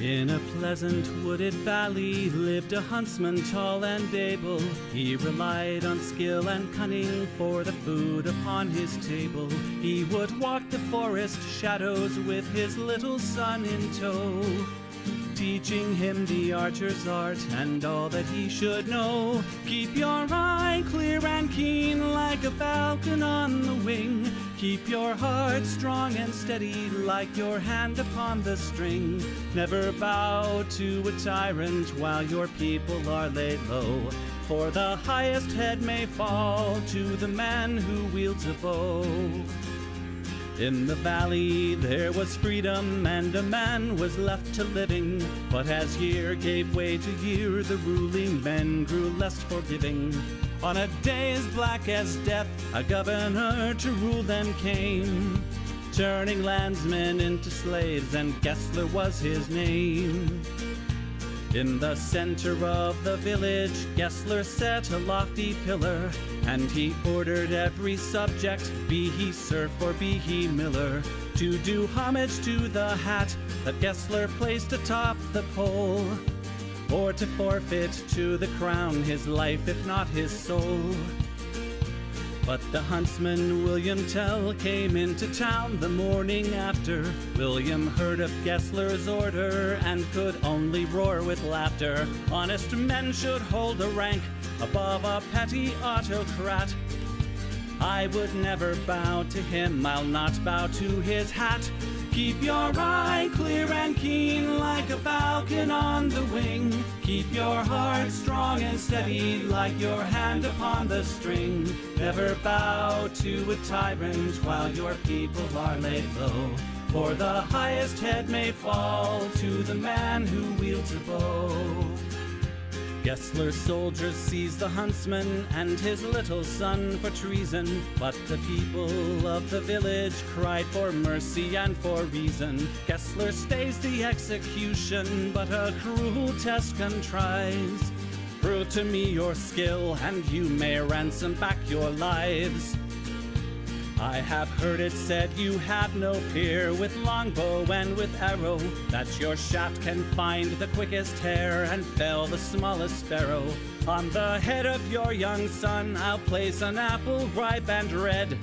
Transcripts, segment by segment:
In a pleasant wooded valley lived a huntsman tall and able. He relied on skill and cunning for the food upon his table. He would walk the forest shadows with his little son in tow, teaching him the archer's art and all that he should know. Keep your eye clear and keen like a falcon on the wing. Keep your heart strong and steady like your hand upon the string. Never bow to a tyrant while your people are laid low, for the highest head may fall to the man who wields a bow. In the valley there was freedom and a man was left to living, but as year gave way to year the ruling men grew less forgiving. On a day as black as death a governor to rule them came, turning landsmen into slaves, and Guestler was his name. In the center of the village Guestler set a lofty pillar, and he ordered every subject, be he serf or be he miller, to do homage to the hat that Guestler placed atop the pole, or to forfeit to the crown his life if not his soul. But the huntsman William Tell came into town the morning after. William heard of Guestler's order and could only roar with laughter. Honest men should hold a rank above a petty autocrat. I would never bow to him, I'll not bow to his hat. Keep your eye clear and keen like a falcon on the wing. Keep your heart strong and steady like your hand upon the string. Never bow to a tyrant while your people are laid low, for the highest head may fall to the man who wields a bow. Guestler's soldiers seized the huntsman and his little son for treason, but the people of the village cried for mercy and for reason. Guestler stays the execution, but a cruel test contrives. Prove to me your skill, and you may ransom back your lives. I have heard it said you have no peer with longbow and with arrow, that your shaft can find the quickest hare and fell the smallest sparrow. On the head of your young son I'll place an apple ripe and red.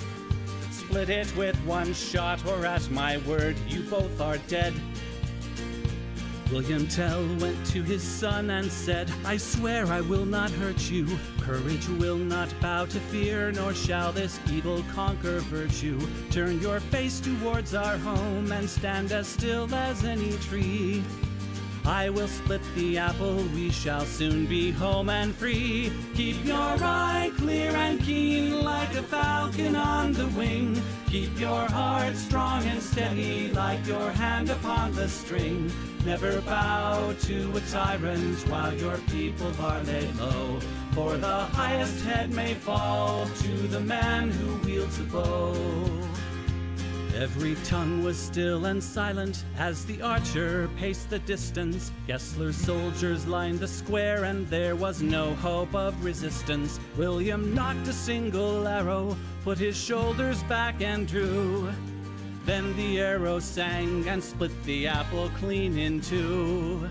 Split it with one shot, or at my word you both are dead. William Tell went to his son and said, I swear I will not hurt you. Courage will not bow to fear, nor shall this evil conquer virtue. Turn your face towards our home and stand as still as any tree. I will split the apple, we shall soon be home and free. Keep your eye clear and keen like a falcon on the wing. Keep your heart strong and steady like your hand upon the string. Never bow to a tyrant while your people are laid low, for the highest head may fall to the man who wields a bow. Every tongue was still and silent as the archer paced the distance. Guestler's soldiers lined the square and there was no hope of resistance. William knocked a single arrow, put his shoulders back and drew. Then the arrow sang and split the apple clean in two.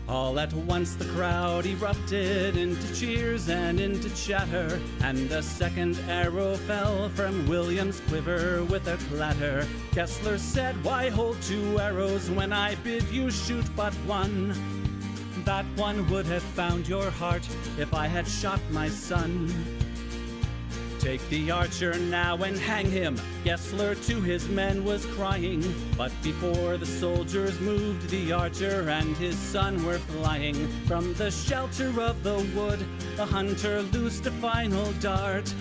All at once the crowd erupted into cheers and into chatter, and a second arrow fell from William's quiver with a clatter. Guestler said, why hold two arrows when I bid you shoot but one? That one would have found your heart if I had shot my son. Take the archer now and hang him, Guestler to his men was crying. But before the soldiers moved, the archer and his son were flying. From the shelter of the wood, the hunter loosed a final dart.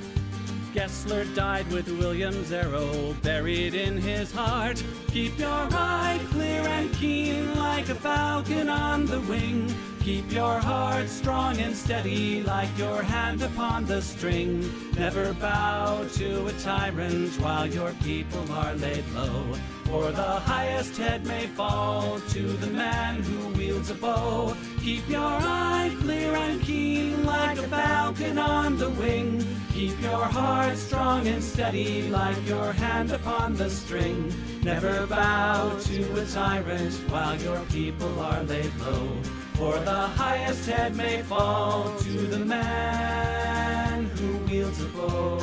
Guestler died with William's arrow buried in his heart. Keep your eye clear and keen like a falcon on the wing. Keep your heart strong and steady like your hand upon the string. Never bow to a tyrant while your people are laid low, for the highest head may fall to the man who wields a bow. Keep your eye clear and keen like a falcon falcon on the wing. Keep your heart strong and steady like your hand upon the string. Never bow to a tyrant while your people are laid low. For the highest head may fall to the man who wields a bow.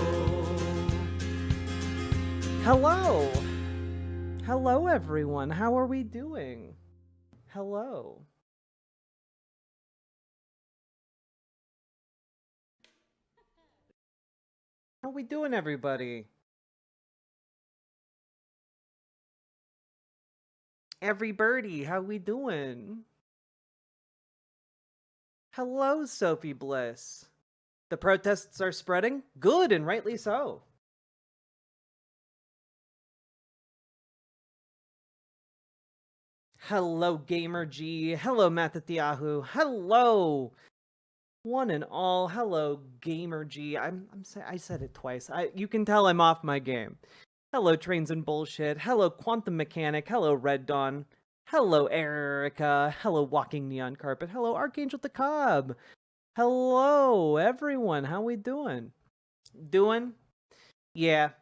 Hello! Hello, everyone. How are we doing? Hello. How we doing, everybody? Every birdie, how we doing? Hello, Sophie Bliss. The protests are spreading? Good, and rightly so. Hello, Gamer G. Hello, Mathatyahu. Hello, one and all. Hello, Gamer G. I said it twice. You can tell I'm off my game. Hello, Trains and Bullshit. Hello, Quantum Mechanic. Hello, Red Dawn. Hello, Erica. Hello, Walking Neon Carpet. Hello, Archangel Takab. Hello, everyone. How we doing? Doing? Yeah.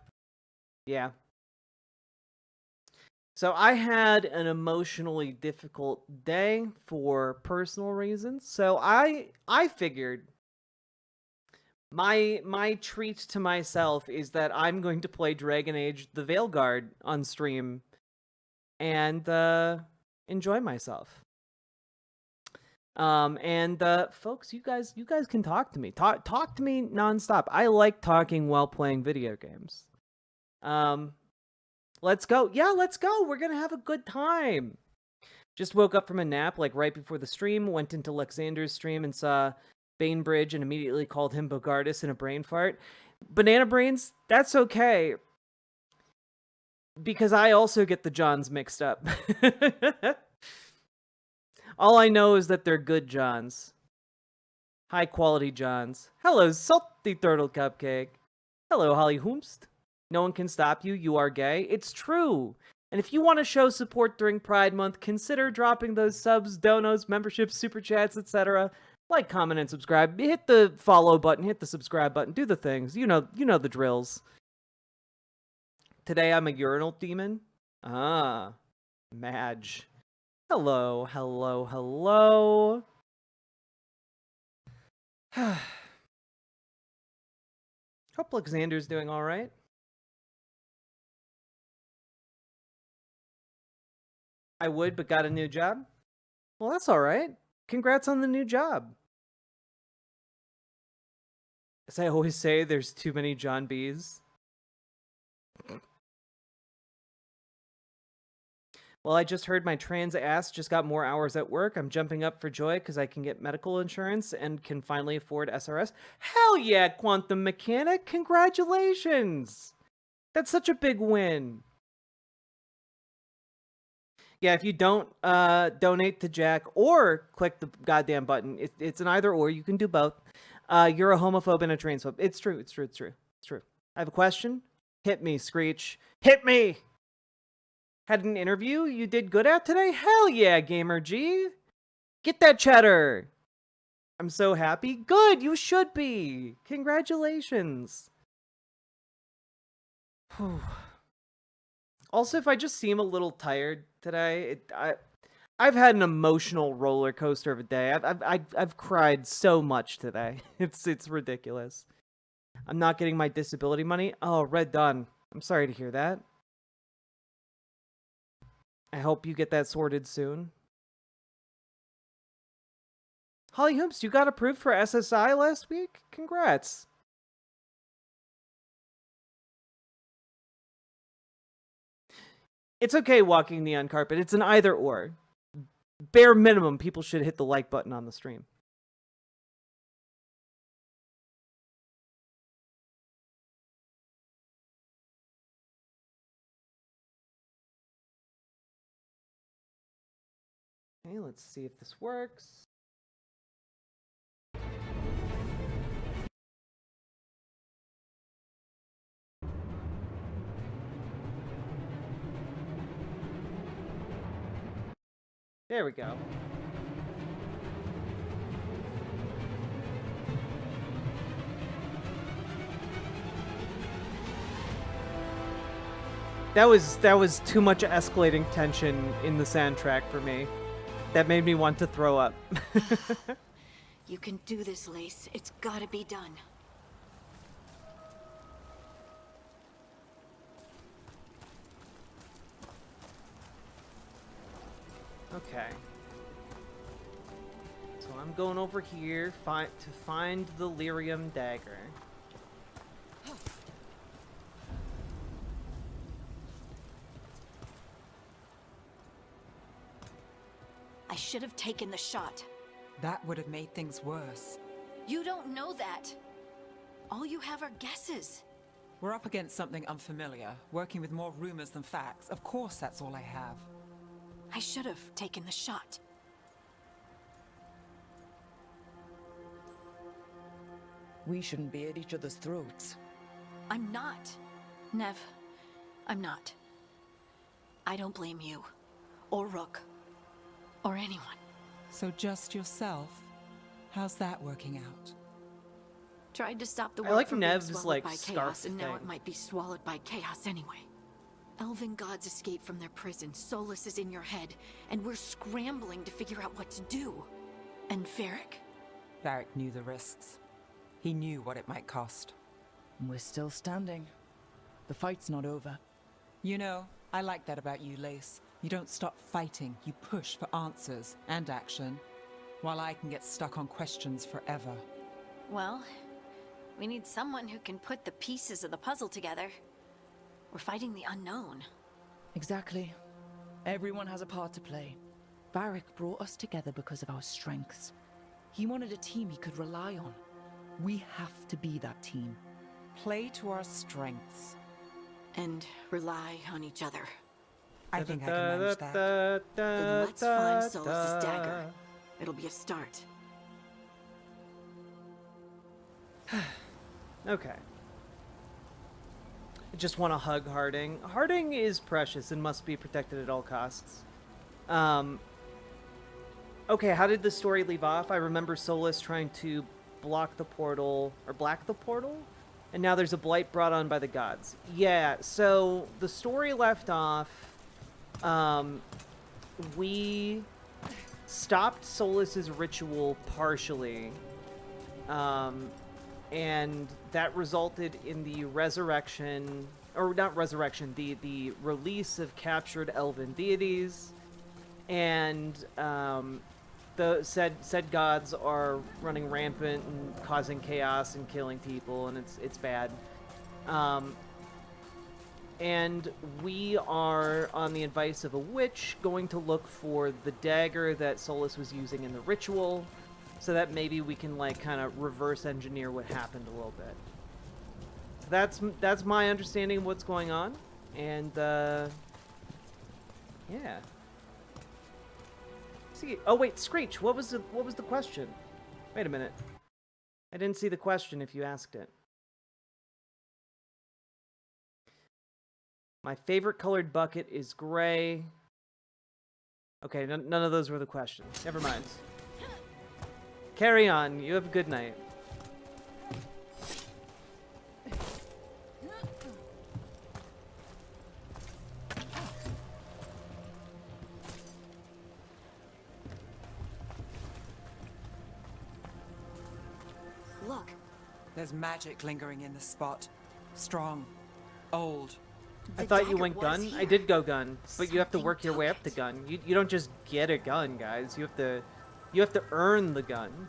So I had an emotionally difficult day for personal reasons. So I figured my treat to myself is that I'm going to play Dragon Age the Veilguard on stream and enjoy myself. Folks, you guys can talk to me. Talk to me nonstop. I like talking while playing video games. Let's go. Yeah, let's go. We're gonna have a good time. Just woke up from a nap, like right before the stream, went into Lexander's stream and saw Bainbridge and immediately called him Bogardus in a brain fart. Banana Brains, that's okay. Because I also get the Johns mixed up. All I know is that they're good Johns. High quality Johns. Hello, Salty Turtle Cupcake. Hello, Holly Hoomst. No one can stop you. You are gay. It's true. And if you want to show support during Pride Month, consider dropping those subs, donos, memberships, super chats, etc. Like, comment, and subscribe. Hit the follow button. Hit the subscribe button. Do the things. You know the drills. Today I'm a urinal demon. Ah, Madge. Hello. Hope Alexander's doing all right. I would, but got a new job. Well, that's all right. Congrats on the new job. As I always say, there's too many John B's. Well, I just heard my trans ass just got more hours at work. I'm jumping up for joy because I can get medical insurance and can finally afford SRS. Hell yeah, Quantum Mechanic! Congratulations! That's such a big win. Yeah, if you don't donate to Jack or click the goddamn button, it's an either or. You can do both. You're a homophobe and a transphobe. It's true. I have a question. Hit me, Screech. Hit me! Had an interview you did good at today? Hell yeah, Gamer G! Get that cheddar! I'm so happy. Good, you should be! Congratulations! Whew. Also, if I just seem a little tired today, I've had an emotional roller coaster of a day. I've cried so much today. It's ridiculous. I'm not getting my disability money. Oh, Red Dawn. I'm sorry to hear that. I hope you get that sorted soon. Holly Hoops, you got approved for SSI last week? Congrats. It's okay walking neon carpet. It's an either or. Bare minimum, people should hit the like button on the stream. Okay, let's see if this works. There we go. That was too much escalating tension in the soundtrack for me. That made me want to throw up. You can do this, Lace. It's gotta be done. Okay. So I'm going over here to find the lyrium dagger. I should have taken the shot. That would have made things worse. You don't know that. All you have are guesses. We're up against something unfamiliar, working with more rumors than facts. Of course, that's all I have. I should have taken the shot. We shouldn't be at each other's throats. I'm not. Nev, I'm not. I don't blame you, or Rook, or anyone. So just yourself? How's that working out? Tried to stop the I world like from being Nev's, swallowed like, by scarf chaos, and now thing. it might be swallowed by chaos anyway. Elven gods escaped from their prison, Solas is in your head, and we're scrambling to figure out what to do. And Varric? Varric knew the risks. He knew what it might cost. And we're still standing. The fight's not over. You know, I like that about you, Lace. You don't stop fighting, you push for answers and action, while I can get stuck on questions forever. Well, we need someone who can put the pieces of the puzzle together. We're fighting the unknown. Exactly. Everyone has a part to play. Varric brought us together because of our strengths. He wanted a team he could rely on. We have to be that team. Play to our strengths. And rely on each other. I think I can manage that. Then let's find Solas' dagger. It'll be a start. Okay. I just want to hug Harding. Harding is precious and must be protected at all costs. Okay, how did the story leave off? I remember Solas trying to block the portal, or black the portal? And now there's a blight brought on by the gods. Yeah, so the story left off, we stopped Solas's ritual partially, and that resulted in the resurrection, or not resurrection, the release of captured elven deities, and the said gods are running rampant and causing chaos and killing people, and it's bad. And we are, on the advice of a witch, going to look for the dagger that Solas was using in the ritual, so that maybe we can, like, kind of reverse engineer what happened a little bit. So that's my understanding of what's going on, and yeah. See, oh wait, Screech, what was the question? Wait a minute, I didn't see the question if you asked it. My favorite colored bucket is gray. Okay, none of those were the questions. Never mind. Carry on. You have a good night. Look, There's magic lingering in this spot. Strong. Old. I the thought you dagger went was gun. here. I did go gun, but you have to Something work your way took up to it. gun. You don't just get a gun, guys. You have to earn the gun.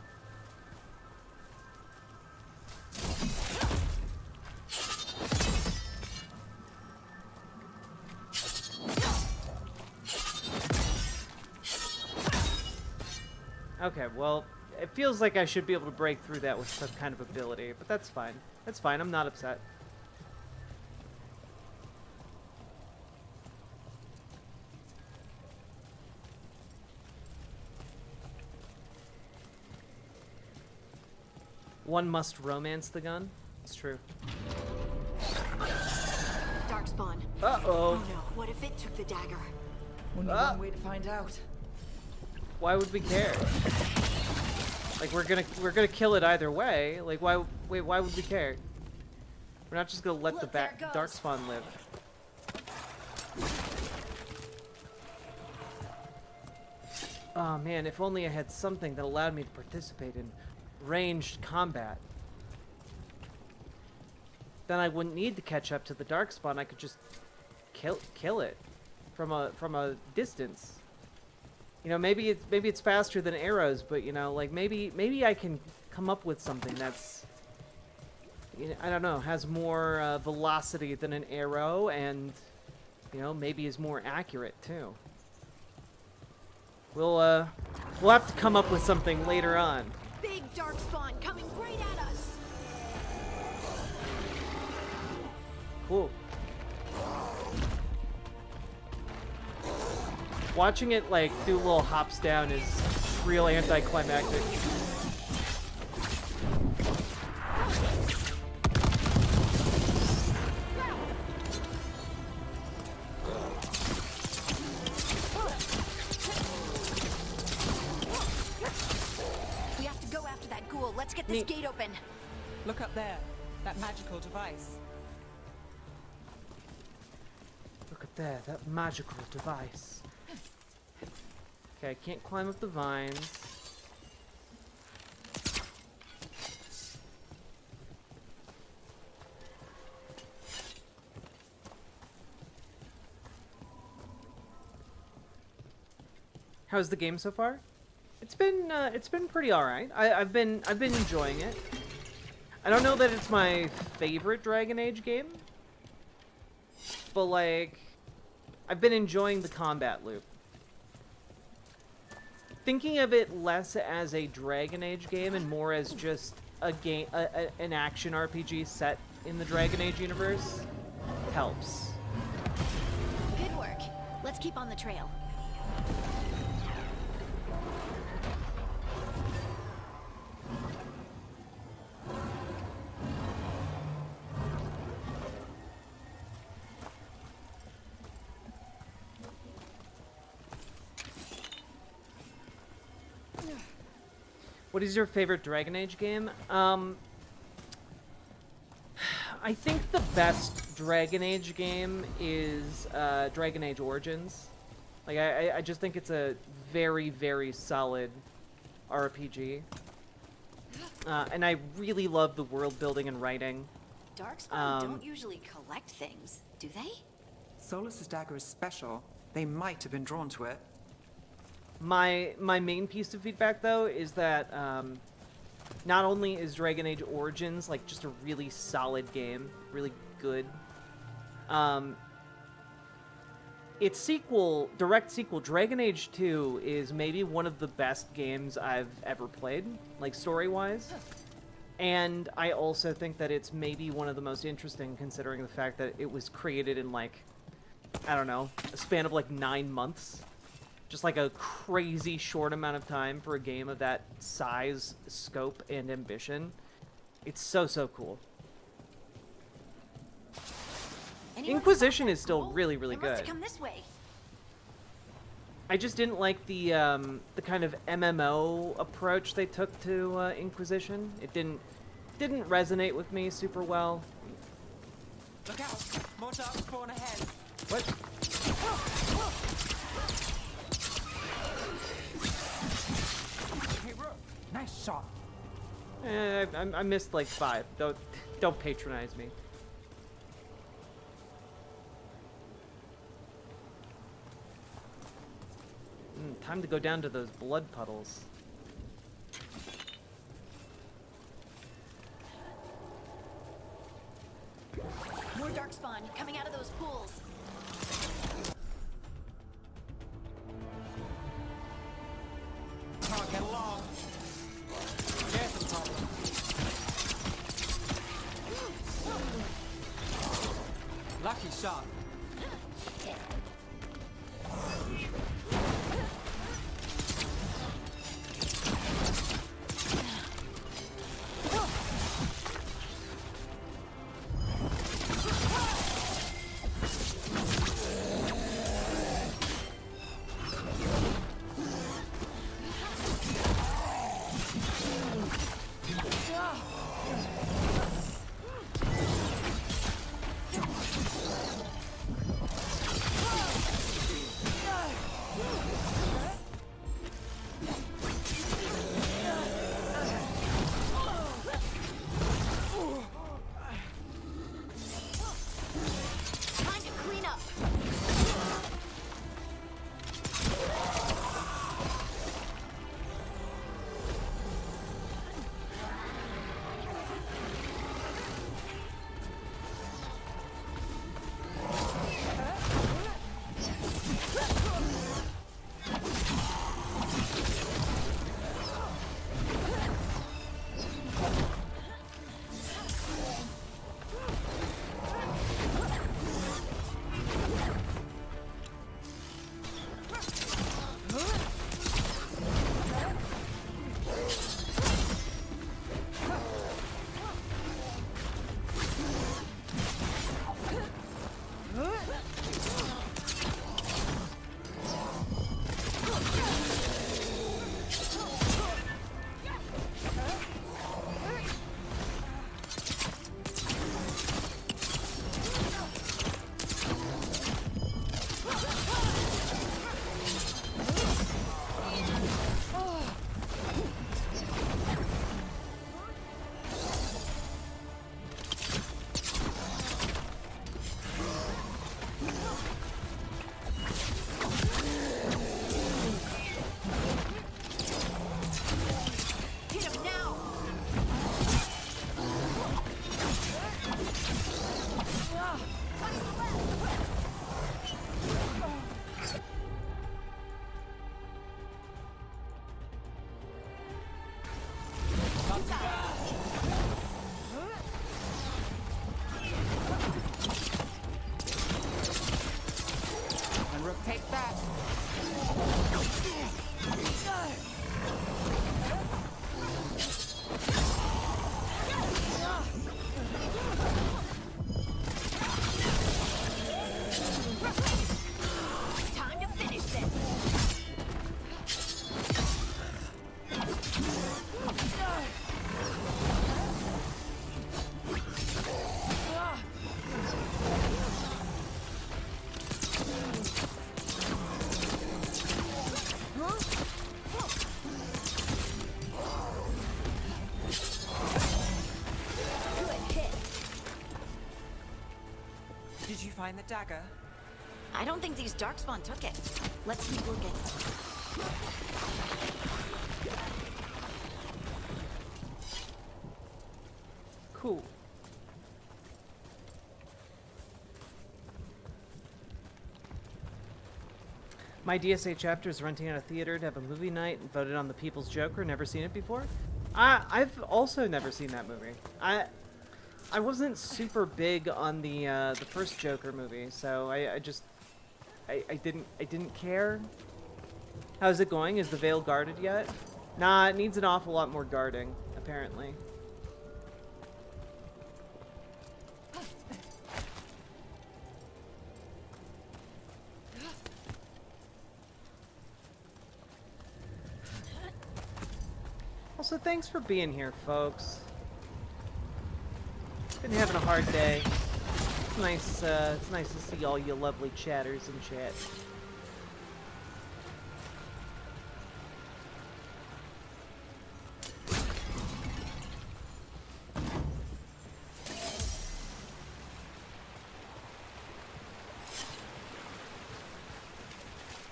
Okay, well, it feels like I should be able to break through that with some kind of ability, but that's fine. That's fine. I'm not upset. One must romance the gun. It's true. Darkspawn. Uh-oh. Oh no, what if it took the dagger? Only Ah. one way to find out. Why would we care? Like, we're gonna kill it either way. Like, why would we care? We're not just gonna let Look, the there it goes. darkspawn live. Oh man, if only I had something that allowed me to participate in ranged combat. Then I wouldn't need to catch up to the darkspawn. I could just kill it from a distance. You know, maybe it's faster than arrows, but you know, like maybe I can come up with something that's, you know, I don't know, has more velocity than an arrow, and you know, maybe is more accurate too. We'll have to come up with something later on. Big darkspawn coming right at us. Cool. Watching it like do little hops down is real anticlimactic. We have to go after that ghoul. Let's get this Neat. gate open. Look up there. That magical device. Look at there, that magical device. Okay, I can't climb up the vines. How's the game so far? It's been pretty alright. I've been enjoying it. I don't know that it's my favorite Dragon Age game, but like, I've been enjoying the combat loop. Thinking of it less as a Dragon Age game and more as just a game, an action RPG set in the Dragon Age universe helps. Good work. Let's keep on the trail. What is your favorite Dragon Age game? I think the best Dragon Age game is Dragon Age Origins. Like, I just think it's a very, very solid RPG. And I really love the world building and writing. Darkspawn don't usually collect things, do they? Solas's dagger is special. They might have been drawn to it. My main piece of feedback, though, is that not only is Dragon Age Origins like just a really solid game, really good, its sequel, direct sequel, Dragon Age 2, is maybe one of the best games I've ever played, like story-wise. And I also think that it's maybe one of the most interesting, considering the fact that it was created in like, I don't know, a span of like 9 months. Just like a crazy short amount of time for a game of that size, scope, and ambition. It's so, so cool. Anyone Inquisition spot is that still ghoul? really, really It must good. have come this way. I just didn't like the kind of MMO approach they took to Inquisition. It didn't resonate with me super well. Look out! More darkspawn ahead. What? Hey, Rook. Nice shot. I missed like 5. Don't patronize me. Time to go down to those blood puddles. More darkspawn coming out of those pools. Can't get along. There's the problem. Lucky shot. you find the dagger? I don't think these darkspawn took it. Let's keep looking. Cool. My DSA chapter is renting out a theater to have a movie night and voted on the People's Joker. Never seen it before. I've also never seen that movie. I wasn't super big on the first Joker movie, so I didn't care. How's it going? Is the Veil guarded yet? Nah, it needs an awful lot more guarding, apparently. Also, thanks for being here, folks. Been having a hard day. It's nice to see all you lovely chatters in chat.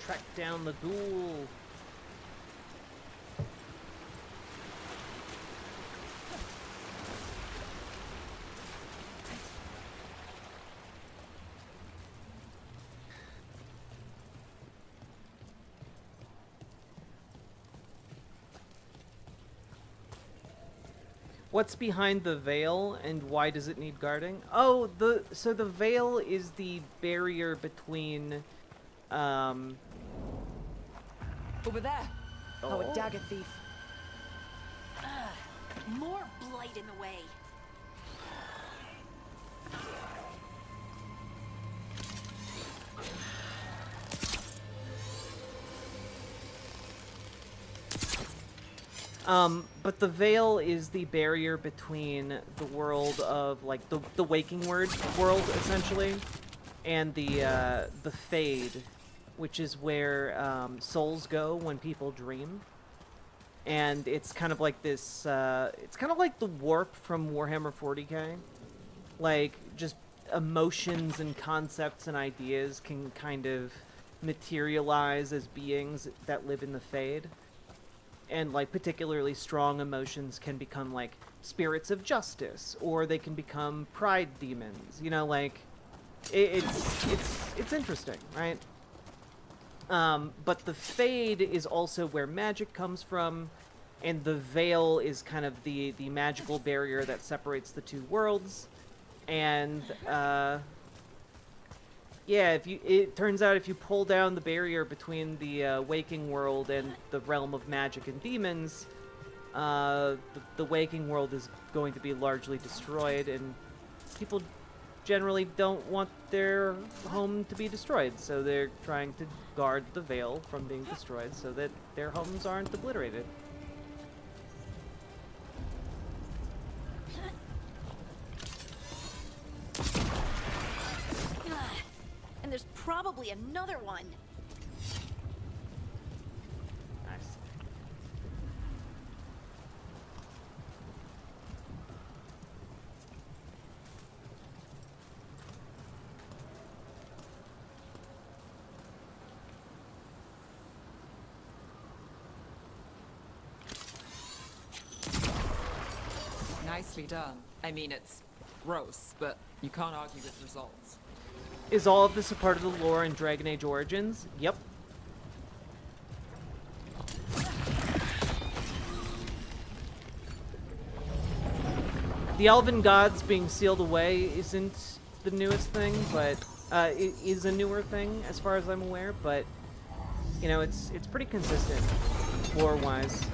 Track down the ghoul. What's behind the veil and why does it need guarding? Oh, so the veil is the barrier between Over there. Oh, a Oh. dagger thief. More blight in the way. But the veil is the barrier between the world of, like, the waking world, essentially, and the fade, which is where, souls go when people dream. And it's kind of like this, it's kind of like the warp from Warhammer 40k. Like, just emotions and concepts and ideas can kind of materialize as beings that live in the fade. And, like, particularly strong emotions can become, like, spirits of justice, or they can become pride demons. You know, like, it's interesting, right? But the fade is also where magic comes from, and the veil is kind of the magical barrier that separates the two worlds. And, yeah, it turns out if you pull down the barrier between the waking world and the realm of magic and demons, the waking world is going to be largely destroyed, and people generally don't want their home to be destroyed, so they're trying to guard the veil from being destroyed so that their homes aren't obliterated. And there's probably another one. Nice. Nicely done. I mean, it's gross, but you can't argue with results. Is all of this a part of the lore in Dragon Age Origins? Yep. The elven gods being sealed away isn't the newest thing, but it is a newer thing as far as I'm aware, but you know, it's pretty consistent lore-wise.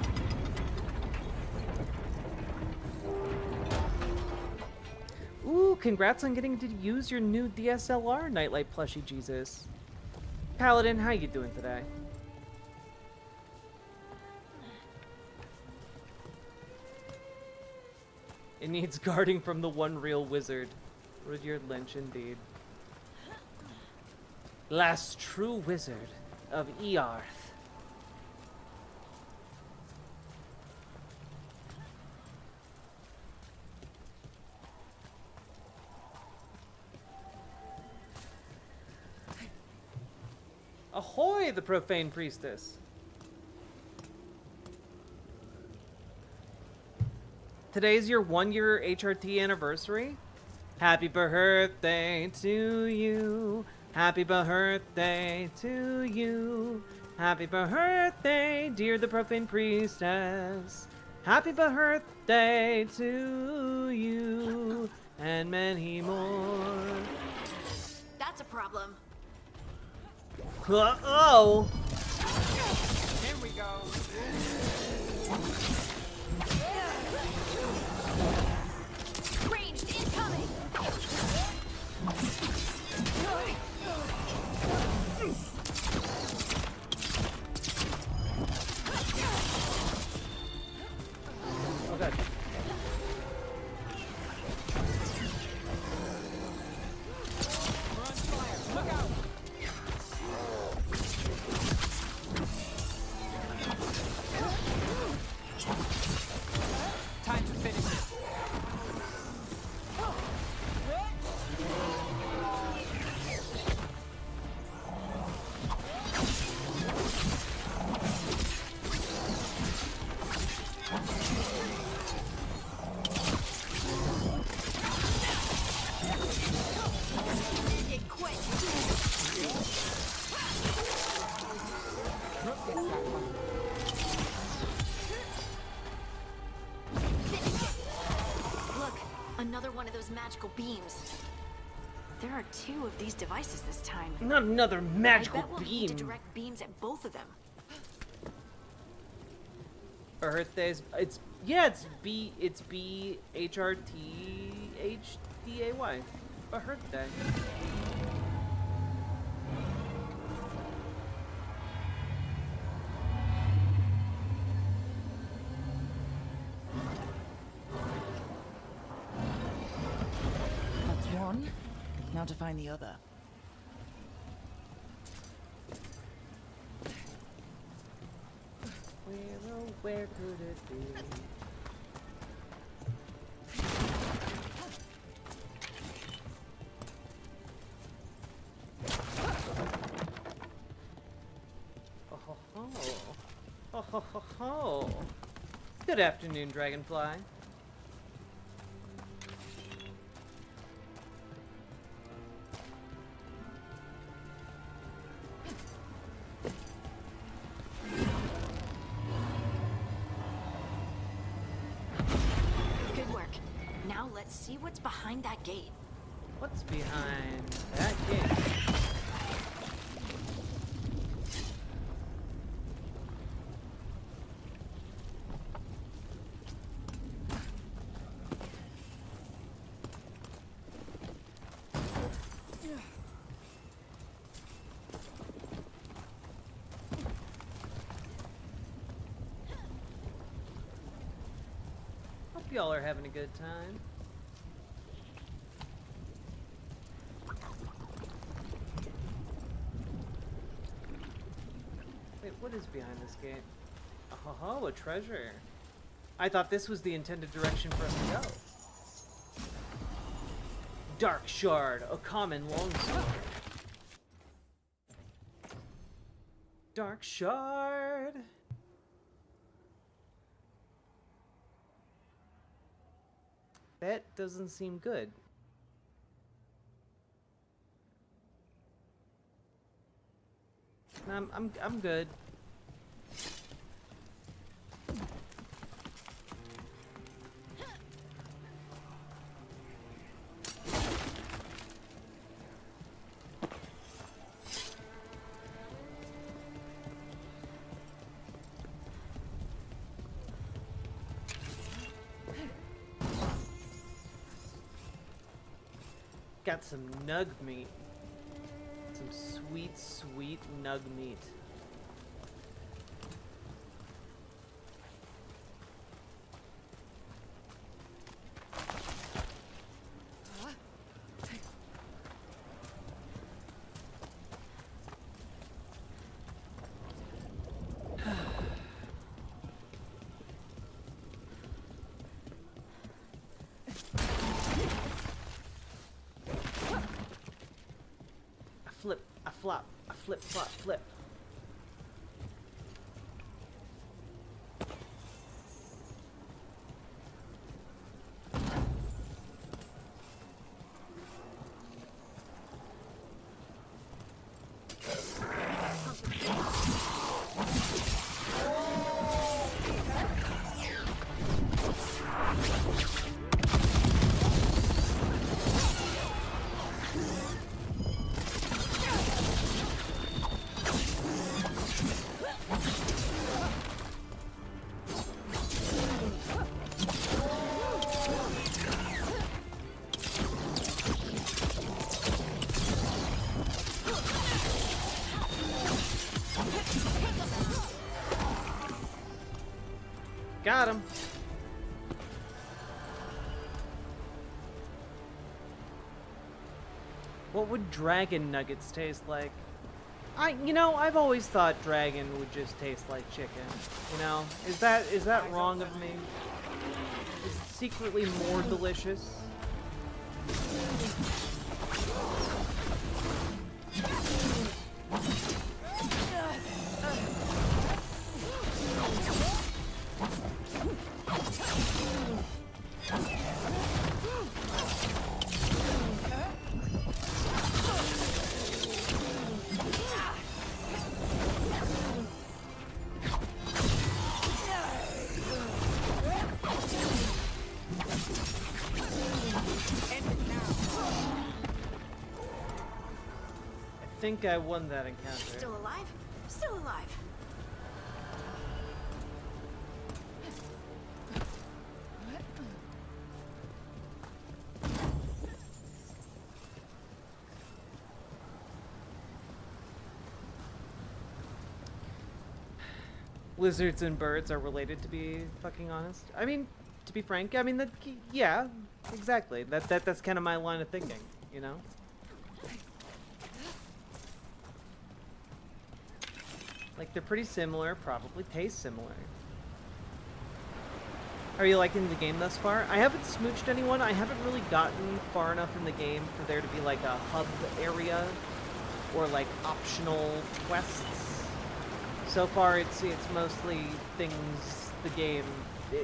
Ooh, congrats on getting to use your new DSLR, Nightlight plushie Jesus. Paladin, how you doing today? It needs guarding from the one real wizard. Rudyard Lynch, indeed. Last true wizard of Earth. Ahoy, the profane priestess. Today's your 1-year HRT anniversary. Happy birthday to you. Happy birthday to you. Happy birthday, dear the profane priestess. Happy birthday to you. And many more. That's a problem. Uh-oh. Here we go. Ranged incoming! Oh, God. We're on fire. Look out. Time to finish it. It quit! Rook gets that one. Look, another one of those magical beams. There are 2 of these devices this time. Not another magical I bet we'll need to beam. direct beams at both of them. Birthdays. It's BHRTHDAY. A birthday. That's one. Now to find the other. Where could it be? Oh ho ho. Oh ho ho ho. Good afternoon, Dragonfly. Good work. Now let's see what's behind that gate. What's behind that gate? Hope y'all are having a good time. Wait, what is behind this gate? Oh, a treasure. I thought this was the intended direction for us to go. Dark Shard, a common longsword. Dark Shard. That doesn't seem good. I'm good. Got some nug meat. Some sweet, sweet nug meat. I flip, I flop, I flip, flop, flip. Got him. What would dragon nuggets taste like? I've always thought dragon would just taste like chicken. Is that wrong of me? Is it secretly more delicious? I think I won that encounter. Still alive? Still alive. Lizards and birds are related, to be fucking honest. I mean, to be frank, yeah, exactly. That's kind of my line of thinking, Like, they're pretty similar, probably taste similar. Are you liking the game thus far? I haven't smooched anyone. I haven't really gotten far enough in the game for there to be like a hub area or like optional quests. So far, it's mostly things the game.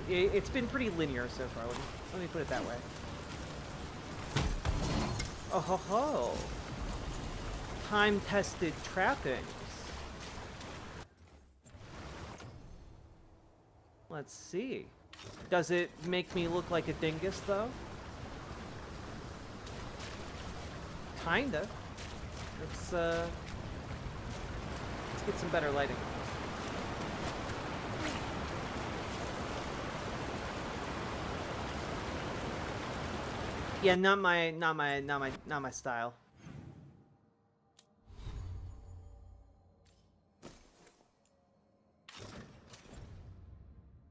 It's been pretty linear so far. Let me put it that way. Oh ho ho! Time-tested trappings. Let's see. Does it make me look like a dingus, though? Kinda. Let's get some better lighting. Yeah, not my style.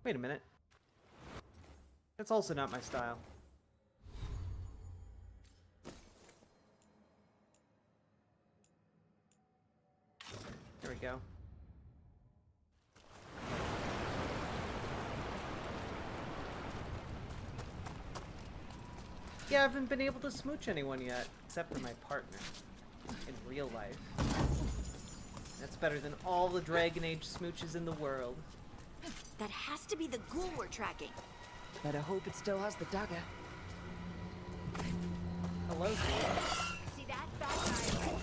Wait a minute. That's also not my style. There we go. Yeah, I haven't been able to smooch anyone yet, except for my partner in real life. That's better than all the Dragon Age smooches in the world. That has to be the ghoul we're tracking. Better hope it still has the dagger. Hello, dude. See that? Bad guy.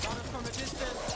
Got us from a distance.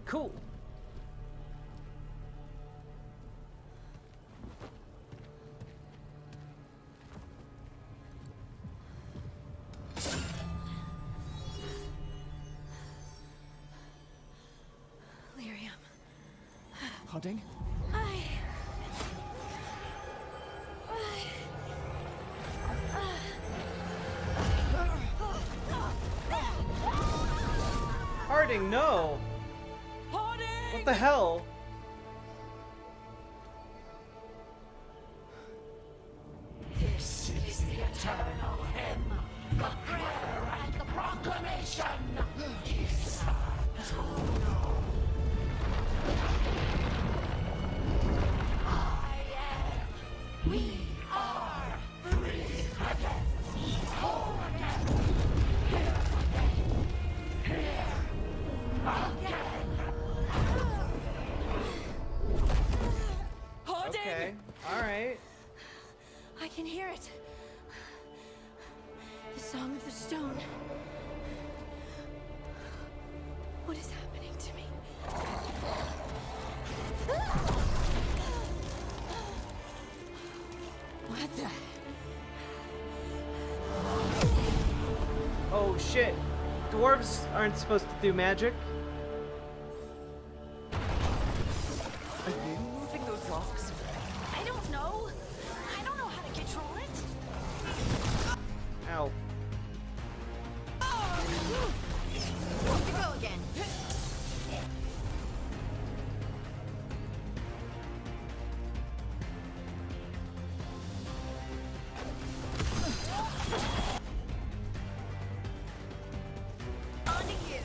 Cool. Lyrium. Hunting? Harding, no! Harding! What the hell? This is the eternal hymn, the prayer and the proclamation. Isa to know. I am. We are free again. Whole again. Here again. Here again. it. The Song of the Stone. What is happening to me? What the? Oh shit. Dwarves aren't supposed to do magic. Are you moving those rocks? I don't know. I don't know how to control it. Ow. Need to go again. On to you.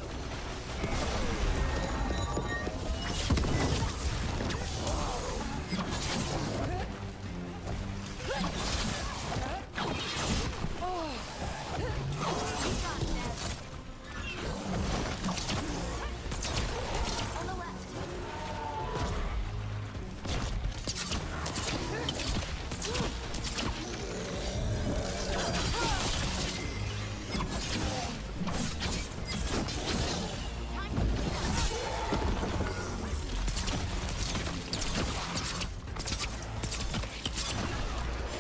On the left.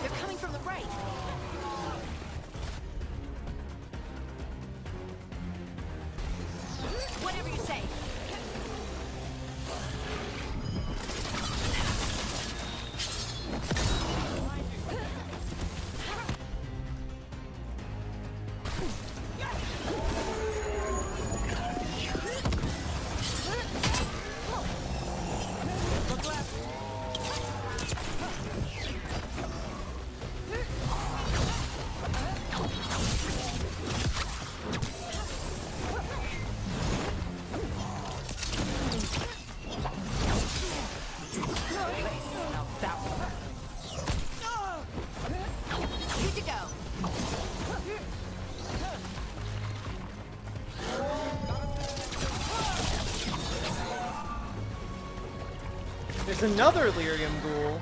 They're coming from the right. Whatever you say. Need to go. There's another Lyrium ghoul.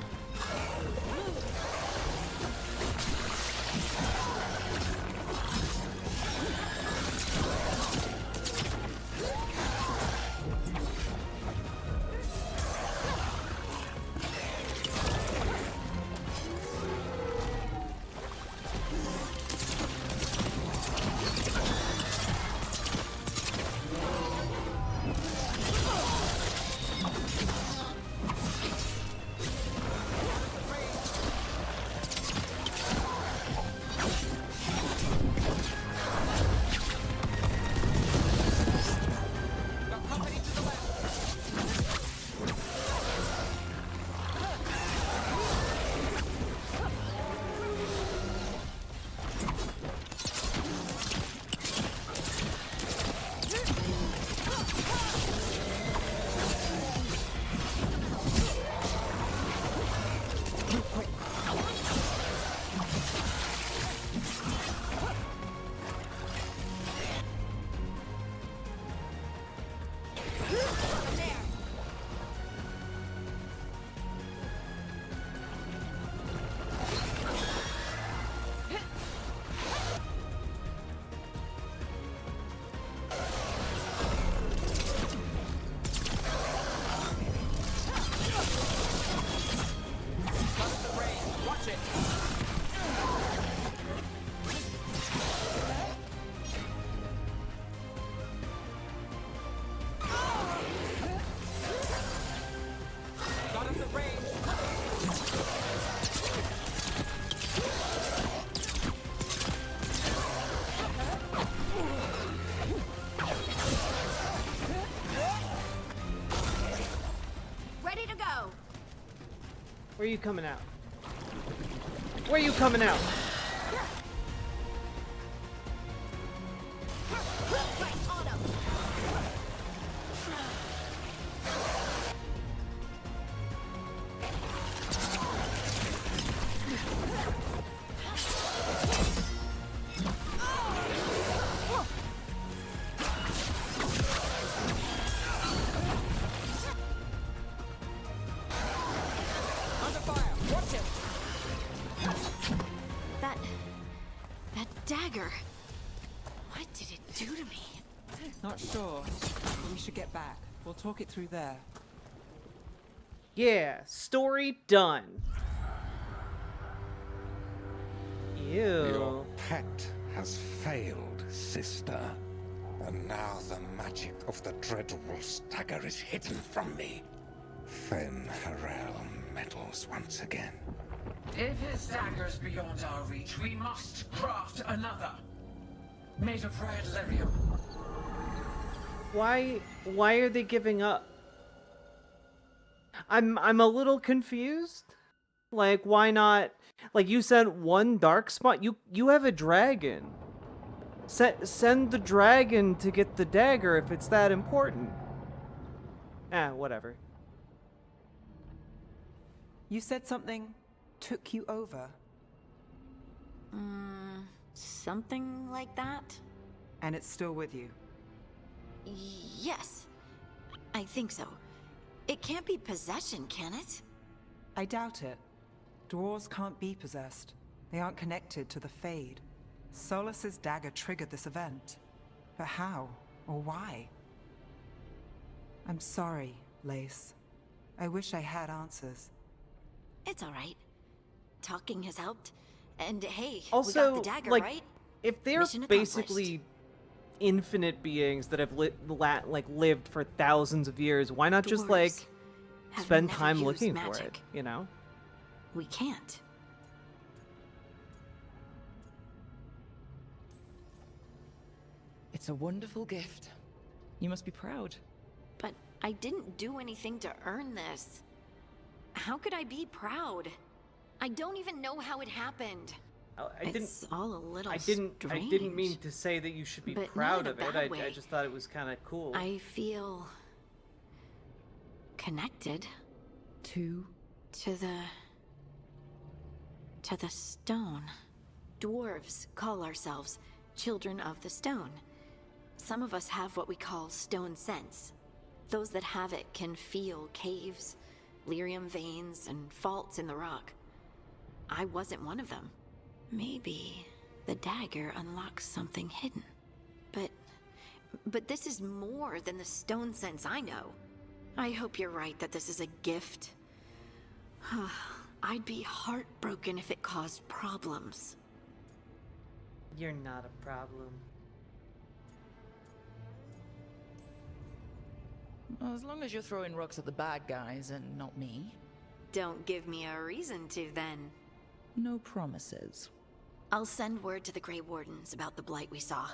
Where are you coming out? Where are you coming out? Right, on him. That dagger. What did it do to me? Not sure. We should get back. We'll talk it through there. Yeah, story done. Ew. Your pact has failed, sister. And now the magic of the Dreadwolf's dagger is hidden from me. Fen Harel meddles once again. If his dagger's beyond our reach, we must craft another. Made of red lyrium. Why are they giving up? I'm a little confused. Like, why not? Like, you sent one darkspawn. You have a dragon. Send the dragon to get the dagger if it's that important. Whatever. You said something took you over. Something like that? And it's still with you. Yes. I think so. It can't be possession, can it? I doubt it. Dwarves can't be possessed. They aren't connected to the Fade. Solas's dagger triggered this event. But how? Or why? I'm sorry, Lace. I wish I had answers. It's alright. Talking has helped. And hey, Also, we got the dagger, like, right? if they're Mission basically infinite beings that have lived for thousands of years, why not just Dwarves like have spend never time used looking for it? magic. You know? We can't. It's a wonderful gift. You must be proud. But I didn't do anything to earn this. How could I be proud? I don't even know how it happened. It's all a little I didn't mean to say that you should be But proud not of in a it. bad I way. just thought it was kind of cool. I feel connected To to the stone. Dwarves call ourselves children of the stone. Some of us have what we call stone sense. Those that have it can feel caves, lyrium veins, and faults in the rock. I wasn't one of them. Maybe the dagger unlocks something hidden. But this is more than the stone sense I know. I hope you're right that this is a gift. I'd be heartbroken if it caused problems. You're not a problem. Well, as long as you're throwing rocks at the bad guys and not me. Don't give me a reason to, then. No promises. I'll send word to the Grey Wardens about the blight we saw.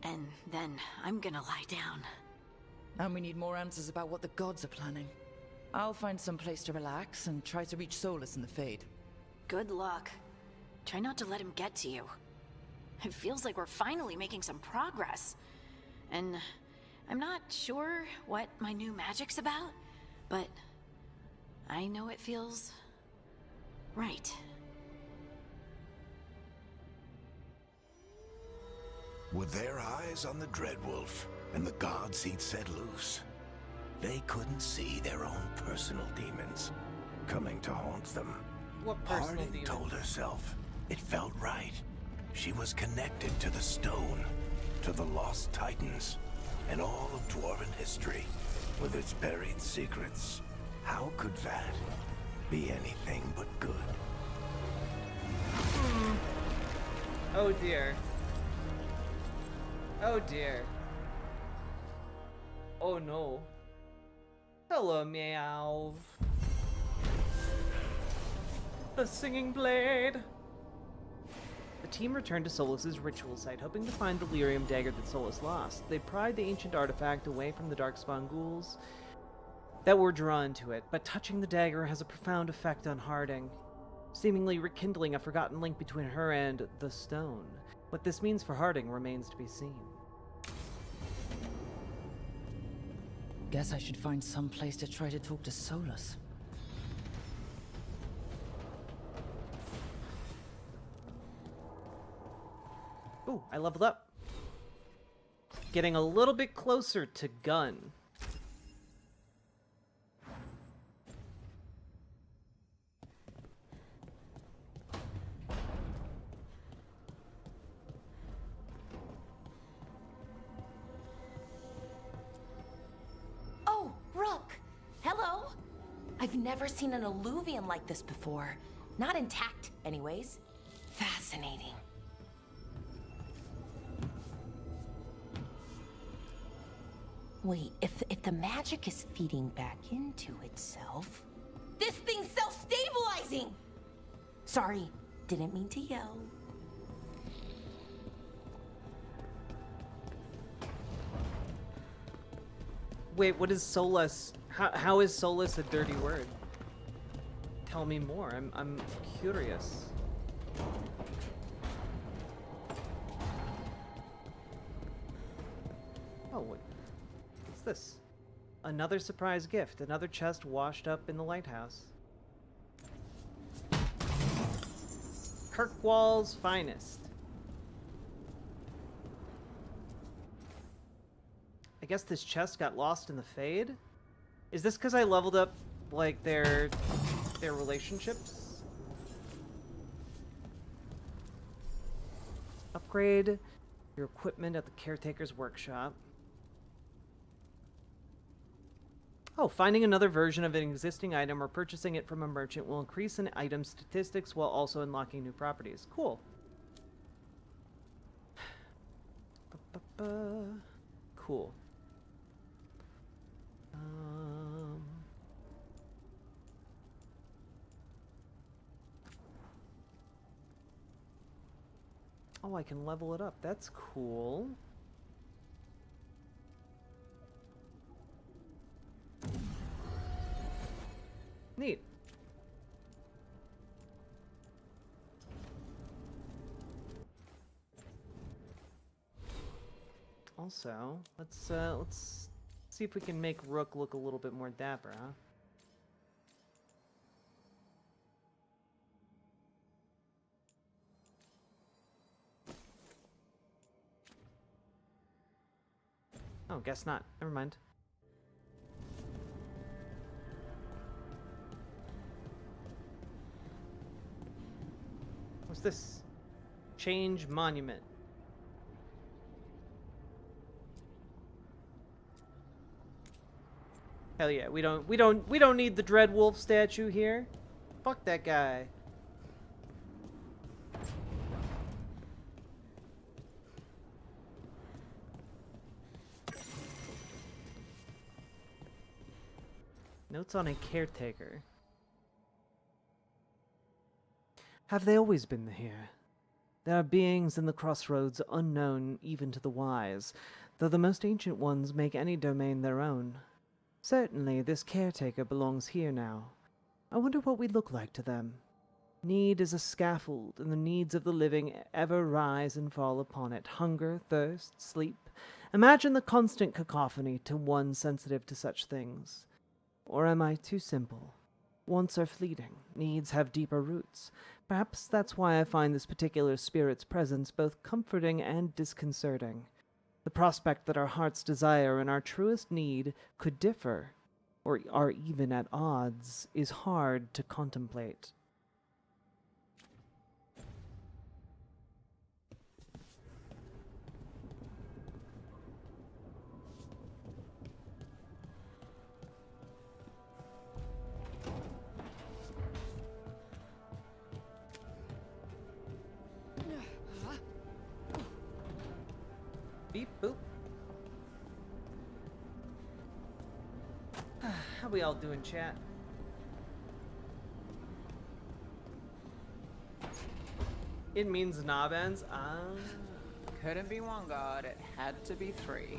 And then I'm gonna lie down. And we need more answers about what the gods are planning. I'll find some place to relax and try to reach Solas in the Fade. Good luck. Try not to let him get to you. It feels like we're finally making some progress. And I'm not sure what my new magic's about, but I know it feels right. With their eyes on the Dreadwolf and the gods he'd set loose, they couldn't see their own personal demons coming to haunt them. What personal Harding demon? told herself it felt right. She was connected to the stone, to the lost titans, and all of dwarven history, with its buried secrets. How could that be anything but good? Oh dear. Oh dear. Oh no. Hello, Meow. The singing blade. The team returned to Solas's ritual site, hoping to find the lyrium dagger that Solas lost. They pried the ancient artifact away from the darkspawn ghouls that were drawn to it, but touching the dagger has a profound effect on Harding, seemingly rekindling a forgotten link between her and the stone. What this means for Harding remains to be seen. Guess I should find some place to try to talk to Solas. Ooh, I leveled up. Getting a little bit closer to gun. I've never seen an alluvium like this before. Not intact, anyways. Fascinating. Wait, if the magic is feeding back into itself... This thing's self-stabilizing! Sorry, didn't mean to yell. Wait, what is Solas? How is Solas a dirty word? Tell me more. I'm curious. Oh, what's this? Another surprise gift. Another chest washed up in the lighthouse. Kirkwall's finest. I guess this chest got lost in the fade? Is this because I leveled up, like, their relationships? Upgrade your equipment at the caretaker's workshop. Oh, finding another version of an existing item or purchasing it from a merchant will increase an item's statistics while also unlocking new properties. Cool. Cool. Oh, I can level it up. That's cool. Neat. Also, let's see if we can make Rook look a little bit more dapper, huh? Oh, guess not. Never mind. What's this? Change monument. Hell yeah, we don't need the Dread Wolf statue here. Fuck that guy. Notes on a caretaker. Have they always been here? There are beings in the crossroads unknown even to the wise, though the most ancient ones make any domain their own. Certainly, this caretaker belongs here now. I wonder what we look like to them. Need is a scaffold, and the needs of the living ever rise and fall upon it. Hunger, thirst, sleep. Imagine the constant cacophony to one sensitive to such things. Or am I too simple? Wants are fleeting. Needs have deeper roots. Perhaps that's why I find this particular spirit's presence both comforting and disconcerting. The prospect that our heart's desire and our truest need could differ, or are even at odds, is hard to contemplate. Beep boop. How we all doing, chat? It means knob ends. Ah. Couldn't be one god, it had to be three.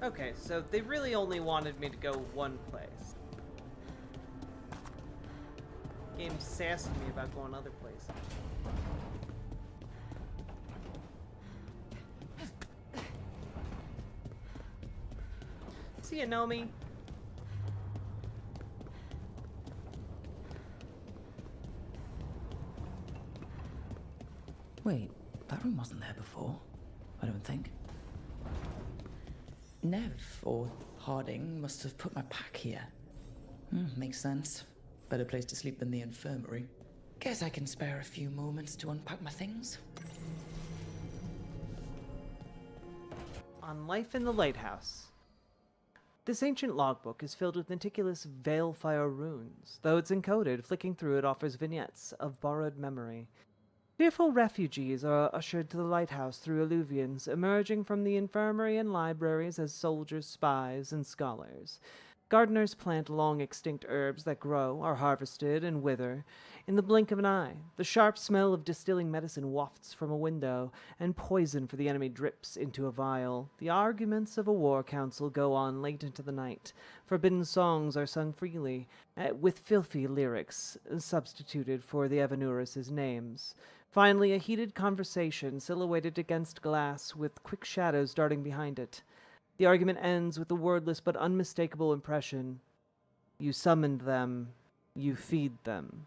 Okay, so they really only wanted me to go one place. Game's sassing me about going other places. See ya, Nomi. Wait, that room wasn't there before, I don't think. Nev, or Harding, must have put my pack here. Makes sense. Better place to sleep than the infirmary. Guess I can spare a few moments to unpack my things. on life in the Lighthouse. This ancient logbook is filled with meticulous Veilfire runes, though it's encoded, flicking through it offers vignettes of borrowed memory. Fearful refugees are ushered to the lighthouse through alluvions, emerging from the infirmary and libraries as soldiers, spies, and scholars. Gardeners plant long-extinct herbs that grow, are harvested, and wither. In the blink of an eye, the sharp smell of distilling medicine wafts from a window, and poison for the enemy drips into a vial. The arguments of a war council go on late into the night. Forbidden songs are sung freely, with filthy lyrics substituted for the Evanuris' names. Finally, a heated conversation silhouetted against glass, with quick shadows darting behind it. The argument ends with the wordless but unmistakable impression: you summoned them, you feed them.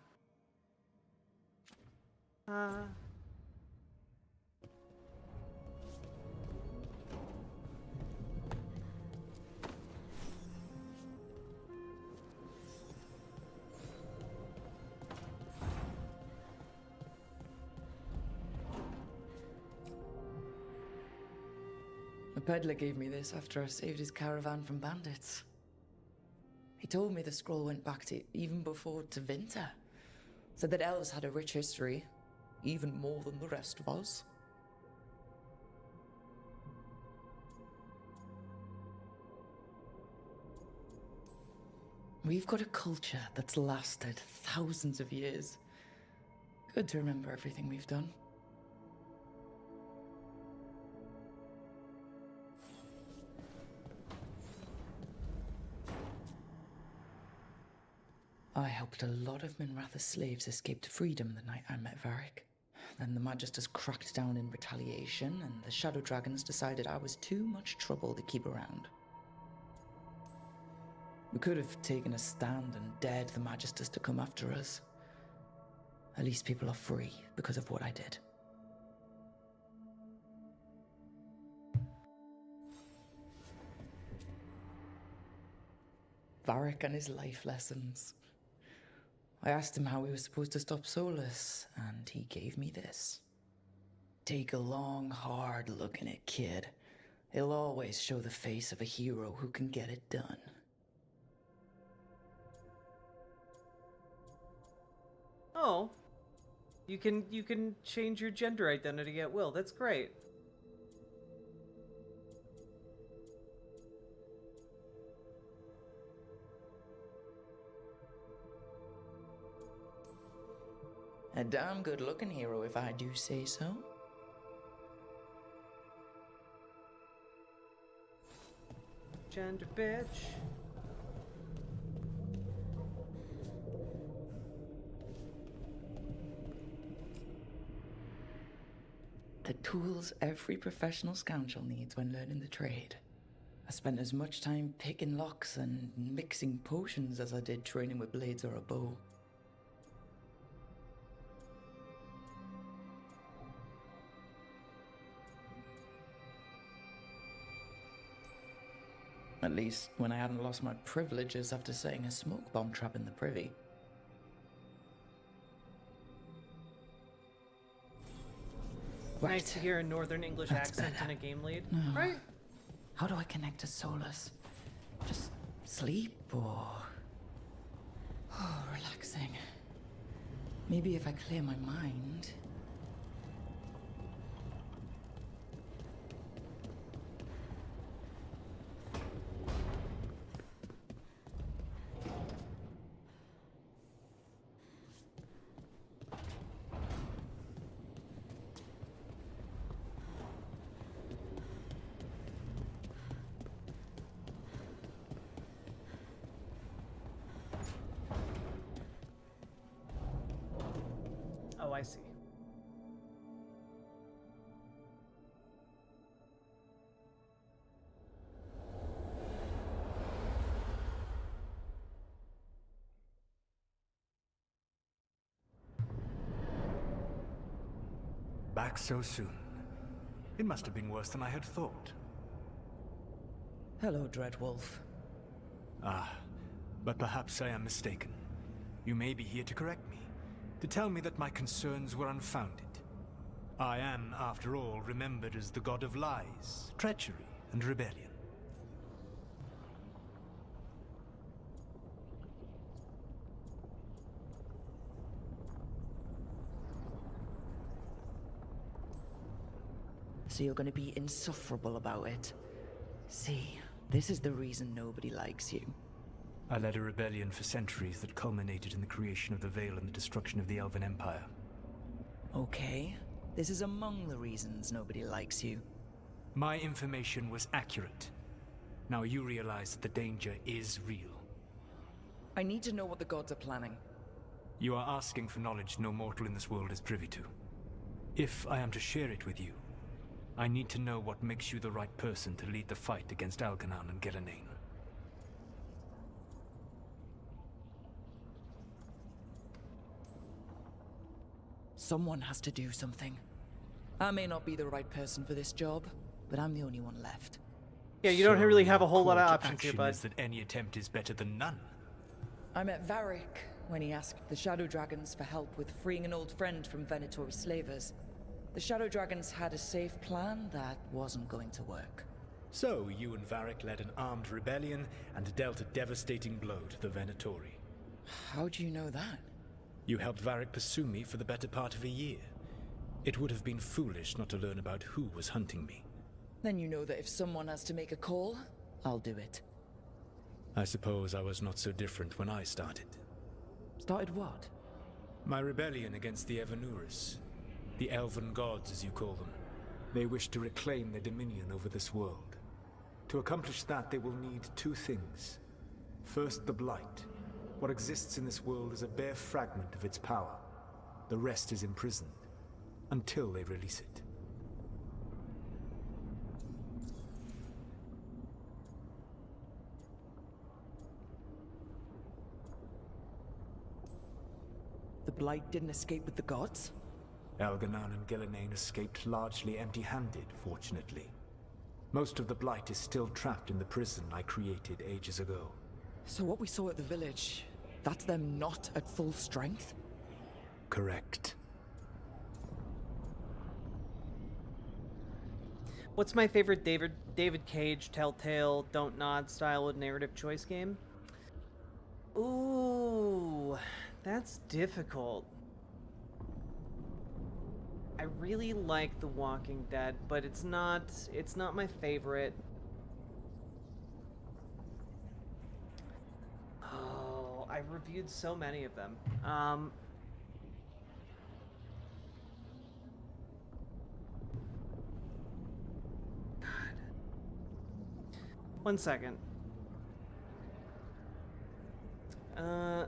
The peddler gave me this after I saved his caravan from bandits. He told me the scroll went back to even before Tevinter. Said that elves had a rich history, even more than the rest of us. We've got a culture that's lasted thousands of years. Good to remember everything we've done. I helped a lot of Minrathous slaves escape to freedom the night I met Varric. Then the Magisters cracked down in retaliation, and the Shadow Dragons decided I was too much trouble to keep around. We could have taken a stand and dared the Magisters to come after us. At least people are free because of what I did. Varric and his life lessons. I asked him how we were supposed to stop Solas, and he gave me this. Take a long, hard look at it, kid. It'll always show the face of a hero who can get it done. Oh, you can change your gender identity at will. That's great. A damn good-looking hero, if I do say so. Gender bitch. The tools every professional scoundrel needs when learning the trade. I spent as much time picking locks and mixing potions as I did training with blades or a bow. At least when I hadn't lost my privileges after setting a smoke bomb trap in the privy. Nice to hear a Northern English That's accent better. in a game lead, No. right? How do I connect to Solas? Just sleep or... Oh, relaxing. Maybe if I clear my mind... Oh, I see. Back so soon. It must have been worse than I had thought. Hello, Dreadwolf. Ah, but perhaps I am mistaken. You may be here to correct me, to tell me that my concerns were unfounded. I am, after all, remembered as the god of lies, treachery, and rebellion. So you're gonna be insufferable about it. See, this is the reason nobody likes you. I led a rebellion for centuries that culminated in the creation of the Veil and the destruction of the Elven Empire. Okay, this is among the reasons nobody likes you. My information was accurate. Now you realize that the danger is real. I need to know what the gods are planning. You are asking for knowledge no mortal in this world is privy to. If I am to share it with you, I need to know what makes you the right person to lead the fight against Algernon and Ghellanane. Someone has to do something. I may not be the right person for this job, but I'm the only one left. Yeah, you don't really have a whole lot of Court options here, action bud. is that any attempt is better than none. I met Varric when he asked the Shadow Dragons for help with freeing an old friend from Venator's slavers. The Shadow Dragons had a safe plan that wasn't going to work. So, you and Varric led an armed rebellion and dealt a devastating blow to the Venatori. How do you know that? You helped Varric pursue me for the better part of a year. It would have been foolish not to learn about who was hunting me. Then you know that if someone has to make a call, I'll do it. I suppose I was not so different when I started. Started what? My rebellion against the Evanuris. The Elven gods, as you call them. They wish to reclaim their dominion over this world. To accomplish that, they will need two things. First, the blight. What exists in this world is a bare fragment of its power. The rest is imprisoned, until they release it. The blight didn't escape with the gods? Algernon and Ghellanane escaped largely empty-handed, fortunately. Most of the blight is still trapped in the prison I created ages ago. So what we saw at the village, that's them not at full strength? Correct. What's my favorite David Cage Telltale Don't Nod style of narrative choice game? Ooh, that's difficult. I really like The Walking Dead, but it's not my favorite. Oh, I reviewed so many of them. God. 1 second. Yeah.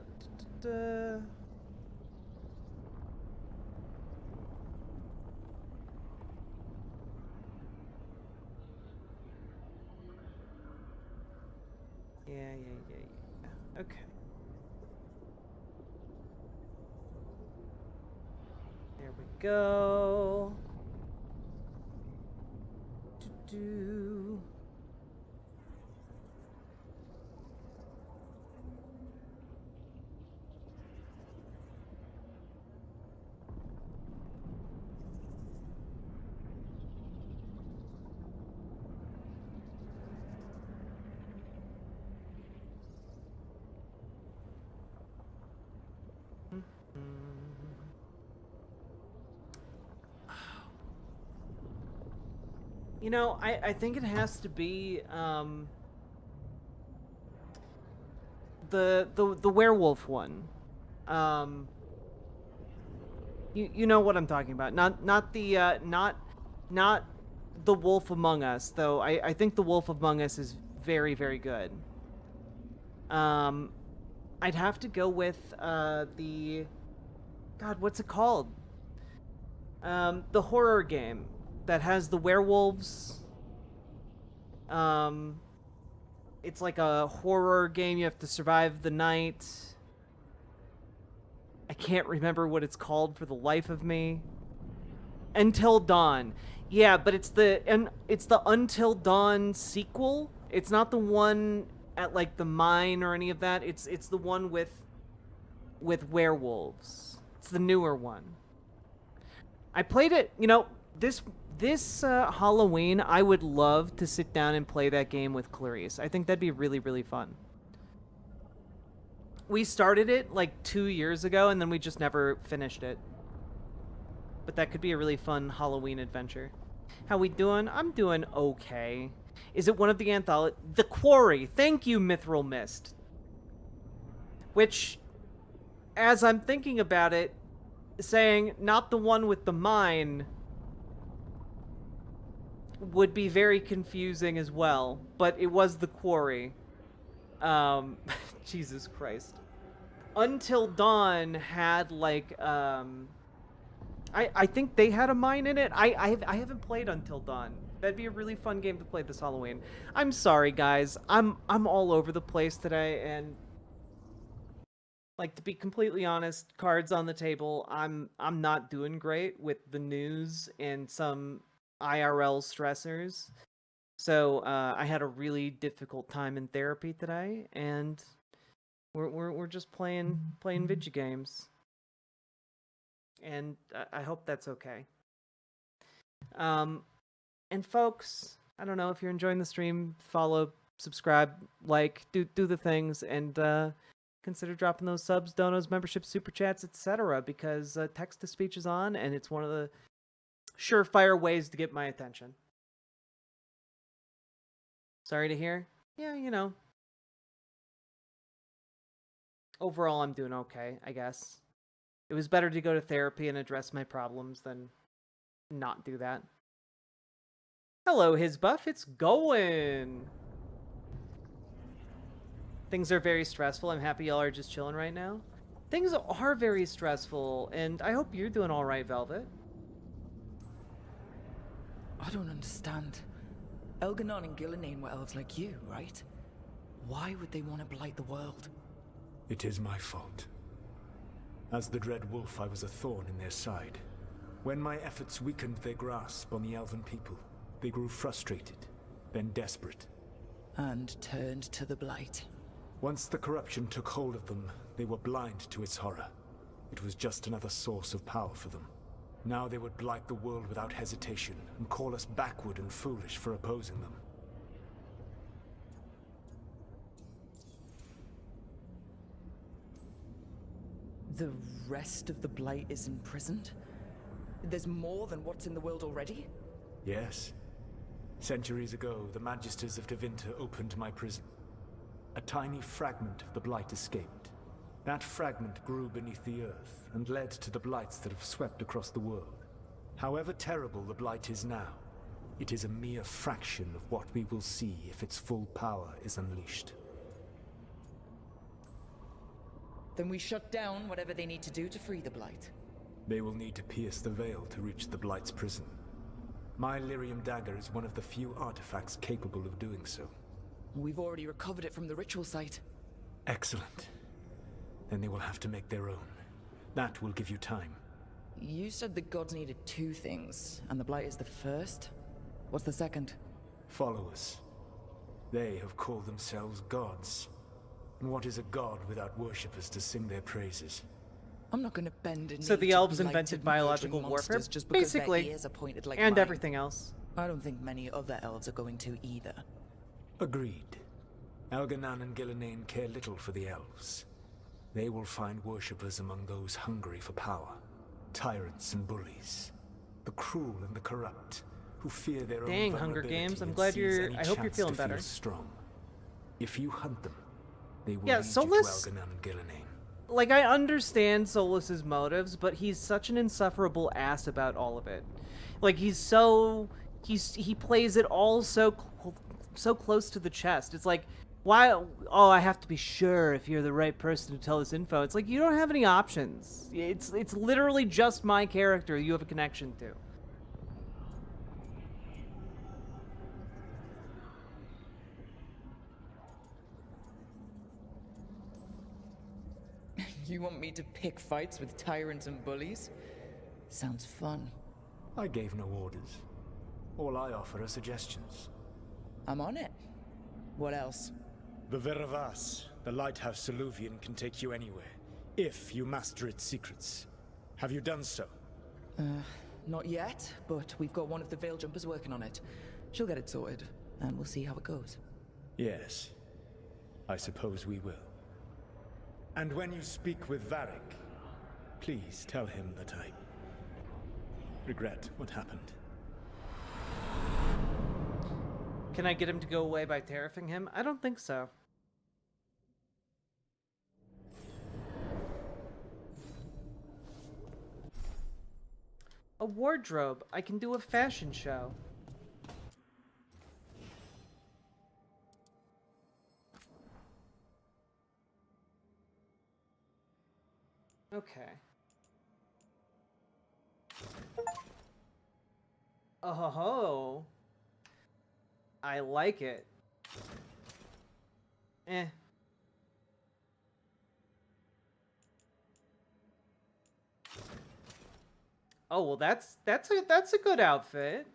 Okay. There we go. Do-do. You know, I think it has to be the werewolf one. You know what I'm talking about. Not the Wolf Among Us, though. I think the Wolf Among Us is very, very good. I'd have to go with the God, what's it called? The horror game that has the werewolves. It's like a horror game. You have to survive the night. I can't remember what it's called for the life of me. Until Dawn. Yeah, but it's the Until Dawn sequel. It's not the one at like the mine or any of that. It's the one with werewolves. It's the newer one. I played it, this Halloween, I would love to sit down and play that game with Clarice. I think that'd be really, really fun. We started it like 2 years ago, and then we just never finished it. But that could be a really fun Halloween adventure. How we doing? I'm doing okay. Is it one of the anthology? The Quarry. Thank you, Mithril Mist. Which, as I'm thinking about it, saying not the one with the mine would be very confusing as well, but it was the Quarry. Jesus Christ. Until Dawn had like I think they had a mine in it. I haven't played Until Dawn. That'd be a really fun game to play this Halloween. I'm sorry guys. I'm all over the place today, and like, to be completely honest, cards on the table, I'm not doing great with the news and some IRL stressors. So I had a really difficult time in therapy today, and we're just playing video games, and I hope that's okay. And folks, I don't know if you're enjoying the stream, follow, subscribe, like, do the things, and consider dropping those subs, donos, memberships, super chats, etc. Because text to speech is on, and it's one of the surefire ways to get my attention. Sorry to hear. Yeah, you know. Overall, I'm doing okay, I guess. It was better to go to therapy and address my problems than not do that. Hello, Hisbuff. It's going. Things are very stressful. I'm happy y'all are just chilling right now. Things are very stressful, and I hope you're doing all right, Velvet. I don't understand. Elganon and Gillinane were elves like you, right? Why would they want to blight the world? It is my fault. As the Dread Wolf, I was a thorn in their side. When my efforts weakened their grasp on the elven people, they grew frustrated, then desperate. And turned to the blight. Once the corruption took hold of them, they were blind to its horror. It was just another source of power for them. Now they would blight the world without hesitation, and call us backward and foolish for opposing them. The rest of the blight is imprisoned? There's more than what's in the world already? Yes. Centuries ago, the Magisters of Tevinter opened my prison. A tiny fragment of the blight escaped. That fragment grew beneath the earth and led to the blights that have swept across the world. However terrible the blight is now, it is a mere fraction of what we will see if its full power is unleashed. Then we shut down whatever they need to do to free the blight. They will need to pierce the veil to reach the blight's prison. My lyrium dagger is one of the few artifacts capable of doing so. We've already recovered it from the ritual site. Excellent. Then they will have to make their own. That will give you time. You said the gods needed two things, and the blight is the first? What's the second? Followers. They have called themselves gods. And what is a god without worshippers to sing their praises? I'm not going to bend a knee. So the elves invented biological warfare, just basically, like and mine. Everything else. I don't think many other elves are going to either. Agreed. Elganon and Gillinane care little for the elves. They will find worshippers among those hungry for power. Tyrants and bullies. The cruel and the corrupt, who fear their own Dang, Hunger vulnerability Games. I'm and glad seize you're... any I hope you're chance feeling to feel better. strong. If you hunt them, they will Yeah, lead Solas... you to Elganon and Gillinane. Like, I understand Solas's motives, but he's such an insufferable ass about all of it. Like, he plays it all so close to the chest. It's like, why? Oh, I have to be sure if you're the right person to tell this info. It's like, you don't have any options. It's literally just my character you have a connection to. You want me to pick fights with tyrants and bullies? Sounds fun. I gave no orders. All I offer are suggestions. I'm on it. What else? The Minrathous, the Lighthouse Soluvian, can take you anywhere, if you master its secrets. Have you done so? not yet, but we've got one of the veil jumpers working on it. She'll get it sorted, and we'll see how it goes. Yes, I suppose we will. And when you speak with Varric, please tell him that I regret what happened. Can I get him to go away by tariffing him? I don't think so. A wardrobe. I can do a fashion show. Okay. Oh, I like it. Eh. Oh, well, that's a good outfit.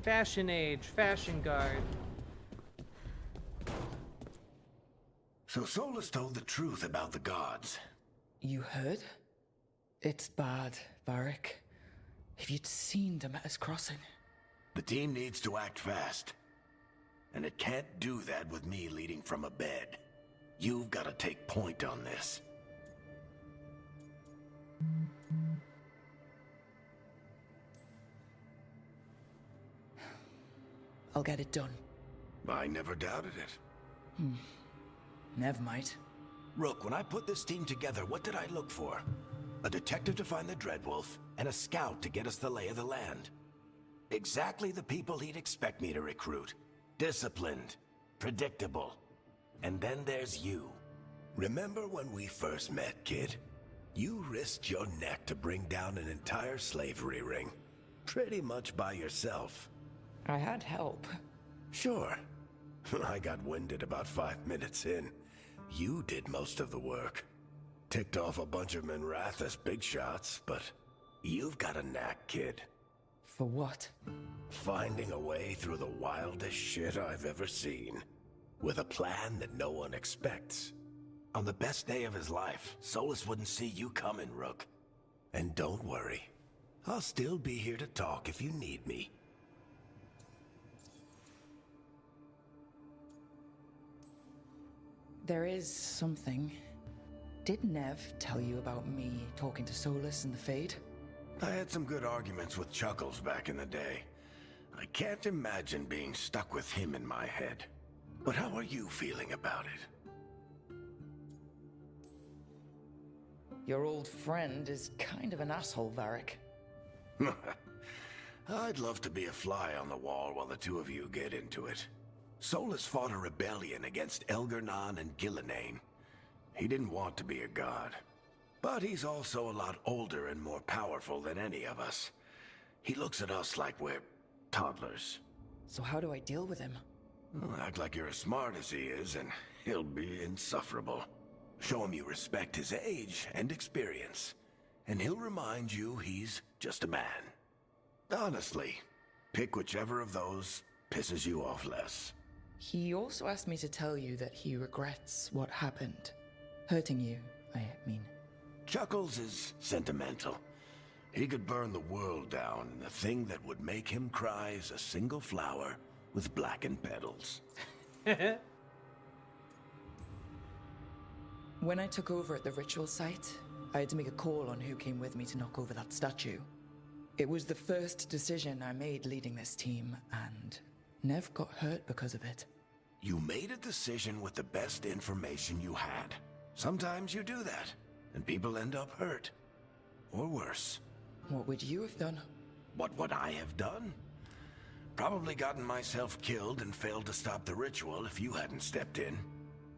Fashion Age, Fashion Guard. So Solas told the truth about the gods. You heard? It's bad, Varric. If you'd seen Demeter's crossing. The team needs to act fast. And it can't do that with me leading from a bed. You've got to take point on this. I'll get it done. I never doubted it. Never might. Rook, when I put this team together, what did I look for? A detective to find the Dreadwolf, and a scout to get us the lay of the land. Exactly the people he'd expect me to recruit. Disciplined, predictable. And then there's you. Remember when we first met, kid? You risked your neck to bring down an entire slavery ring. Pretty much by yourself. I had help. Sure. I got winded about 5 minutes in. You did most of the work. Ticked off a bunch of Minrathous big shots, but you've got a knack, kid. For what? Finding a way through the wildest shit I've ever seen. With a plan that no one expects. On the best day of his life, Solas wouldn't see you coming, Rook. And don't worry. I'll still be here to talk if you need me. There is something. Did Nev tell you about me talking to Solas and the Fade? I had some good arguments with Chuckles back in the day. I can't imagine being stuck with him in my head. But how are you feeling about it? Your old friend is kind of an asshole, Varric. I'd love to be a fly on the wall while the two of you get into it. Solas fought a rebellion against Elgar'nan and Gillenane. He didn't want to be a god. But he's also a lot older and more powerful than any of us. He looks at us like we're toddlers. So how do I deal with him? Well, act like you're as smart as he is, and he'll be insufferable. Show him you respect his age and experience, and he'll remind you he's just a man. Honestly, pick whichever of those pisses you off less. He also asked me to tell you that he regrets what happened. Hurting you, I mean. Chuckles is sentimental. He could burn the world down, and the thing that would make him cry is a single flower with blackened petals. When I took over at the ritual site, I had to make a call on who came with me to knock over that statue. It was the first decision I made leading this team, and Nev got hurt because of it. You made a decision with the best information you had. Sometimes you do that, and people end up hurt. or worse. What would you have done? What would I have done? Probably gotten myself killed and failed to stop the ritual if you hadn't stepped in.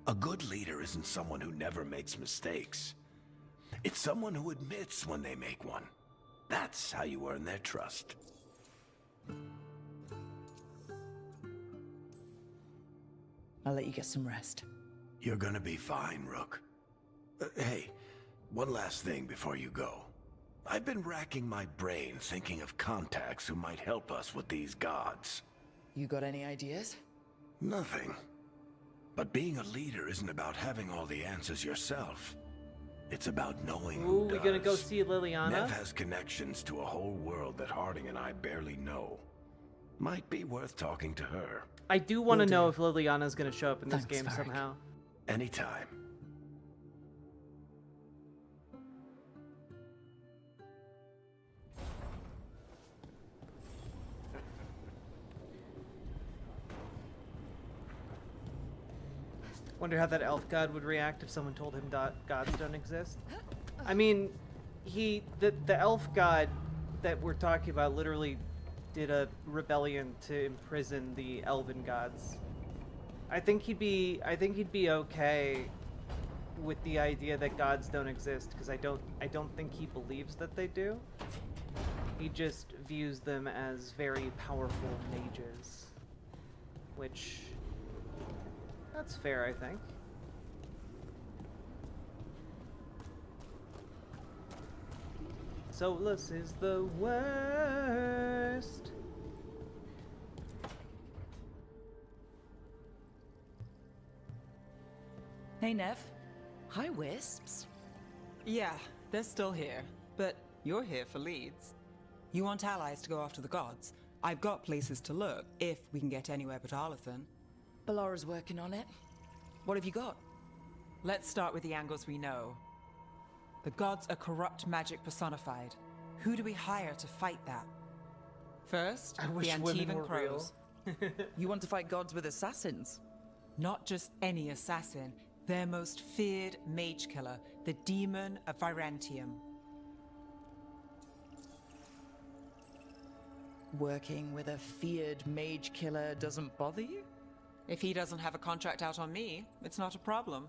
A good leader isn't someone who never makes mistakes. It's someone who admits when they make one. That's how you earn their trust. I'll let you get some rest. You're gonna be fine, Rook. Hey, one last thing before you go. I've been racking my brain thinking of contacts who might help us with these gods. You got any ideas? Nothing. But being a leader isn't about having all the answers yourself. It's about knowing who Ooh, does. we gonna go see Liliana? Nev has connections to a whole world that Harding and I barely know. Might be worth talking to her. I do want to know if Liliana's gonna show up in this game Varric. somehow. Anytime. Wonder how that elf god would react if someone told him gods don't exist. I mean, the elf god that we're talking about literally did a rebellion to imprison the elven gods. I think he'd be okay with the idea that gods don't exist, because I don't think he believes that they do. He just views them as very powerful mages, which that's fair, I think. Solas is the worst. Hey, Nev. Hi, Wisps. Yeah, they're still here, but you're here for leads. You want allies to go after the gods? I've got places to look, if we can get anywhere but Arlathan. Ballara's working on it. What have you got? Let's start with the angles we know. The gods are corrupt magic personified. Who do we hire to fight that? First, I wish the women Antivan were crows. You want to fight gods with assassins? Not just any assassin, their most feared mage killer, the demon of Virantium. Working with a feared mage killer doesn't bother you? If he doesn't have a contract out on me, it's not a problem.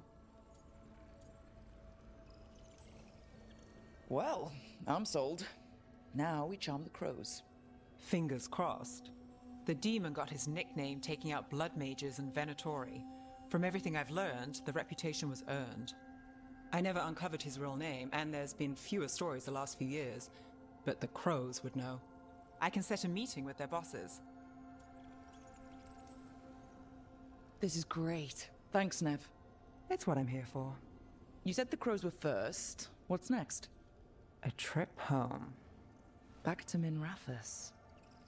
Well, I'm sold. Now we charm the crows. Fingers crossed. The demon got his nickname taking out blood mages and Venatori. From everything I've learned, the reputation was earned. I never uncovered his real name, and there's been fewer stories the last few years, but the crows would know. I can set a meeting with their bosses. This is great. Thanks, Nev. It's what I'm here for. You said the crows were first. What's next? A trip home. Back to Minrathous.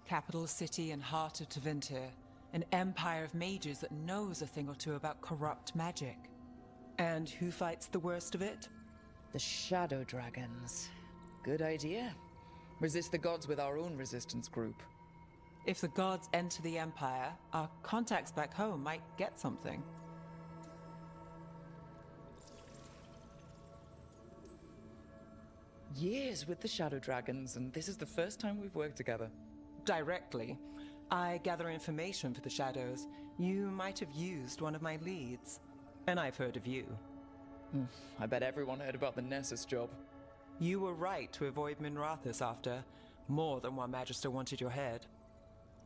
Capital city and heart of Tevinter. An empire of mages that knows a thing or two about corrupt magic. And who fights the worst of it? The Shadow Dragons. Good idea. Resist the gods with our own resistance group. If the gods enter the empire, our contacts back home might get something. Years with the Shadow Dragons, and this is the first time we've worked together. Directly. I gather information for the Shadows. You might have used one of my leads. And I've heard of you. I bet everyone heard about the Nessus job. You were right to avoid Minrathous after. More than one Magister wanted your head.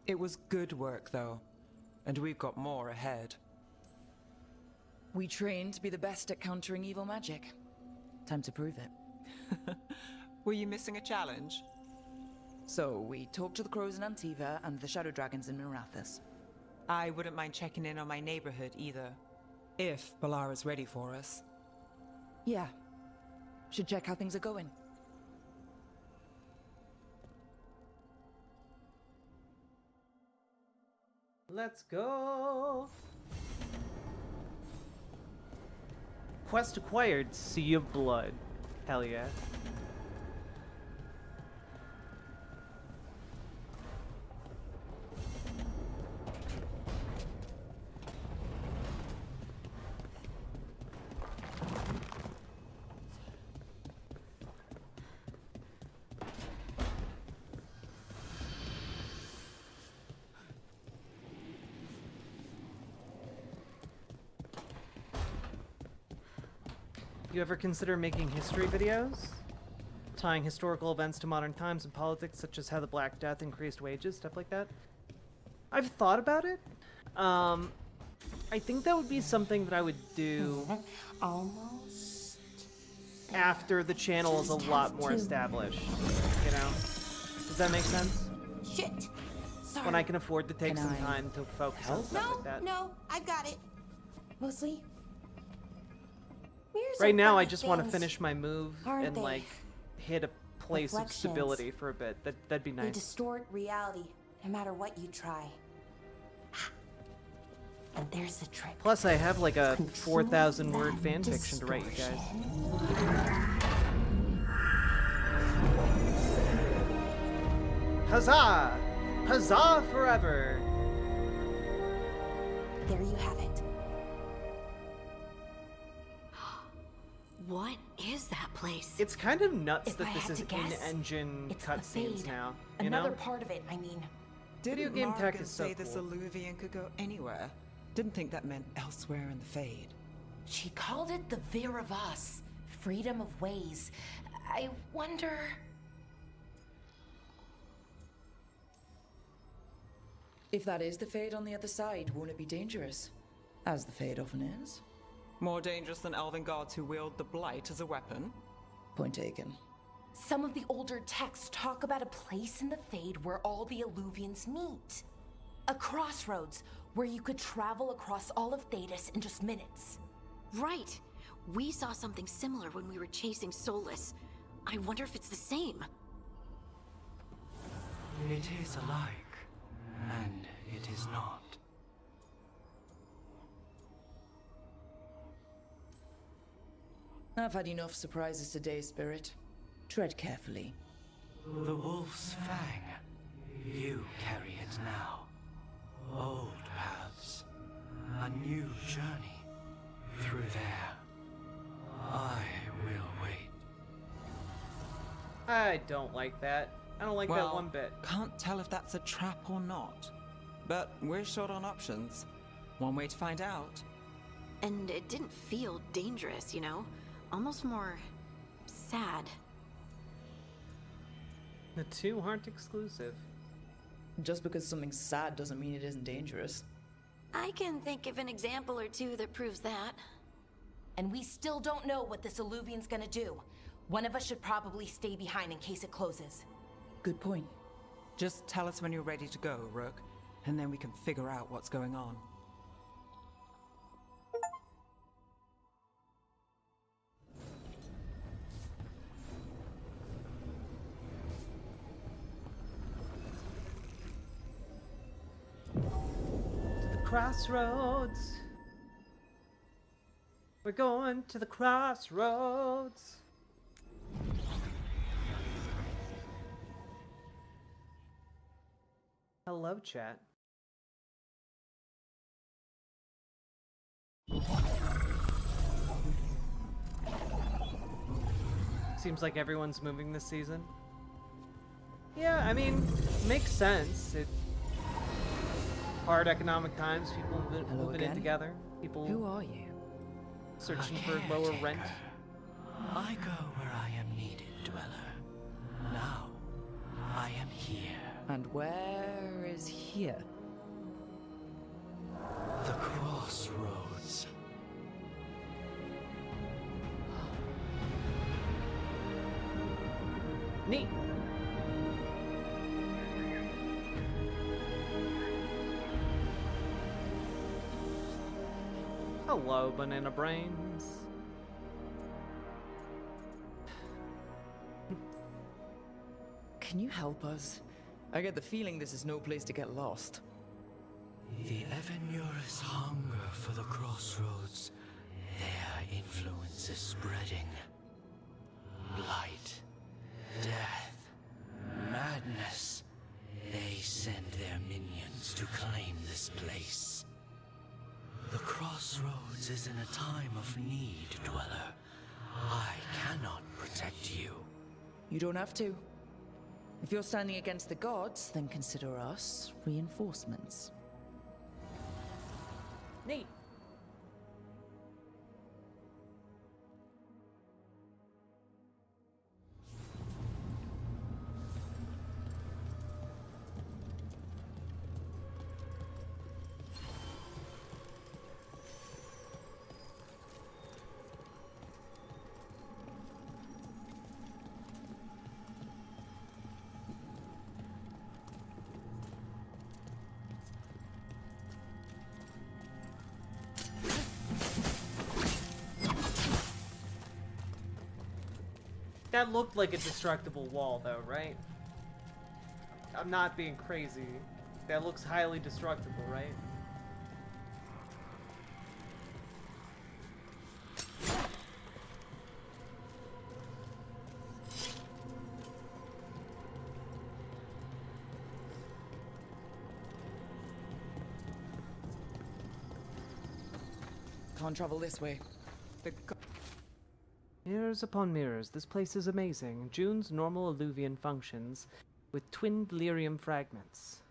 It was good work, though. And we've got more ahead. We trained to be the best at countering evil magic. Time to prove it. Were you missing a challenge? So, we talked to the crows in Antiva and the Shadow Dragons in Minrathous. I wouldn't mind checking in on my neighborhood either. If Ballara's ready for us. Yeah. Should check how things are going. Let's go. Quest acquired, Sea of Blood. Hell yeah. You ever consider making history videos? Tying historical events to modern times and politics, such as how the Black Death increased wages, stuff like that? I've thought about it. I think that would be something that I would do Almost. after the channel is a lot more established, you know? Does that make sense? Shit. Sorry. When I can afford to take some time to focus on stuff like that. No, I've got it. Mostly. Mirrors Right are now, I funny just want to things, finish my move aren't and, they? like, hit a place of Reflections. stability for a bit. That'd be They nice. distort reality, no matter what you try. And there's the trick. Plus, I have, like, a Control 4,000-word that fanfiction to write, you guys. Huzzah! Huzzah forever! There you have it. What is that place? It's kind of nuts If that I this had is to guess, in-engine it's the cutscenes Fade. now, you Another know? part of it, I mean. Video Didn't game tech Morgan is so say this cool. Illuvian could go anywhere? Didn't think that meant elsewhere in the Fade. She called it the Vir of Us. Freedom of ways. I wonder... If that is the Fade on the other side, won't it be dangerous? As the Fade often is. More dangerous than elven gods who wield the blight as a weapon? Point taken. Some of the older texts talk about a place in the Fade where all the Illuvians meet. A crossroads where you could travel across all of Thedas in just minutes. Right. We saw something similar when we were chasing Solas. I wonder if it's the same. It is alike, and it is not. I've had enough surprises today, Spirit. Tread carefully. The wolf's fang. You carry it now. Old paths. A new journey. Through there. I will wait. I don't like that. I don't like that one bit. Can't tell if that's a trap or not. But we're short on options. One way to find out. And it didn't feel dangerous, you know? Almost more... sad. The two aren't exclusive. Just because something's sad doesn't mean it isn't dangerous. I can think of an example or two that proves that. And we still don't know what this Illuvian's gonna do. One of us should probably stay behind in case it closes. Good point. Just tell us when you're ready to go, Rook, and then we can figure out what's going on. Crossroads. We're going to the crossroads. Hello, chat. Seems like everyone's moving this season. Yeah, I mean, makes sense. Hard economic times, people moving in together. People. Who are you? Searching for lower rent. I go where I am needed, dweller. Now, I am here. And where is here? The crossroads. Neat. Hello, banana brains. Can you help us? I get the feeling this is no place to get lost. The Evanurus hunger for the crossroads. Their influence is spreading. Blight, death, madness. They send their minions to claim this place. The crossroads is in a time of need, dweller. I cannot protect you. You don't have to. If you're standing against the gods, then consider us reinforcements. Neat. That looked like a destructible wall, though, right? I'm not being crazy. That looks highly destructible, right? Can't travel this way. Mirrors upon mirrors, this place is amazing. June's normal alluvian functions with twin lyrium fragments.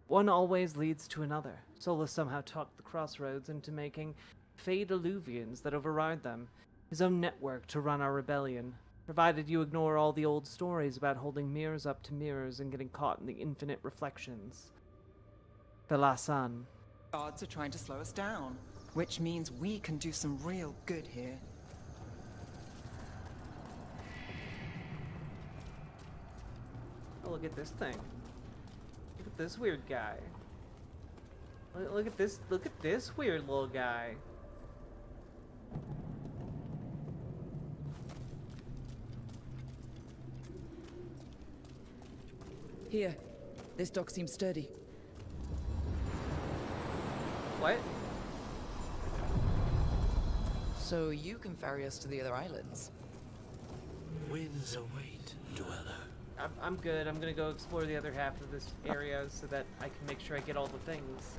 One always leads to another. Solas somehow talked the crossroads into making fade alluvians that override them, his own network to run our rebellion, provided you ignore all the old stories about holding mirrors up to mirrors and getting caught in the infinite reflections. The La Sun. Gods are trying to slow us down, which means we can do some real good here. Oh, look at this thing. Look at this weird guy. Look at this weird little guy. Here, this dock seems sturdy. What? So you can ferry us to the other islands. Winds await, dweller. I'm good. I'm gonna go explore the other half of this area so that I can make sure I get all the things.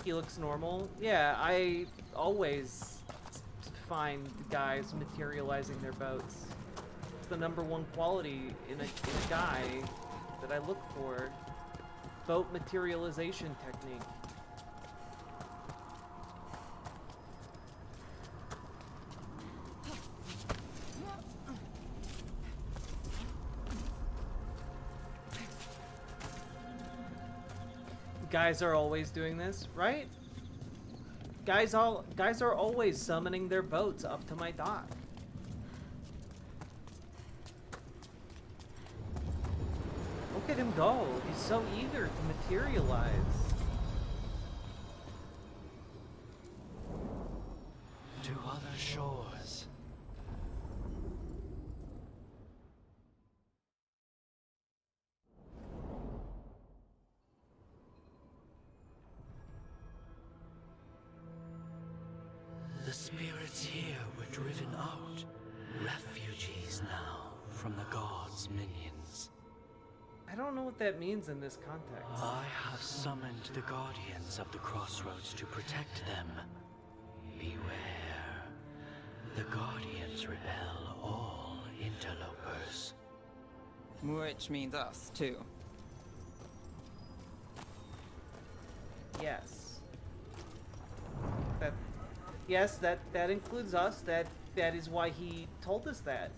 He looks normal. Yeah, I always find guys materializing their boats. It's the #1 quality in a guy that I look for. Boat materialization technique. Guys are always doing this, right? Guys are always summoning their boats up to my dock. Look at him go. He's so eager to materialize. To other shores. The spirits here were driven out, refugees now from the gods' minions. I don't know what that means in this context. I have summoned the guardians of the crossroads to protect them. Beware. The guardians repel all interlopers. Which means us, too. Yes. That includes us. That is why he told us that.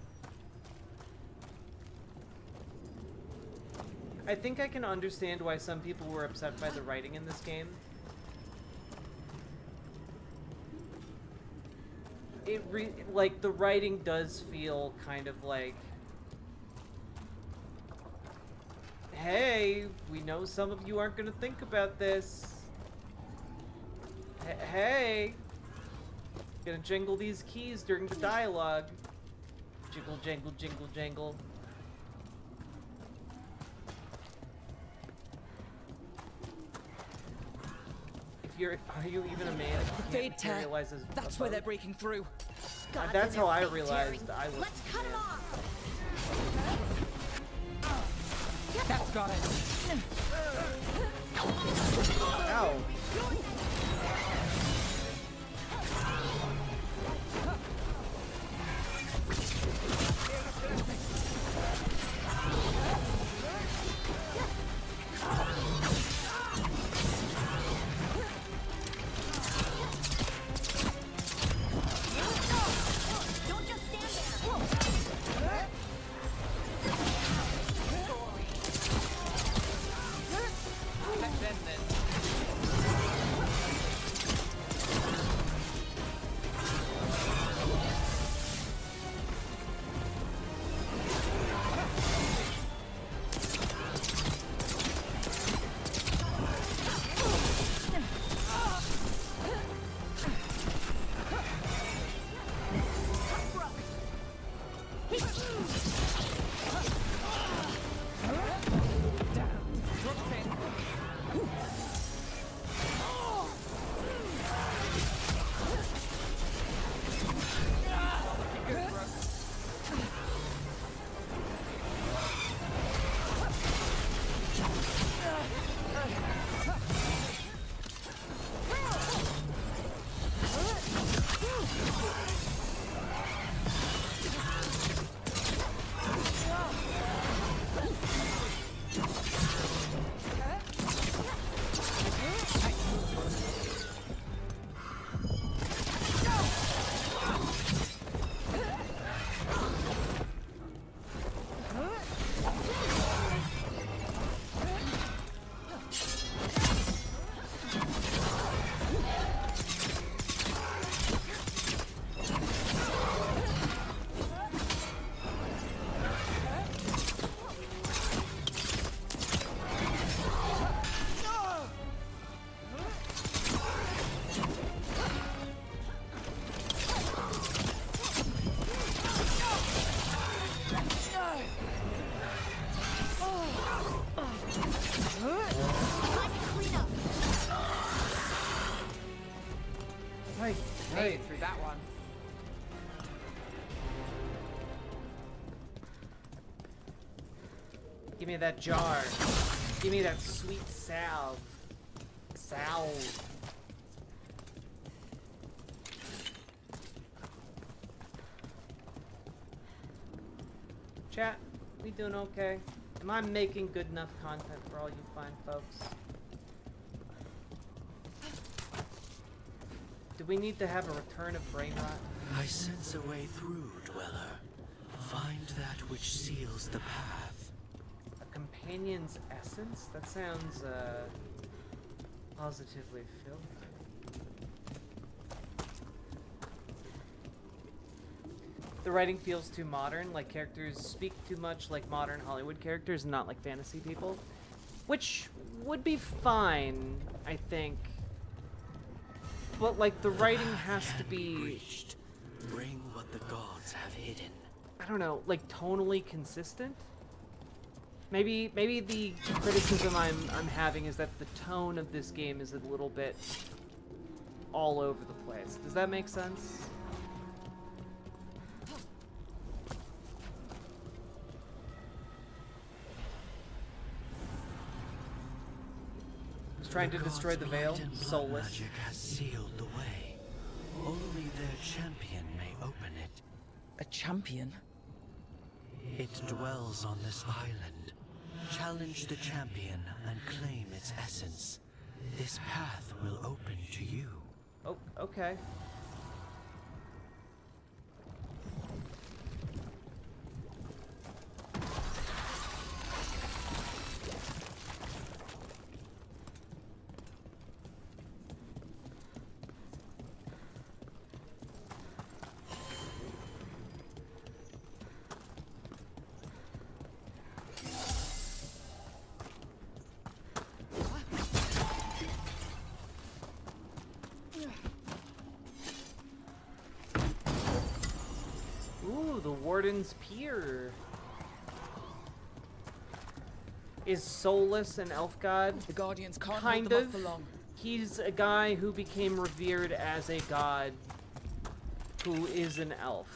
I think I can understand why some people were upset by the writing in this game. Like, the writing does feel kind of like, hey, we know some of you aren't gonna think about this. Hey, gonna jingle these keys during the dialogue. Jiggle, jangle, jingle, jangle. Are you even a man if you can't materialize as a That's boat? where they're breaking through. That's how I realized I was. Let's cut him off. That's got it. Ow. Don't just stand there. Let's end this. Hey, Made it through that one. Give me that jar. Give me that sweet salve. Salve. Chat, we doing okay? Am I making good enough content for all you fine folks? Do we need to have a return of brain rot? I sense a way through, Dweller. Find that which seals the path. A companion's essence? That sounds, positively filthy. The writing feels too modern, like characters speak too much like modern Hollywood characters, not like fantasy people. Which would be fine, I think. But, like, the writing has to be... Reached. Bring what the gods have hidden. I don't know, like, tonally consistent? Maybe the criticism I'm having is that the tone of this game is a little bit all over the place. Does that make sense? Trying to destroy the veil, Solas. Magic has sealed the way. Only their champion may open it. A champion? It dwells on this island. Challenge the champion and claim its essence. This path will open to you. Oh, okay. The Warden's Pier. Is Solas an elf god? The Guardians can't kind hold them of. up for long. He's a guy who became revered as a god who is an elf.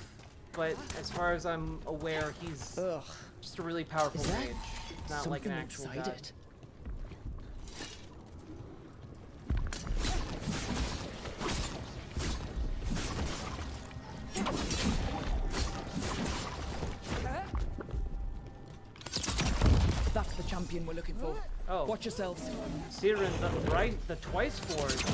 But as far as I'm aware, he's just a really powerful mage. Not like an actual inside god. it? That's the champion we're looking for. Oh. Watch yourselves. Siren, the twice forged.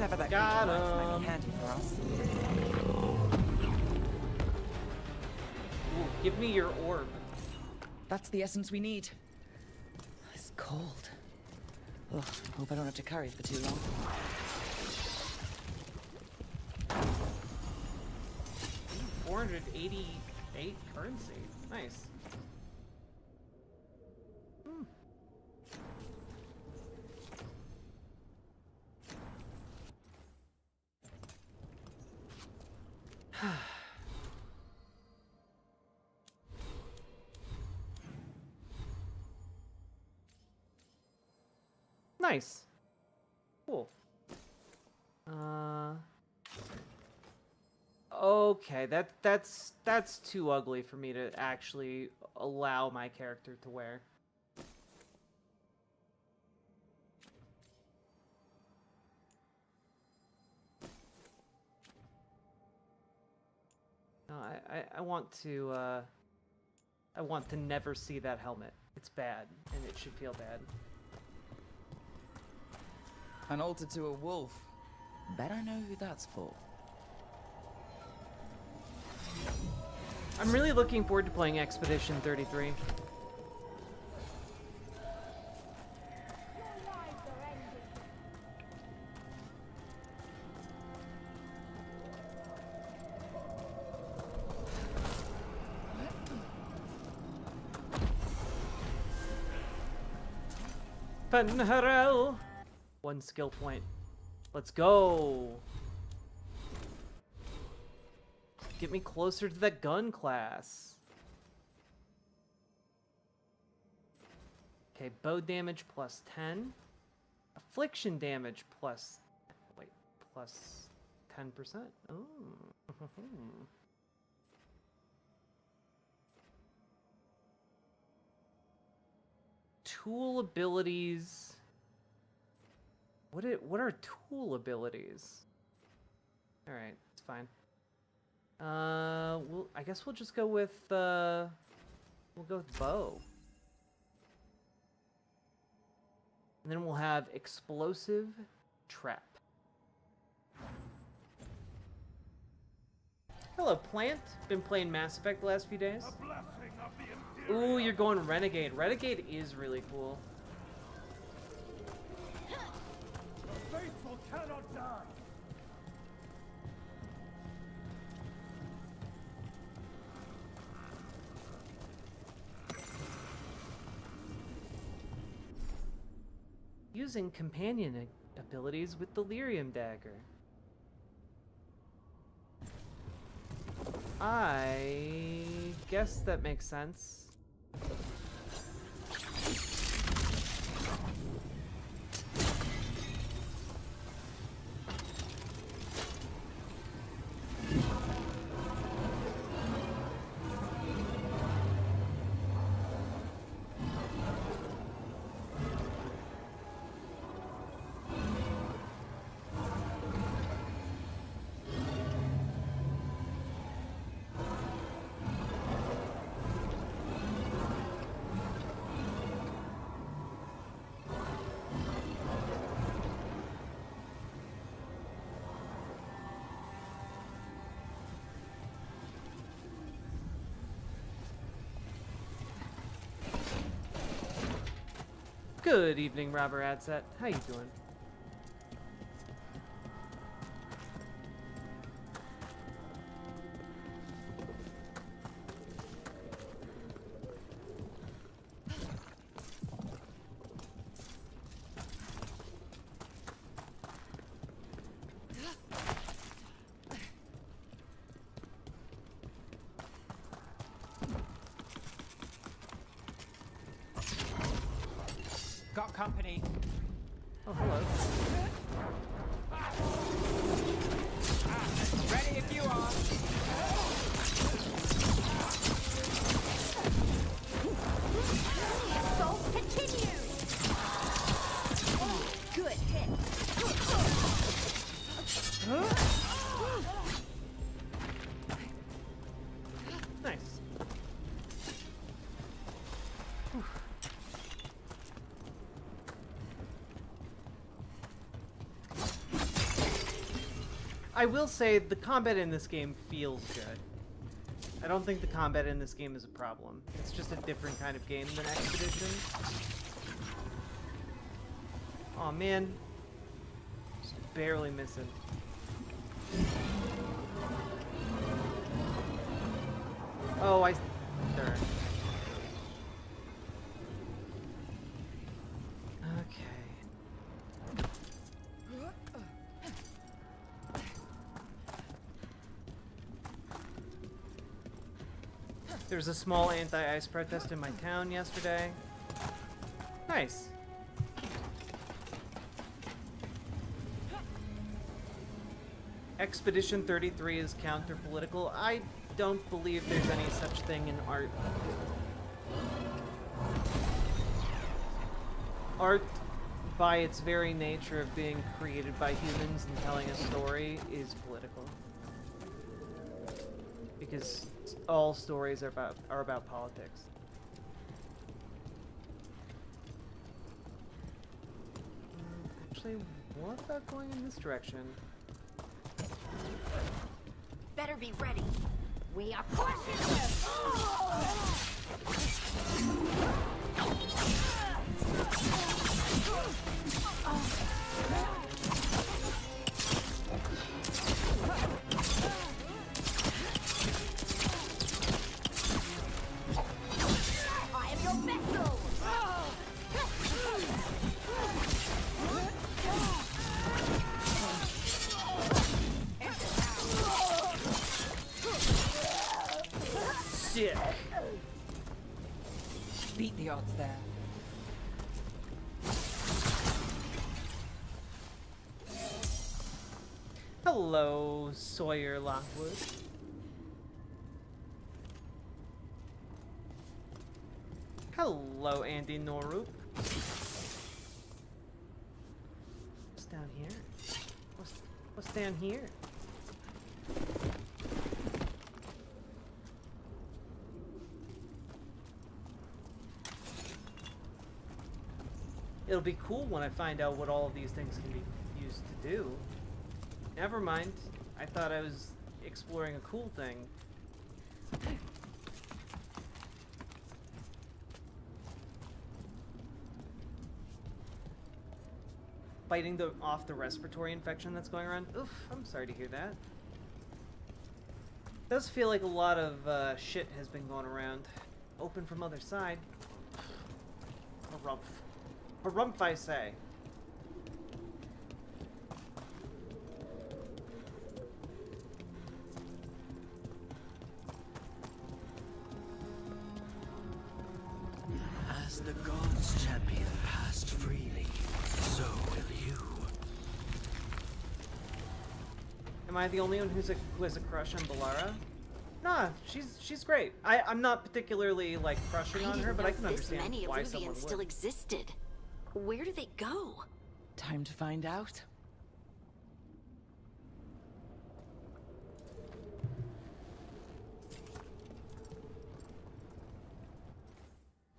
Whatever that Got creature likes might him. be handy for us. Ooh, give me your orb. That's the essence we need. It's cold. Ugh, hope I don't have to carry it for too long. 488 currency. Nice. Nice. Cool. Okay, that's too ugly for me to actually allow my character to wear. No, I want to never see that helmet. It's bad, and it should feel bad. An altar to a wolf. Bet I know who that's for. I'm really looking forward to playing Expedition 33. Penharel! 1 skill point. Let's go! Get me closer to that gun class. Okay, bow damage plus 10. Affliction damage plus... Wait, plus 10%? Oh. Tool abilities... What are tool abilities? Alright, it's fine. I guess we'll just go with, we'll go with bow. And then we'll have explosive trap. Hello, Plant. Been playing Mass Effect the last few days. Ooh, you're going Renegade. Renegade is really cool. The faithful cannot die. Using companion abilities with the Lyrium Dagger. I guess that makes sense. Good evening, Robert Adset. How you doing? Got company. Oh, hello. Ready if you are. Assault continues! Good hit. Nice. I will say the combat in this game feels good. I don't think the combat in this game is a problem. It's just a different kind of game than Expedition. Aw, man. Just barely missing. Oh, I... There. Okay. There was a small anti-ice protest in my town yesterday. Nice. Expedition 33 is counter-political. I don't believe there's any such thing in art. Art, by its very nature of being created by humans and telling a story, is political. Because all stories are about politics. Actually, what about going in this direction? Better be ready. We are pushing this! I am your vessel! Sick. Beat the odds there. Hello, Sawyer Lockwood. Hello, Andy Norup. What's down here? What's down here? It'll be cool when I find out what all of these things can be used to do. Never mind. I thought I was exploring a cool thing. Fighting off the respiratory infection that's going around. Oof, I'm sorry to hear that. It does feel like a lot of shit has been going around. Open from other side. Harumph. Harumph, I say. As the gods' champion passed freely, so will you. Am I the only one who has a crush on Balara? Nah, she's great. I'm not particularly like crushing on her, but I can understand many why someone Illuvians would. still existed. Where do they go? Time to find out.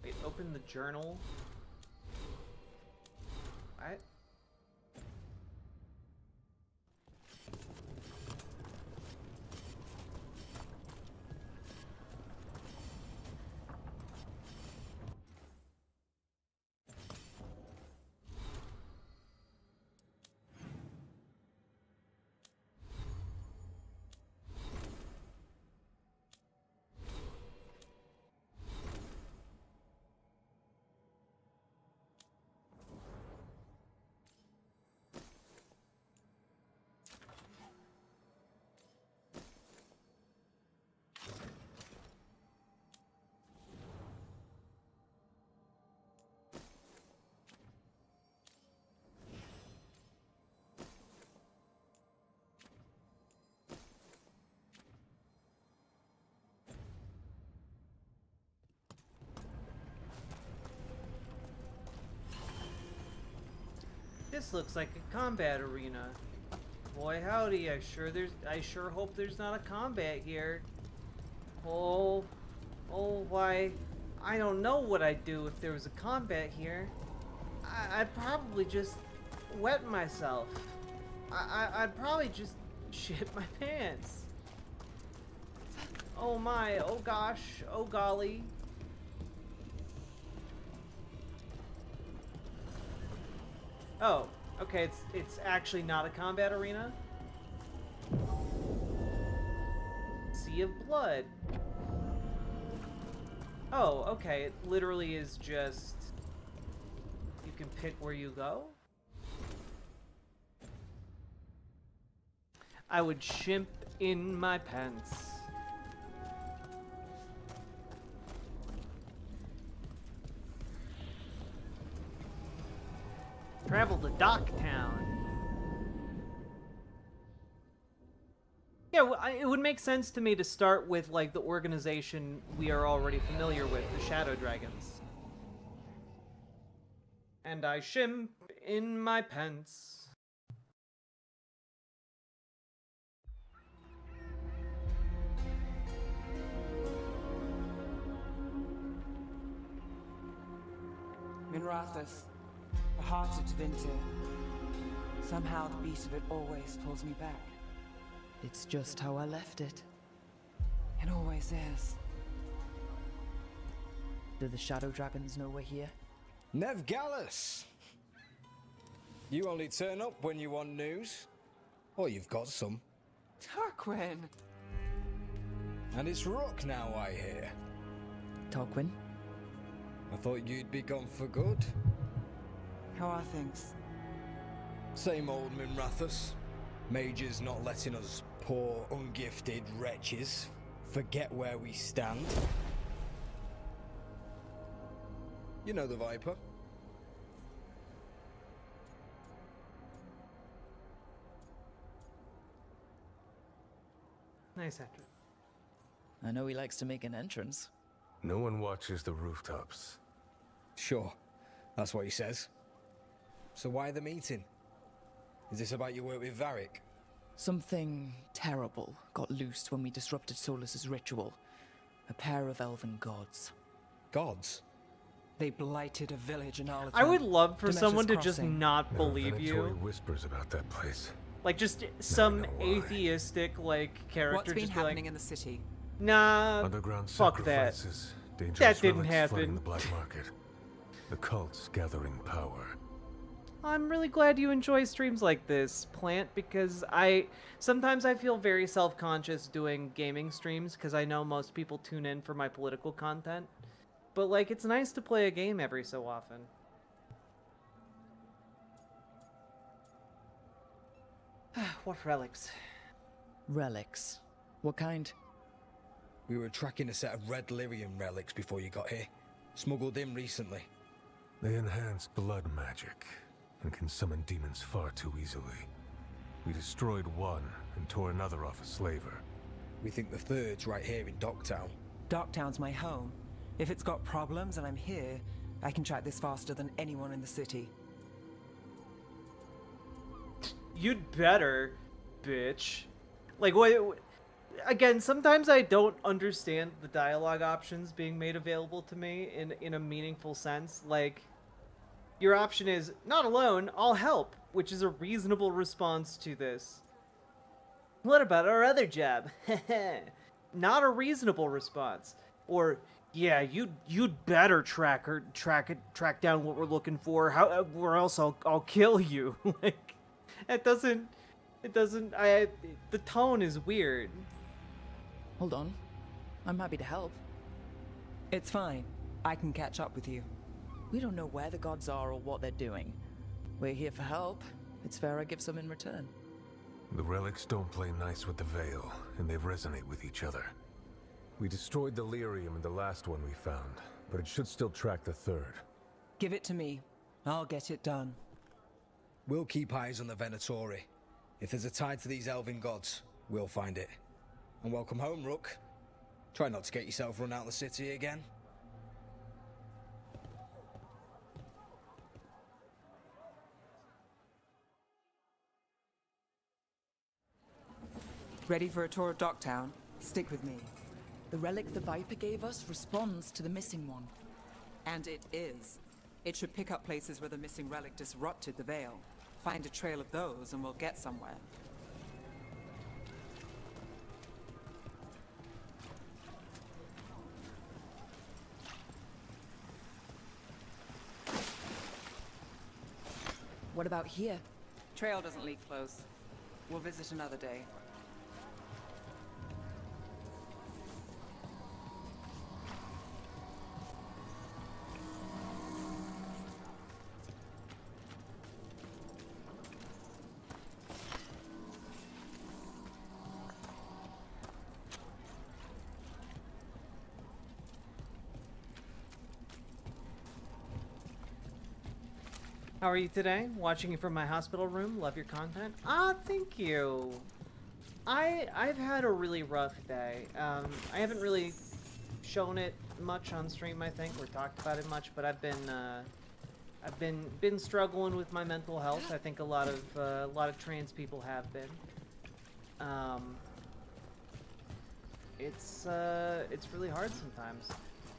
Wait, open the journal. What? This looks like a combat arena. Boy howdy, I sure hope there's not a combat here. Oh why, I don't know what I'd do if there was a combat here. I'd probably just wet myself. I'd probably just Shit my pants. Oh my, oh gosh, oh golly. Oh, okay, it's actually not a combat arena. Sea of Blood. Oh, okay, it literally is just... You can pick where you go? I would shimp in my pants. Travel to Docktown. Yeah, it would make sense to me to start with, like, the organization we are already familiar with, the Shadow Dragons. And I shimp in my pants. Minrathous, the heart of Divinity. Somehow the beat of it always pulls me back. It's just how I left it. It always is. Do the Shadow Dragons know we're here? Nev Gallus! You only turn up when you want news. Or you've got some. Tarquin! And it's Rook now, I hear. Tarquin? I thought you'd be gone for good. How are things? Same old Minrathous. Mages not letting us poor, ungifted wretches forget where we stand. You know the Viper. Nice actor. I know he likes to make an entrance. No one watches the rooftops. Sure, that's what he says. So why the meeting? Is this about your work with Varric? Something terrible got loosed when we disrupted Solas's ritual. A pair of elven gods. Gods? They blighted a village in Arlington. I would love for someone to just not believe you. Whispers about that place. Like, just some atheistic, like, character. What's been just happening like, in the city? Nah, Underground fuck that. sacrifices, dangerous That didn't relics flooding happen. the black market. The cults gathering power. I'm really glad you enjoy streams like this, Plant, because sometimes I feel very self-conscious doing gaming streams because I know most people tune in for my political content. But, like, it's nice to play a game every so often. What relics? Relics? What kind? We were tracking a set of red lyrium relics before you got here. Smuggled in recently. They enhance blood magic and can summon demons far too easily. We destroyed one and tore another off a slaver. We think the third's right here in Docktown. Docktown's my home. If it's got problems and I'm here, I can track this faster than anyone in the city. You'd better, bitch. Like, what? Again, sometimes I don't understand the dialogue options being made available to me in a meaningful sense. Like, your option is, not alone, I'll help, which is a reasonable response to this. What about our other job? Not a reasonable response. Or, yeah, you'd better track down what we're looking for, or else I'll kill you. Like, the tone is weird. Hold on. I'm happy to help. It's fine. I can catch up with you. We don't know where the gods are or what they're doing. We're here for help. It's fair I give some in return. The relics don't play nice with the Veil, and they resonate with each other. We destroyed the lyrium in the last one we found, but it should still track the third. Give it to me. I'll get it done. We'll keep eyes on the Venator. If there's a tie to these elven gods, we'll find it. And welcome home, Rook. Try not to get yourself run out of the city again. Ready for a tour of Docktown? Stick with me. The relic the Viper gave us responds to the missing one. And it is. It should pick up places where the missing relic disrupted the Veil. Find a trail of those and we'll get somewhere. about here? Trail doesn't lead close. We'll visit another day. How are you today? Watching you from my hospital room. Love your content. Ah, thank you. I've had a really rough day. I haven't really shown it much on stream, I think, or talked about it much, but I've been struggling with my mental health. I think a lot of trans people have been. It's really hard sometimes,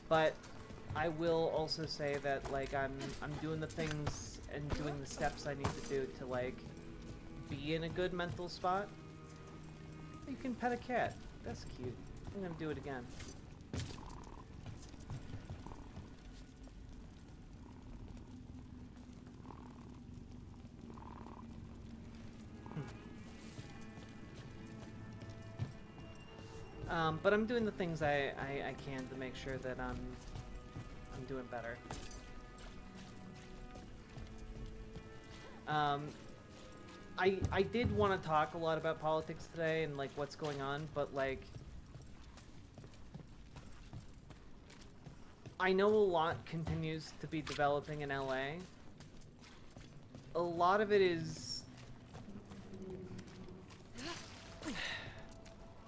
but I will also say that like I'm doing the things and doing the steps I need to do to like be in a good mental spot. You can pet a cat. That's cute. I'm gonna do it again. But I'm doing the things I can to make sure that I'm doing better. I did want to talk a lot about politics today and like what's going on, but like I know a lot continues to be developing in LA. A lot of it is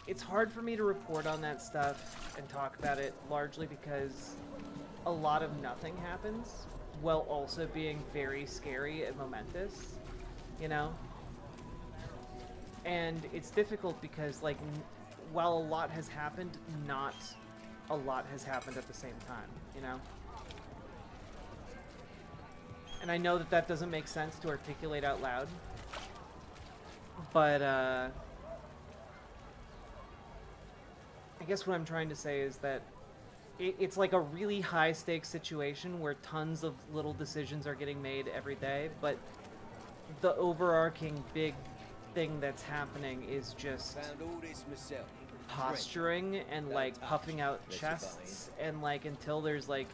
it's hard for me to report on that stuff and talk about it largely because a lot of nothing happens while also being very scary and momentous, you know? And it's difficult because, like, while a lot has happened, not a lot has happened at the same time, you know? And I know that that doesn't make sense to articulate out loud, but, I guess what I'm trying to say is that it's like a really high-stakes situation where tons of little decisions are getting made every day, but the overarching big thing that's happening is just posturing and like puffing out chests, and like until there's like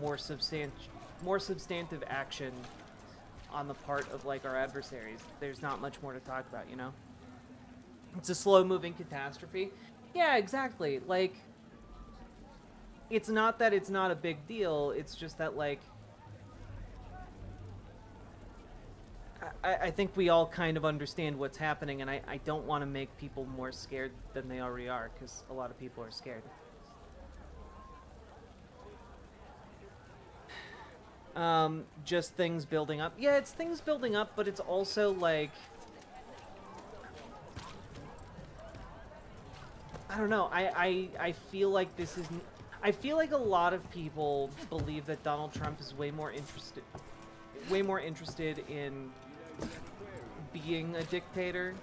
more substantive action on the part of like our adversaries, there's not much more to talk about, you know? It's a slow-moving catastrophe. Yeah, exactly. Like, it's not that it's not a big deal, it's just that, like, I think we all kind of understand what's happening, and I don't want to make people more scared than they already are, because a lot of people are scared. Just things building up. Yeah, it's things building up, but it's also, like, I don't know, I feel like this is... I feel like a lot of people believe that Donald Trump is way more interested in being a dictator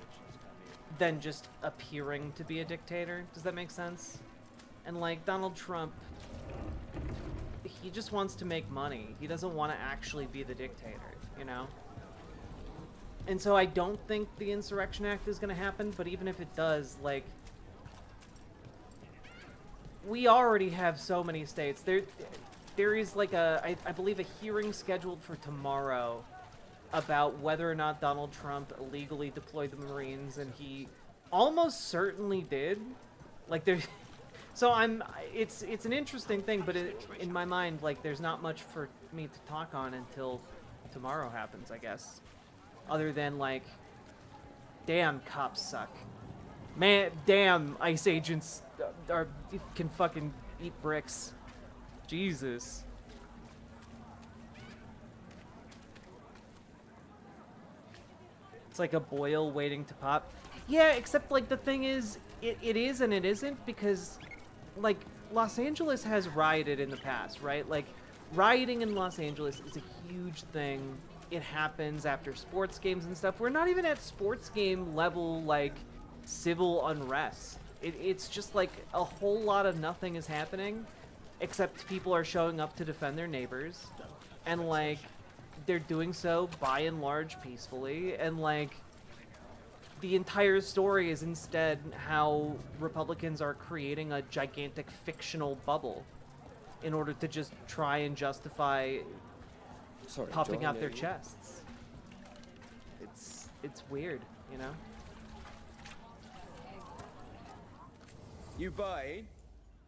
than just appearing to be a dictator. Does that make sense? And like Donald Trump, he just wants to make money. He doesn't want to actually be the dictator, you know? And so I don't think the Insurrection Act is going to happen, but even if it does, like, we already have so many states. There is like I believe a hearing scheduled for tomorrow about whether or not Donald Trump illegally deployed the Marines, and he almost certainly did. Like so it's an interesting thing, but in my mind, like, there's not much for me to talk on until tomorrow happens, I guess. Other than like, damn, cops suck. Man, damn, ICE agents can fucking eat bricks. Jesus. It's like a boil waiting to pop. Yeah, except like the thing is, it is and it isn't, because like Los Angeles has rioted in the past, right? Like rioting in Los Angeles is a huge thing. It happens after sports games and stuff. We're not even at sports game level, like, civil unrest. It's just like a whole lot of nothing is happening, except people are showing up to defend their neighbors, and like they're doing so by and large peacefully, and like the entire story is instead how Republicans are creating a gigantic fictional bubble in order to just try and justify puffing out their chests. It's weird, you know? You buying?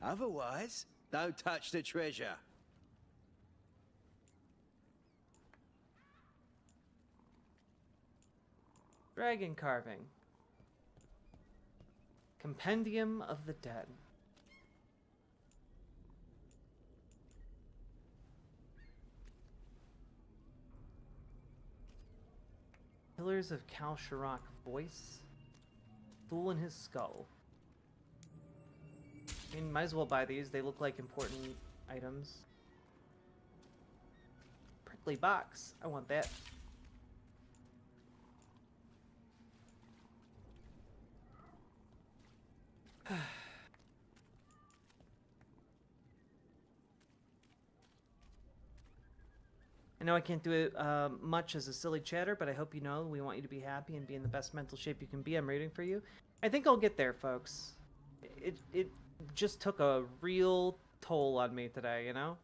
Otherwise, don't touch the treasure. Dragon carving. Compendium of the Dead. Pillars of Kal Shirak voice. Fool in his skull. I mean, might as well buy these. They look like important items. Prickly box. I want that. I know I can't do it much as a silly chatter, but I hope you know we want you to be happy and be in the best mental shape you can be. I'm rooting for you. I think I'll get there, folks. It just took a real toll on me today, you know?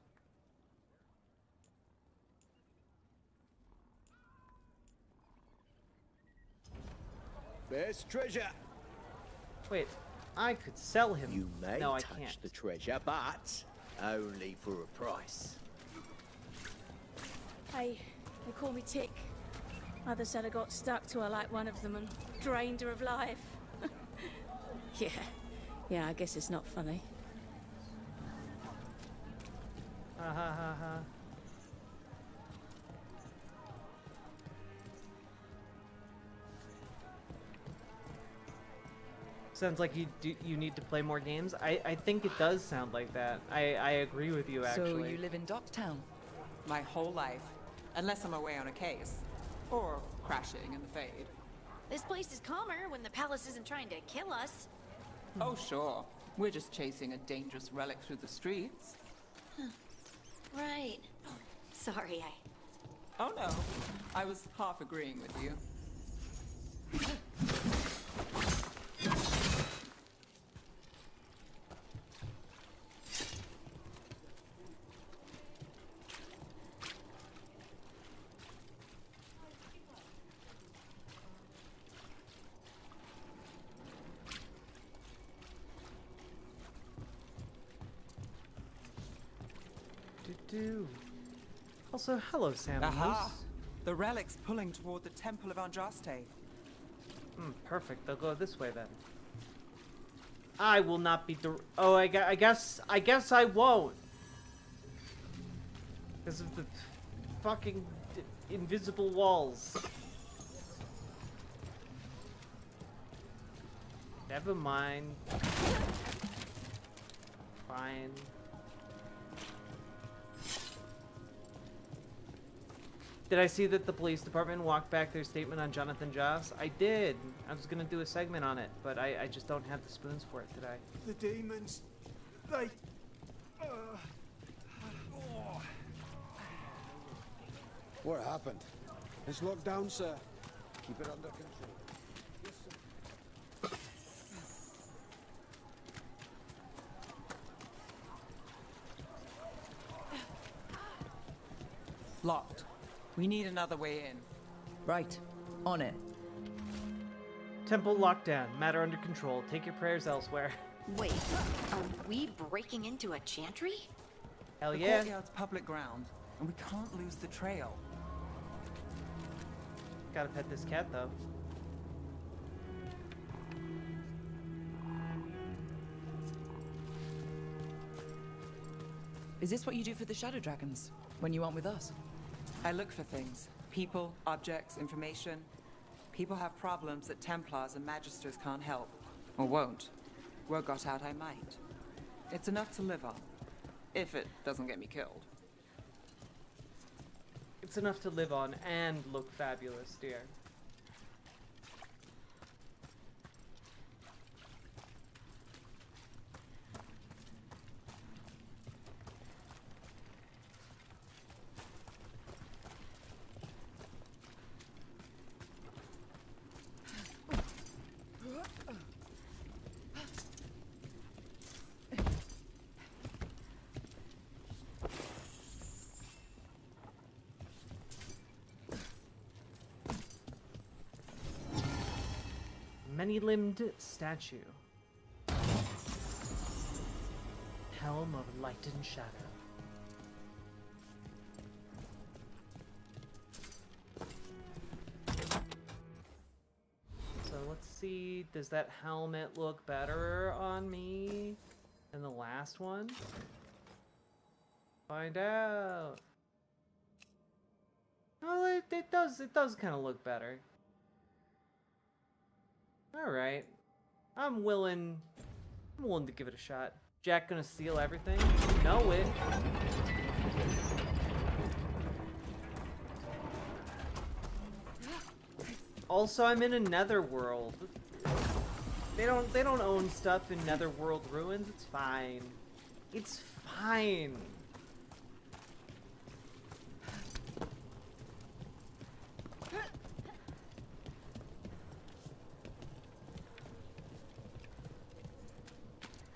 There's treasure. Wait, I could sell him. You may no, I touch can't. the treasure, but only for a price. Hey, they call me Tick. Mother said I got stuck to her like one of them and drained her of life. Yeah, I guess it's not funny. Ha ha ha ha. Sounds like you need to play more games. I think it does sound like that. I agree with you, actually. So you live in Docktown? My whole life. Unless I'm away on a case. Or crashing in the Fade. This place is calmer when the palace isn't trying to kill us. Oh, sure. We're just chasing a dangerous relic through the streets. Right. Sorry, Oh no. I was half agreeing with you. Also, hello, Sam. Aha! The relic's pulling toward the Temple of Andraste. Perfect. They'll go this way then. I will not be oh, I guess I won't. Because of the fucking invisible walls. Never mind. Fine. Did I see that the police department walked back their statement on Jonathan Joss? I did. I was gonna do a segment on it, but I just don't have the spoons for it today. The demons, they... What happened? It's locked down, sir. Keep it under control. Yes, sir. Locked. We need another way in. Right. On it. Temple lockdown. Matter under control. Take your prayers elsewhere. Wait, are we breaking into a chantry? Hell The yeah. courtyard's public ground, and we can't lose the trail. Gotta pet this cat, though. Is this what you do for the Shadow Dragons when you aren't with us? I look for things. People, objects, information. People have problems that Templars and Magisters can't help. Or won't. Word got out I might. It's enough to live on. If it doesn't get me killed. It's enough to live on and look fabulous, dear. Many-limbed statue. Helm of light and shadow. So let's see, does that helmet look better on me than the last one? Find out. Oh, it does kind of look better. All right, I'm willing to give it a shot. Jack gonna steal everything? You know it. Also, I'm in a netherworld. They don't own stuff in netherworld ruins. It's fine. It's fine.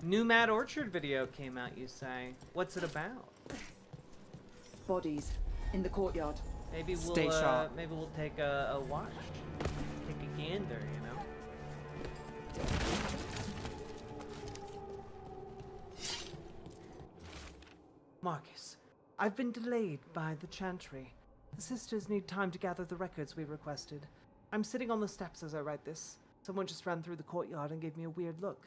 New Mad Orchard video came out, you say. What's it about? Bodies in the courtyard. Maybe we'll Stay sharp. maybe we'll take a watch. Take a gander, you know. Marcus, I've been delayed by the Chantry. The sisters need time to gather the records we requested. I'm sitting on the steps as I write this. Someone just ran through the courtyard and gave me a weird look.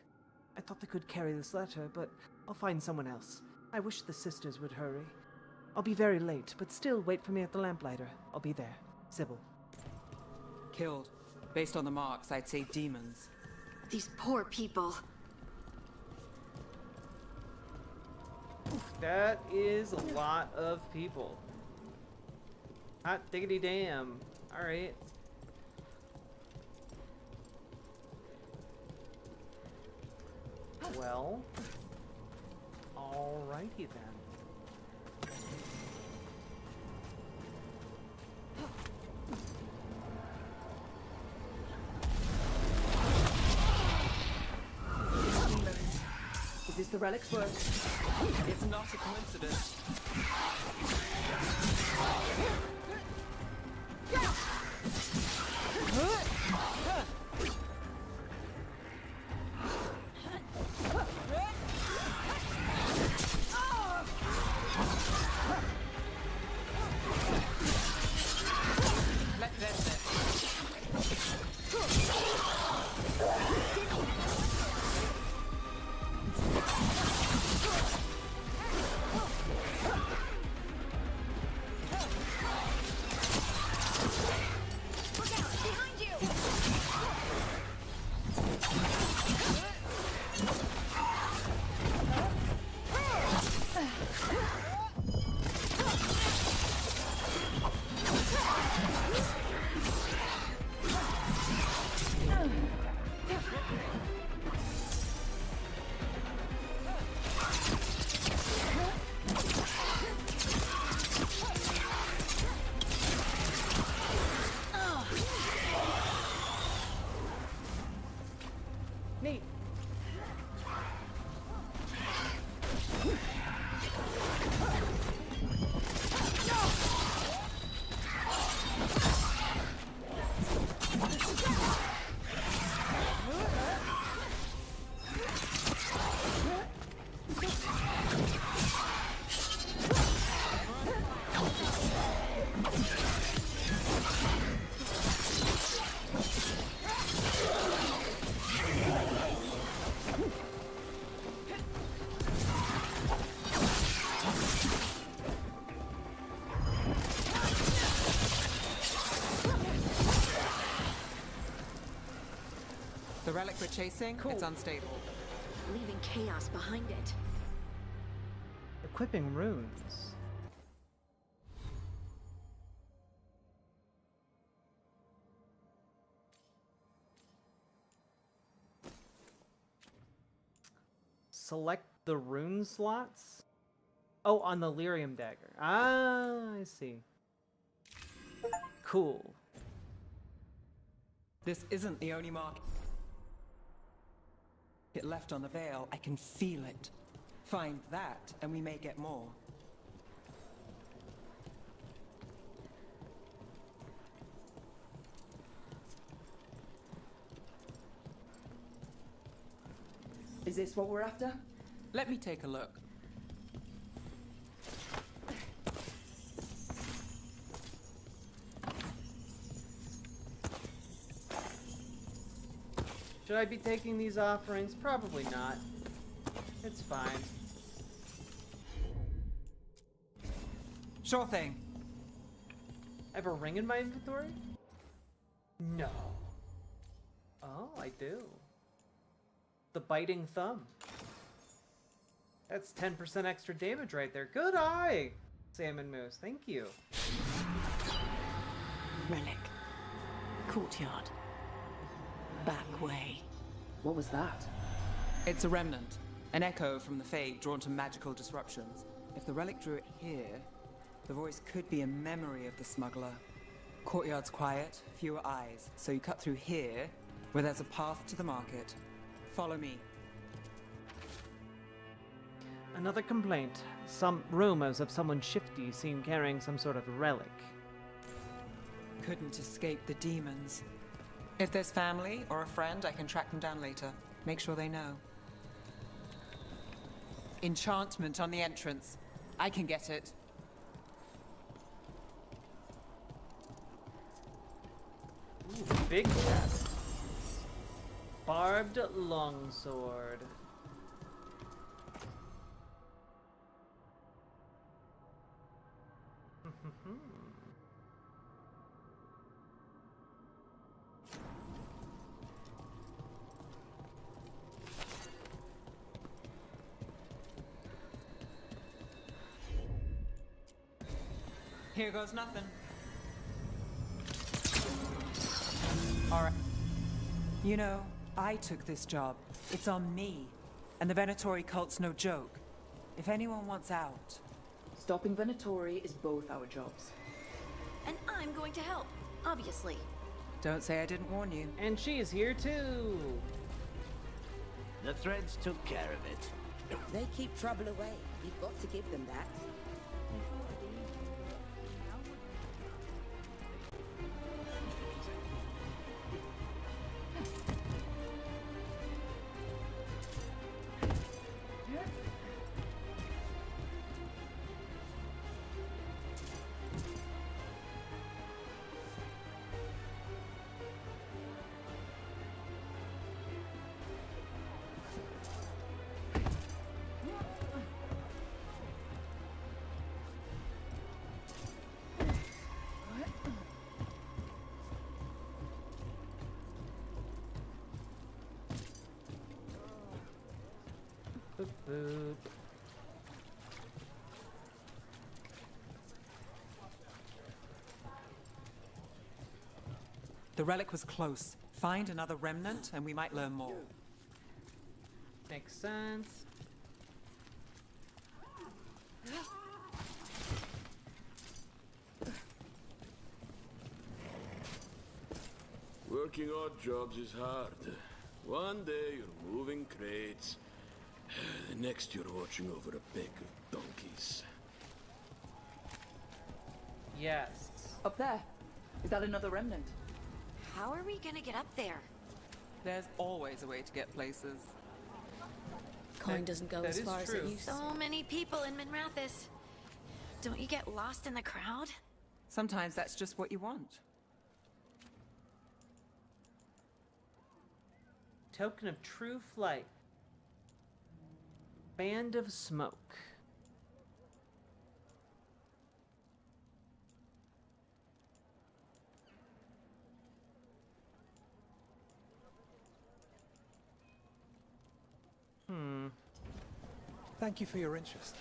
I thought they could carry this letter, but I'll find someone else. I wish the sisters would hurry. I'll be very late, but still wait for me at the lamplighter. I'll be there. Sybil. Killed. Based on the marks, I'd say demons. These poor people. That is a lot of people. Hot diggity damn. Alright. Well, alrighty then. Is this the relic's work? It's not a coincidence. The relic we're chasing, it's unstable. Leaving chaos behind it. Equipping runes. Select the rune slots? Oh, on the lyrium dagger. Ah, I see. Cool. This isn't the only mark it left on the veil. I can feel it. Find that, and we may get more. Is this what we're after? Let me take a look. Should I be taking these offerings? Probably not. It's fine. Sure thing. I have a ring in my inventory? No. Oh, I do. The biting thumb. That's 10% extra damage right there. Good eye, Salmon Moose. Thank you. Relic. Courtyard. Back way. What was that? It's a remnant. An echo from the Fade drawn to magical disruptions. If the relic drew it here, the voice could be a memory of the smuggler. Courtyard's quiet, fewer eyes, so you cut through here, where there's a path to the market. Follow me. Another complaint. Some rumors of someone shifty seen carrying some sort of relic. Couldn't escape the demons. If there's family or a friend, I can track them down later. Make sure they know. Enchantment on the entrance. I can get it. Ooh, big chest. Barbed longsword. Here goes nothing. All right. You know, I took this job. It's on me. And the Venatori cult's no joke. If anyone wants out... Stopping Venatori is both our jobs. And I'm going to help, obviously. Don't say I didn't warn you. And she's here too. The threads took care of it. They keep trouble away. You've got to give them that. Boop, boop. The relic was close. Find another remnant and we might learn more. Makes sense. Working odd jobs is hard. One day you're moving crates. The next you're watching over a pack of donkeys. Yes. Up there. Is that another remnant? How are we gonna get up there? There's always a way to get places. Coin doesn't go as far as it used to. So many people in Minrathous. Don't you get lost in the crowd? Sometimes that's just what you want. Token of true flight. Band of smoke. Thank you for your interest.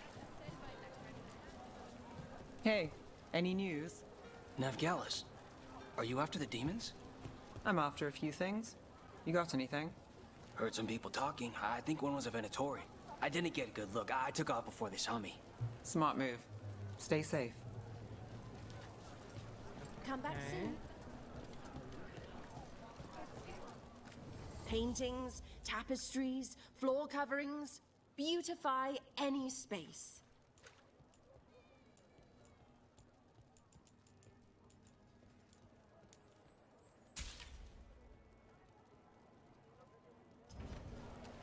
Hey, any news? Navgalis, are you after the demons? I'm after a few things. You got anything? Heard some people talking. I think one was a Venatori. I didn't get a good look. I took off before they saw me. Smart move. Stay safe. Come back soon. Paintings, tapestries, floor coverings. Beautify any space.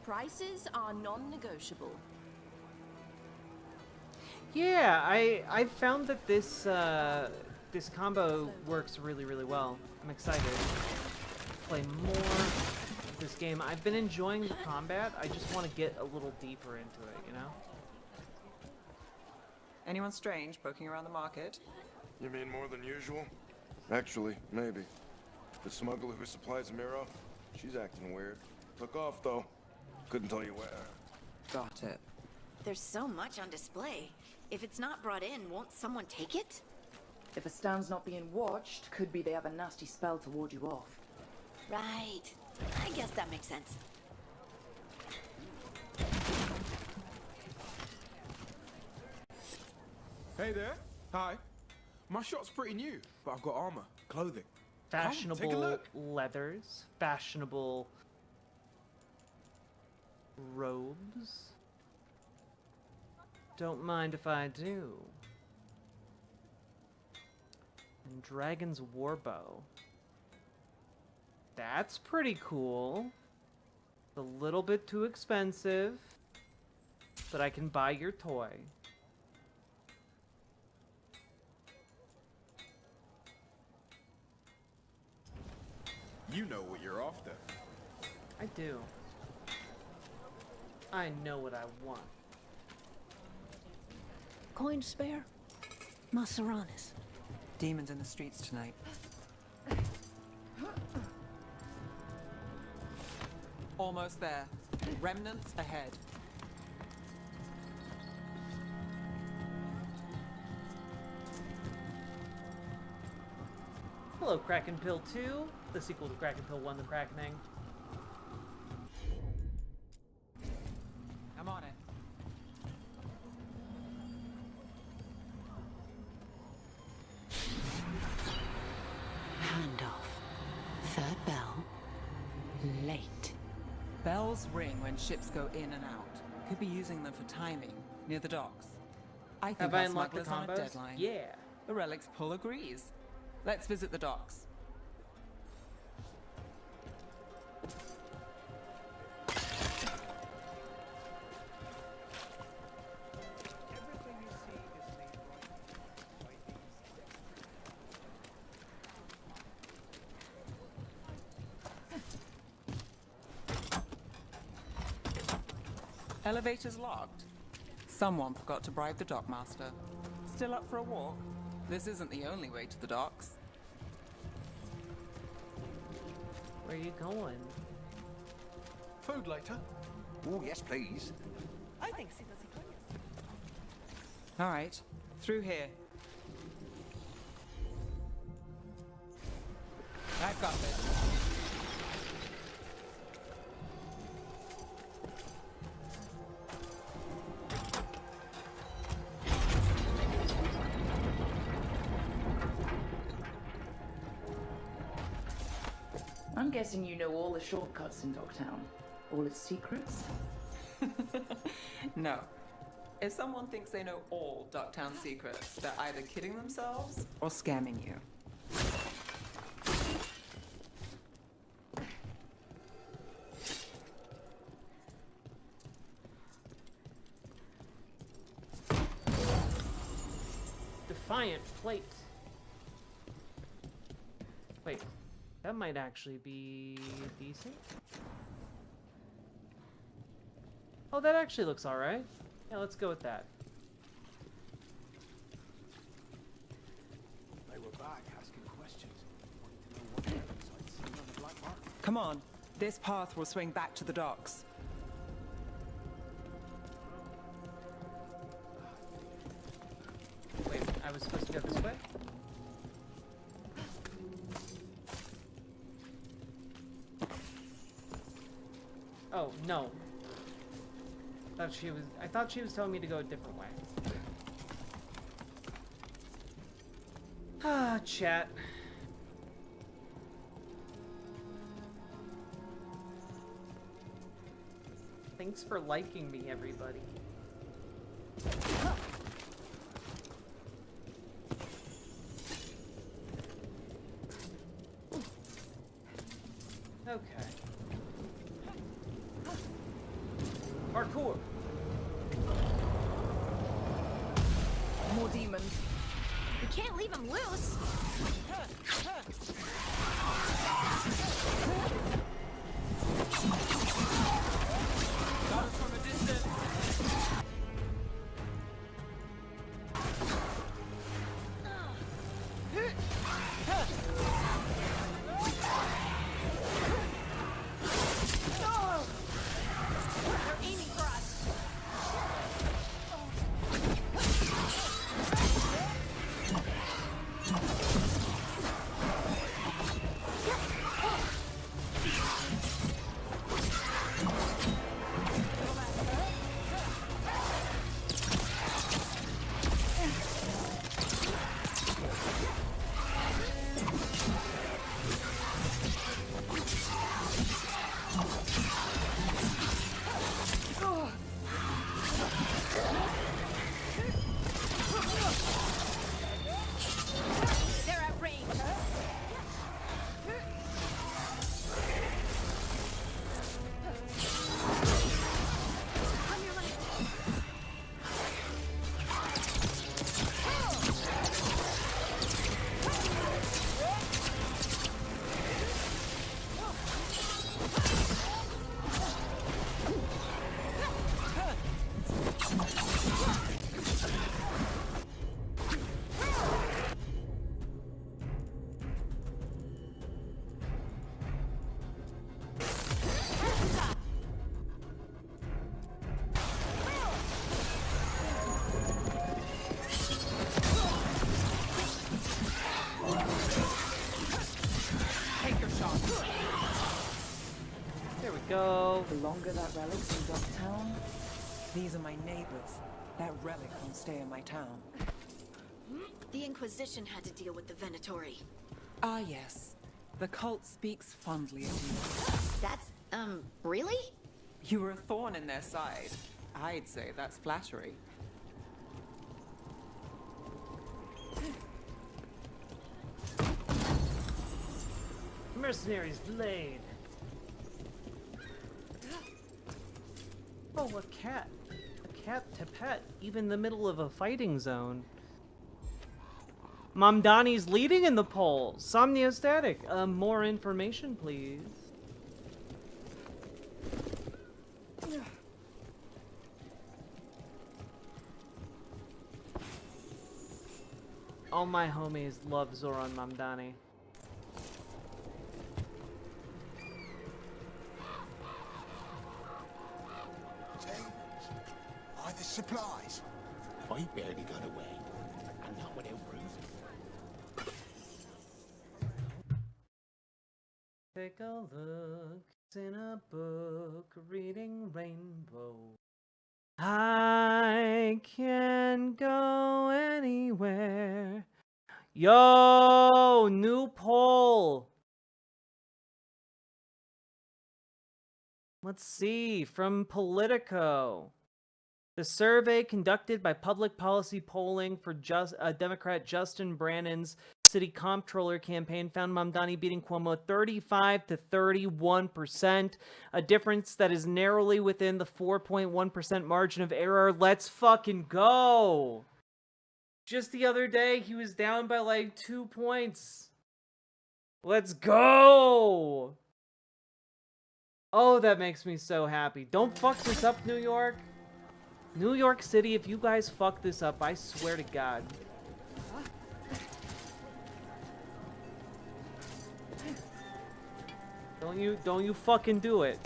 Prices are non-negotiable. Yeah, I found that this this combo works really, really well. I'm excited to play more of this game. I've been enjoying the combat. I just want to get a little deeper into it, you know? Anyone strange poking around the market? You mean more than usual? Actually, maybe. The smuggler who supplies Miro, she's acting weird. Took off, though. Couldn't tell you where. Got it. There's so much on display. If it's not brought in, won't someone take it? If a stand's not being watched, could be they have a nasty spell to ward you off. Right. I guess that makes sense. Hey there. Hi. My shop's pretty new, but I've got armor, clothing. Fashionable Come, take a look. leathers, fashionable robes. Don't mind if I do. And Dragon's Warbow. That's pretty cool. A little bit too expensive, but I can buy your toy. You know what you're after. I do. I know what I want. Coin spare? Maseranis. Demons in the streets tonight. Almost there. Remnants ahead. Hello, Kraken Pill 2, the sequel to Kraken Pill 1, The Krakening. I'm on it. Handoff. Third bell. Late. Bells ring when ships go in and out. Could be using them for timing, near the docks. I think Have I our unlocked the smuggler's on a combos? deadline. Yeah. The relic's pull agrees. Let's visit the docks. Elevator's locked. Someone forgot to bribe the dockmaster. Still up for a walk? This isn't the only way to the docks. Where are you going? Food later? Oh, yes, please. I think sí, All right, through here. I've got this. I'm guessing you know all the shortcuts in Docktown. All its secrets? No. If someone thinks they know all Docktown secrets, they're either kidding themselves or scamming you. Defiant plate. Wait, that might actually be decent. Oh, that actually looks alright. Yeah, let's go with that. They were back asking questions. Wanted to know what I'd seen on the black market. Come on, this path will swing back to the docks. Wait, I was supposed to go this way? Oh, no. I thought she was telling me to go a different way. Ah, chat. Thanks for liking me, everybody. Okay. Parkour. More demons. We can't leave him loose. Got us from a distance. They're aiming for us. They're at range. On your left. Take your shot. There we go. The longer that relic's in Docktown, These are my neighbors. That relic won't stay in my town. The Inquisition had to deal with the Venatori. Ah, yes. The cult speaks fondly of you. That's, really? You were a thorn in their side. I'd say that's flattery. Mercenary's Blade. Oh, a cat. A cat to pet, even in the middle of a fighting zone. Mamdani's leading in the poll. Somniostatic. More information, please. All my homies love Zoran Mamdani. Are the supplies? I barely got away. And not without bruises. Take a look, it's in a book, reading Rainbow. I can go anywhere. Yo, new poll. Let's see, from Politico. The survey conducted by Public Policy Polling for Democrat Justin Brannon's city comptroller campaign found Mamdani beating Cuomo 35 to 31%, a difference that is narrowly within the 4.1% margin of error. Let's fucking go! Just the other day, he was down by like 2 points. Let's go! Oh, that makes me so happy. Don't fuck this up, New York. New York City, if you guys fuck this up, I swear to God. Don't you fucking do it.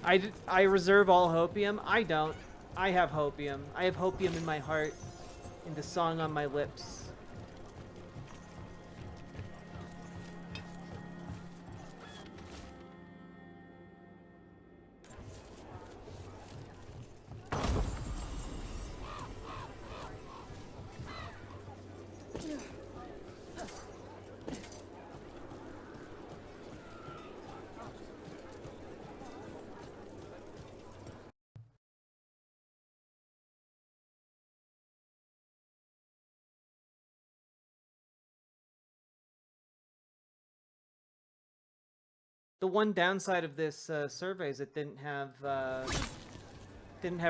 I reserve all hopium. I don't. I have hopium. I have hopium in my heart, in the song on my lips. The one downside of this survey is it didn't have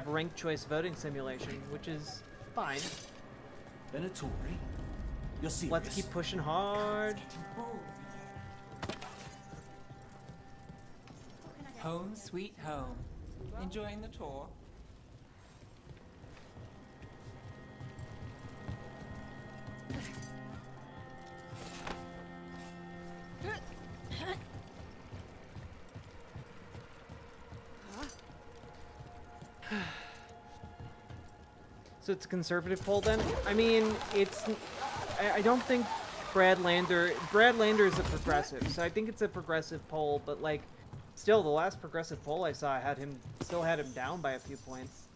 ranked choice voting simulation, which is fine. Venator, you're serious? Let's keep pushing hard. Home sweet home. Enjoying the tour? So it's a conservative poll then? I mean, it's... I don't think Brad Lander is a progressive, so I think it's a progressive poll, but like, still, the last progressive poll I saw still had him down by a few points.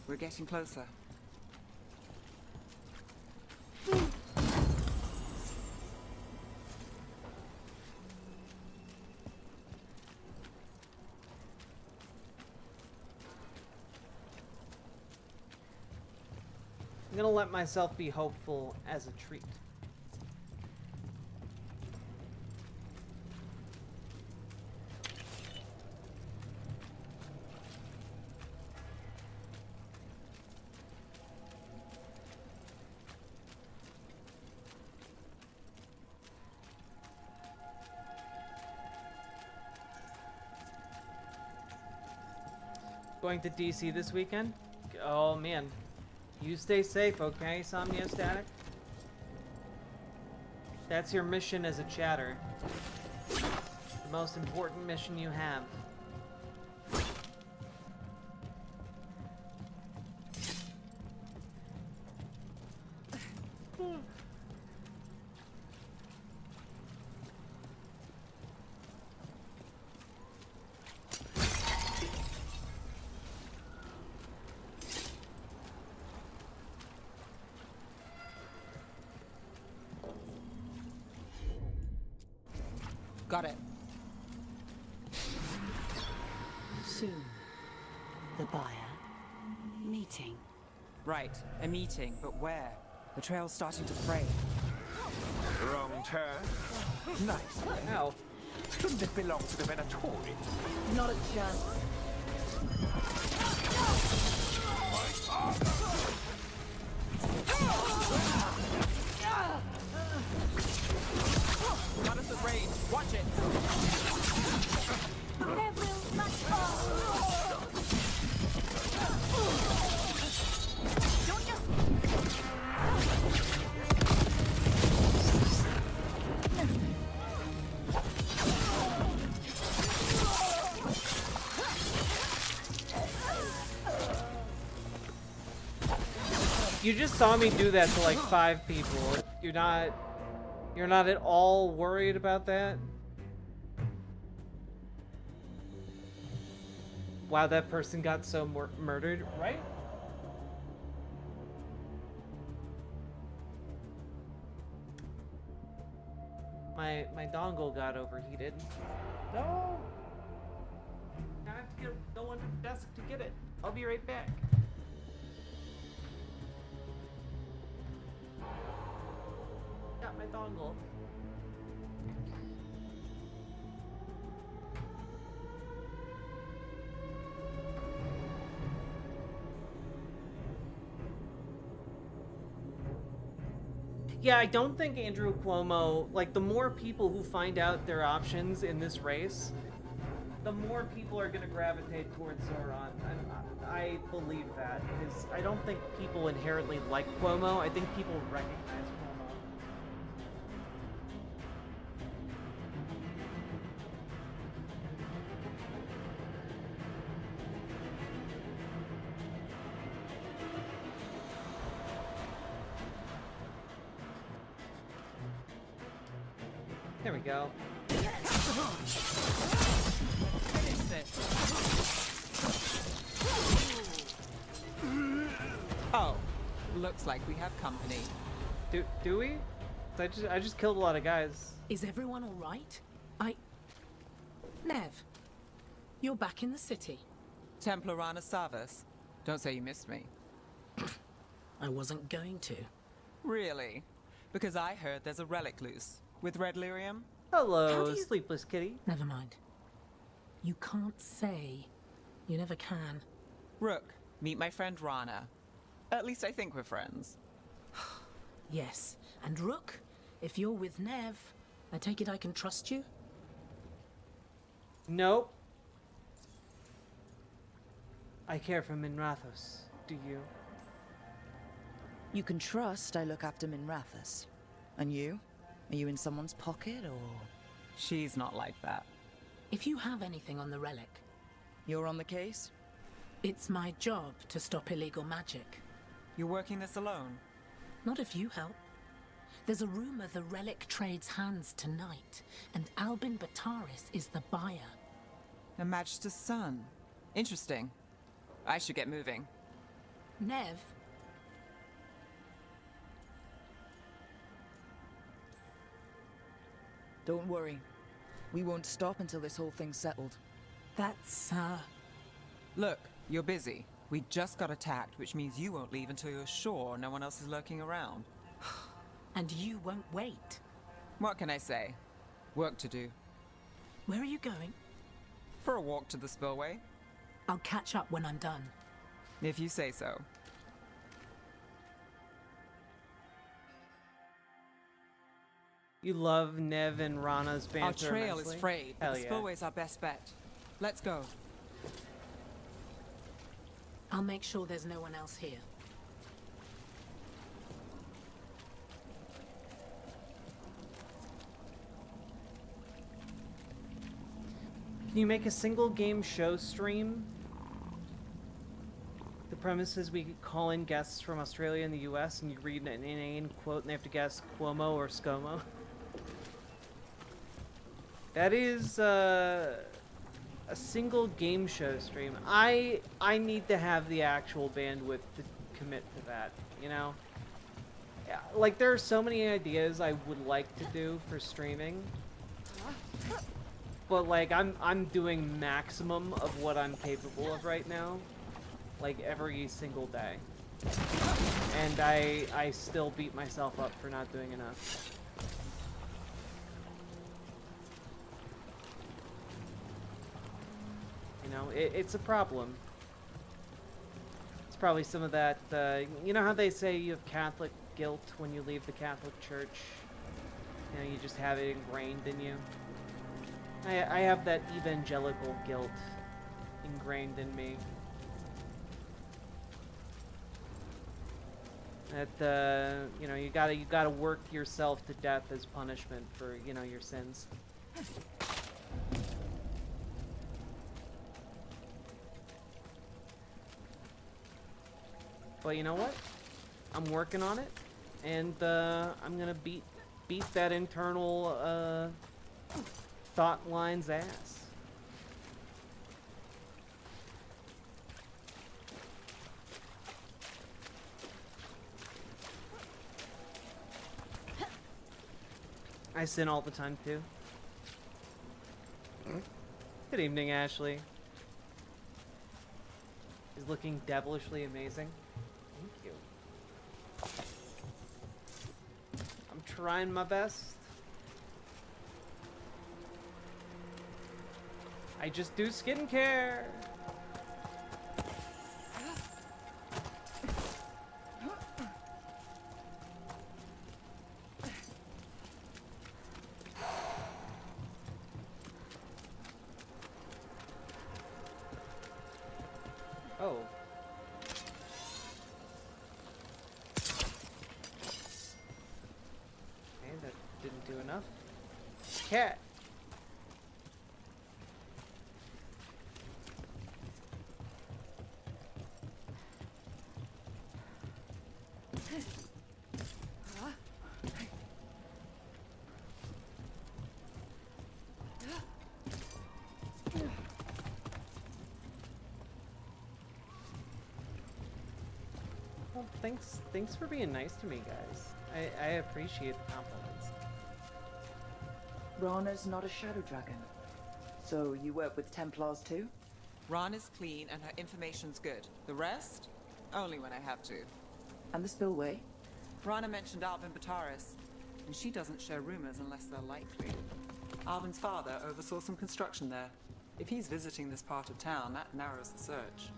We're getting closer. I'm gonna let myself be hopeful as a treat. Going to DC this weekend? Oh man. You stay safe, okay, Somniostatic? That's your mission as a chatter. The most important mission you have. Got it. Soon, the buyer. Meeting. Right, a meeting, but where? The trail's starting to fray. Wrong turn. Nice. Ow. Shouldn't it belong to the Venator? Not a chance. Goddess of Rage, watch it! Don't just... You just saw me do that to like 5 people. You're not at all worried about that? Wow, that person got so murdered, right? My dongle got overheated. No! I have to go under the desk to get it. I'll be right back. Got my dongle. Yeah, I don't think Andrew Cuomo, like, the more people who find out their options in this race, the more people are going to gravitate towards Sauron. I believe that, because I don't think people inherently like Cuomo. I think people recognize Cuomo. There we go. Oh, looks like we have company. Do we? I just killed a lot of guys. Is everyone all right? Nev, you're back in the city. Templarana Savas. Don't say you missed me. I wasn't going to. Really? Because I heard there's a relic loose. with red lyrium? Hello, sleepless kitty. Never mind. You can't say. You never can. Rook, meet my friend Rana. At least I think we're friends. Yes. And Rook, if you're with Nev, I take it I can trust you? Nope. I care for Minrathous. Do you? You can trust I look after Minrathous. And you? Are you in someone's pocket, or...? She's not like that. If you have anything on the relic... You're on the case? It's my job to stop illegal magic. You're working this alone? Not if you help. There's a rumor the relic trades hands tonight, and Albin Bataris is the buyer. A Magister's son. Interesting. I should get moving. Nev? Don't worry. We won't stop until this whole thing's settled. That's, Look, you're busy. We just got attacked, which means you won't leave until you're sure no one else is lurking around. And you won't wait. What can I say? Work to do. Where are you going? For a walk to the spillway. I'll catch up when I'm done. If you say so. You love Nev and Rana's banter. Our trail immensely? is frayed, but Hell the yeah. spillway's our best bet. Let's go. I'll make sure there's no one else here. Can you make a single game show stream? The premise is we call in guests from Australia and the US and you read an inane quote and they have to guess Cuomo or ScoMo. That is a single game show stream. I need to have the actual bandwidth to commit to that, you know? Yeah, like there are so many ideas I would like to do for streaming. But like I'm doing maximum of what I'm capable of right now, like every single day, and I still beat myself up for not doing enough. You know, it's a problem. It's probably some of that. You know how they say you have Catholic guilt when you leave the Catholic Church? You know, you just have it ingrained in you. I have that evangelical guilt ingrained in me. That you know, you gotta work yourself to death as punishment for, you know, your sins. But you know what? I'm working on it, and I'm gonna beat that internal thought line's ass. I sin all the time too. Good evening, Ashley. He's looking devilishly amazing. Thank you. I'm trying my best. I just do skincare. Oh. Okay, that didn't do enough. Cat. Well, thanks for being nice to me, guys. I appreciate the compliments. Rana's not a shadow dragon. So you work with Templars too? Rana's clean and her information's good. The rest? Only when I have to. And the spillway? Rana mentioned Albin Bataris. and she doesn't share rumors unless they're likely. Alvin's father oversaw some construction there. If he's visiting this part of town, that narrows the search.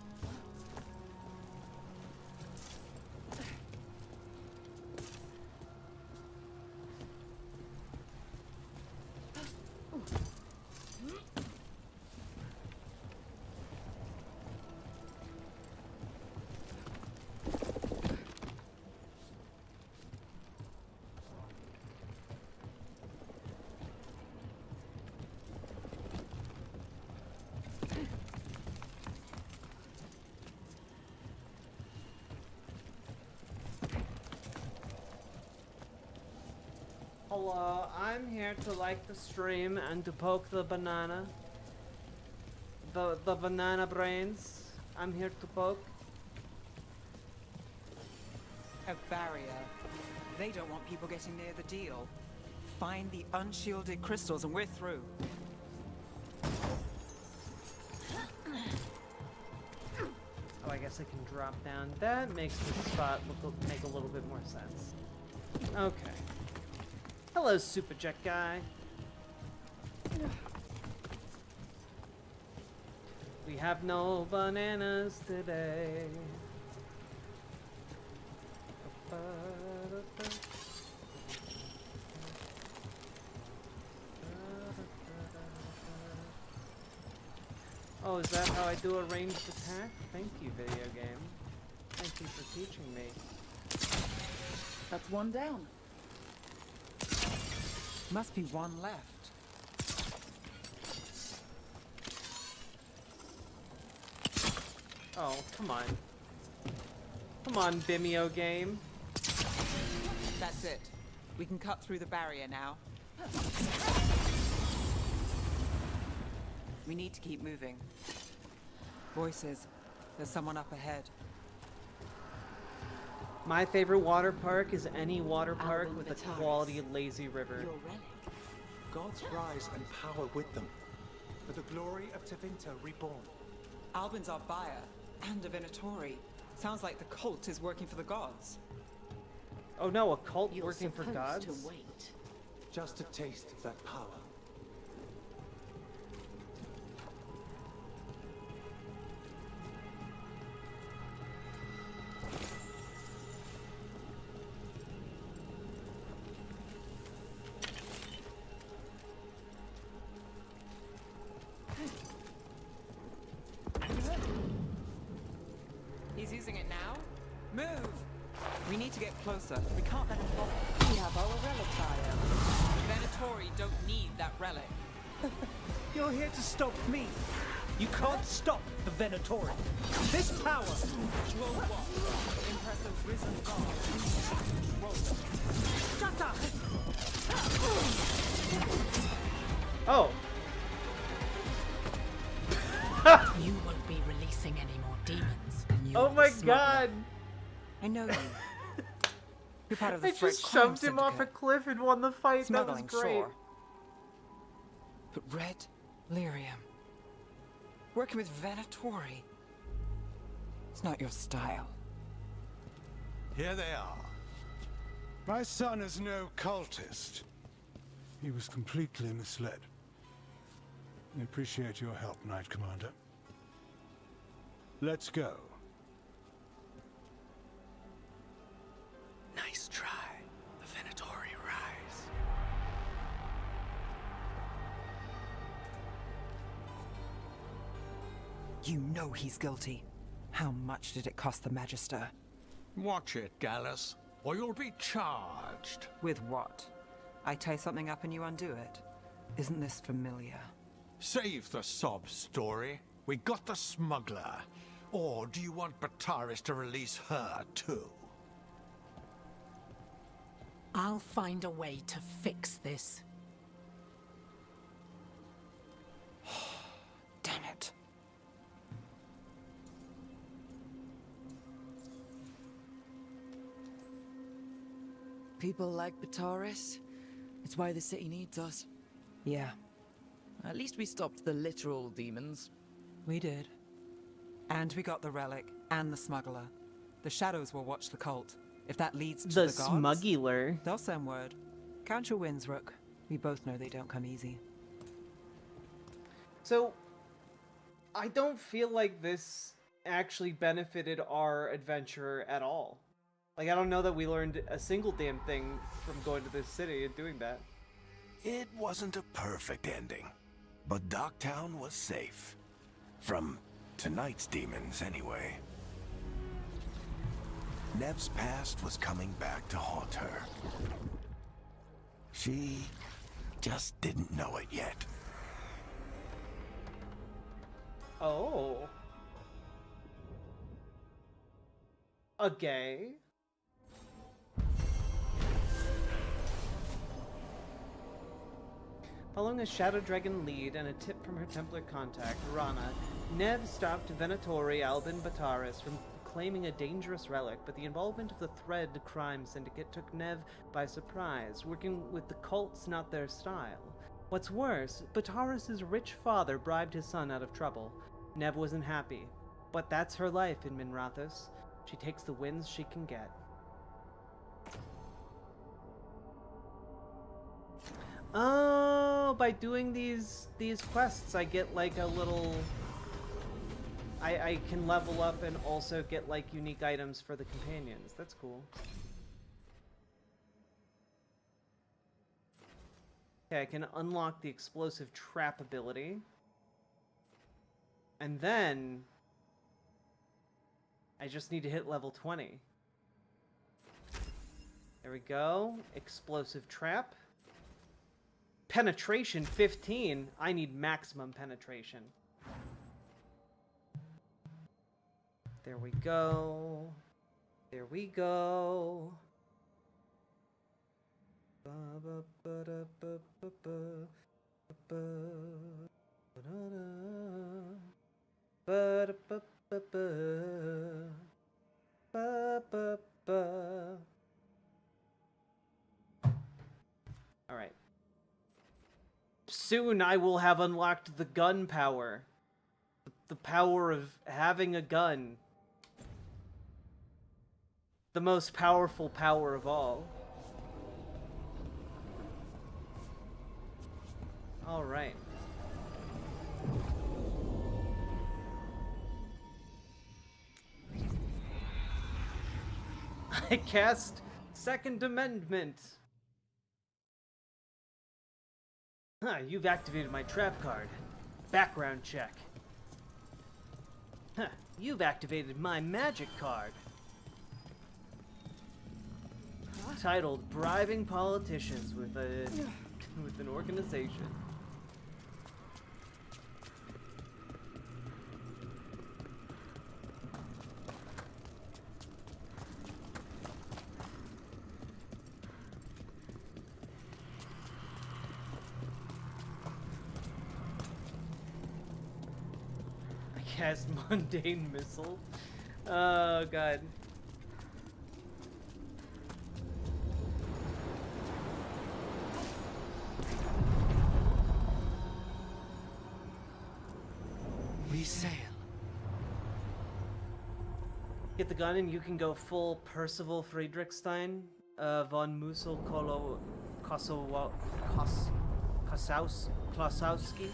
Hello, I'm here to like the stream and to poke the banana. The banana brains. I'm here to poke. A barrier. They don't want people getting near the deal. Find the unshielded crystals and we're through. Oh, I guess I can drop down. That makes the spot make a little bit more sense. Okay. Hello, Superjet guy. We have no bananas today. Oh, is that how I do a ranged attack? Thank you, video game. Thank you for teaching me. That's one down. Must be one left. Oh, come on. Come on, Vimeo game. That's it. We can cut through the barrier now. We need to keep moving. Voices. There's someone up ahead. My favorite water park is any water park with a quality lazy river. Your relic. Gods rise and power with them. For the glory of Tevinter reborn. Albin's our buyer, and a Venatori. Sounds like the cult is working for the gods. Oh no, a cult working for gods? To wait. Just a taste of that power. He's using it now? Move! We need to get closer. We can't let him walk. We have our relic fire. The Venatori don't need that relic. You're here to stop me. You can't stop the Venatori. This power will what? Impress a risen god. Shut up! Oh. You won't be releasing any more demons. Oh my god! I know you. You're part of the I Threat just Crime shoved him off a Syndicate. cliff and won the fight. Smuggling, that was great. sure. But red lyrium. Working with Venatori. It's not your style. Here they are. My son is no cultist. He was completely misled. I appreciate your help, Knight Commander. Let's go. Nice try. The Venatori rise. You know he's guilty. How much did it cost the Magister? Watch it, Gallus, or you'll be charged. With what? I tie something up and you undo it. Isn't this familiar? Save the sob story. We got the smuggler. Or do you want Bataris to release her, too? I'll find a way to fix this. Damn it. People like Bataris. It's why the city needs us. Yeah. At least we stopped the literal demons. We did. And we got the relic and the smuggler. The shadows will watch the cult. If that leads to the gods, smuggler. they'll send word. Count your wins, Rook. We both know they don't come easy. So, I don't feel like this actually benefited our adventure at all. Like, I don't know that we learned a single damn thing from going to this city and doing that. It wasn't a perfect ending, but Docktown was safe. From tonight's demons, anyway. Nev's past was coming back to haunt her. She just didn't know it yet. Oh. A gay? Following a Shadow Dragon lead and a tip from her Templar contact, Rana, Nev stopped Venatori Albin Bataris from claiming a dangerous relic, but the involvement of the Thread crime syndicate took Nev by surprise. Working with the cult's not their style. What's worse, Bataris' rich father bribed his son out of trouble. Nev wasn't happy, but that's her life in Minrathous. She takes the wins she can get. Oh, by doing these quests, I get like a little... I can level up and also get like unique items for the companions. That's cool. Okay, I can unlock the explosive trap ability. And then I just need to hit level 20. There we go. Explosive trap. Penetration 15. I need maximum penetration. There we go. There we go. All right. Soon I will have unlocked the gun power. The power of having a gun. The most powerful power of all. All right. I cast Second Amendment. Huh, you've activated my trap card. Background check. Huh, you've activated my magic card. Titled Bribing Politicians with an Organization. I cast Mundane Missile. Oh god. We sail. Get the gun and you can go full Percival Friedrichstein, von Musel Klosowski.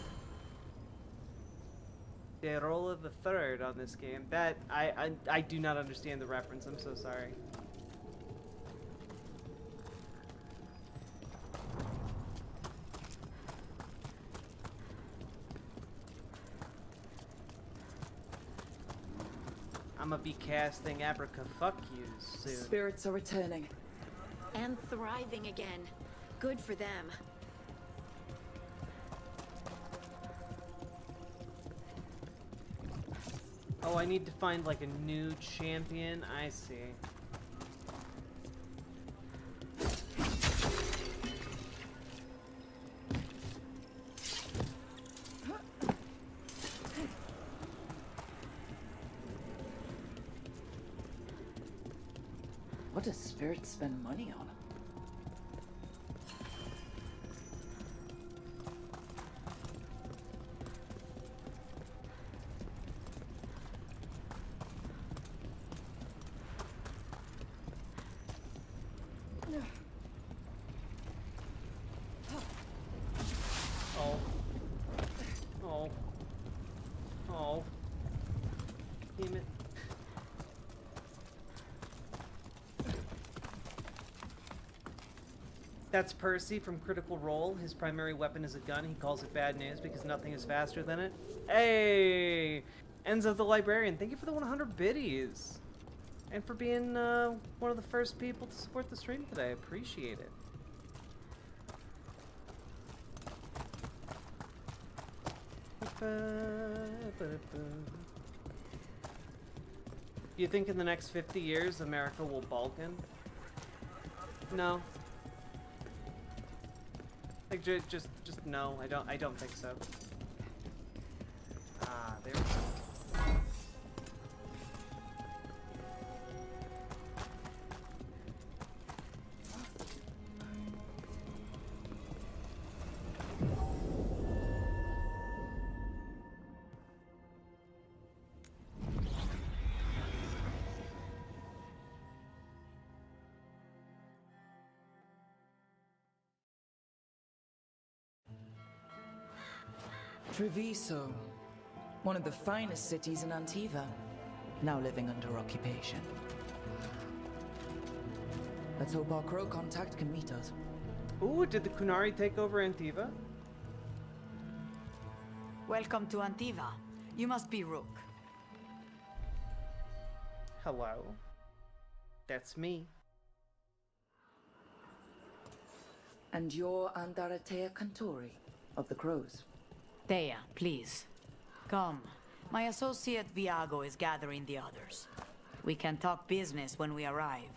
Derola the Third on this game. That I do not understand the reference. I'm so sorry. I'ma be casting Abraca fuck yous soon. Spirits are returning. And thriving again. Good for them. Oh, I need to find like a new champion. I see. What does Spirit spend money on? That's Percy from Critical Role. His primary weapon is a gun. He calls it bad news because nothing is faster than it. Hey! Enzo the Librarian, thank you for the 100 biddies. And for being one of the first people to support the stream today. I appreciate it. You think in the next 50 years America will Balkan? No. Like just no. I don't think so. Ah, there we go. Treviso, one of the finest cities in Antiva, now living under occupation. Let's hope our crow contact can meet us. Ooh, did the Kunari take over Antiva? Welcome to Antiva. You must be Rook. Hello. That's me. And you're Andaratea Cantori of the Crows. Thea, please. Come. My associate Viago is gathering the others. We can talk business when we arrive.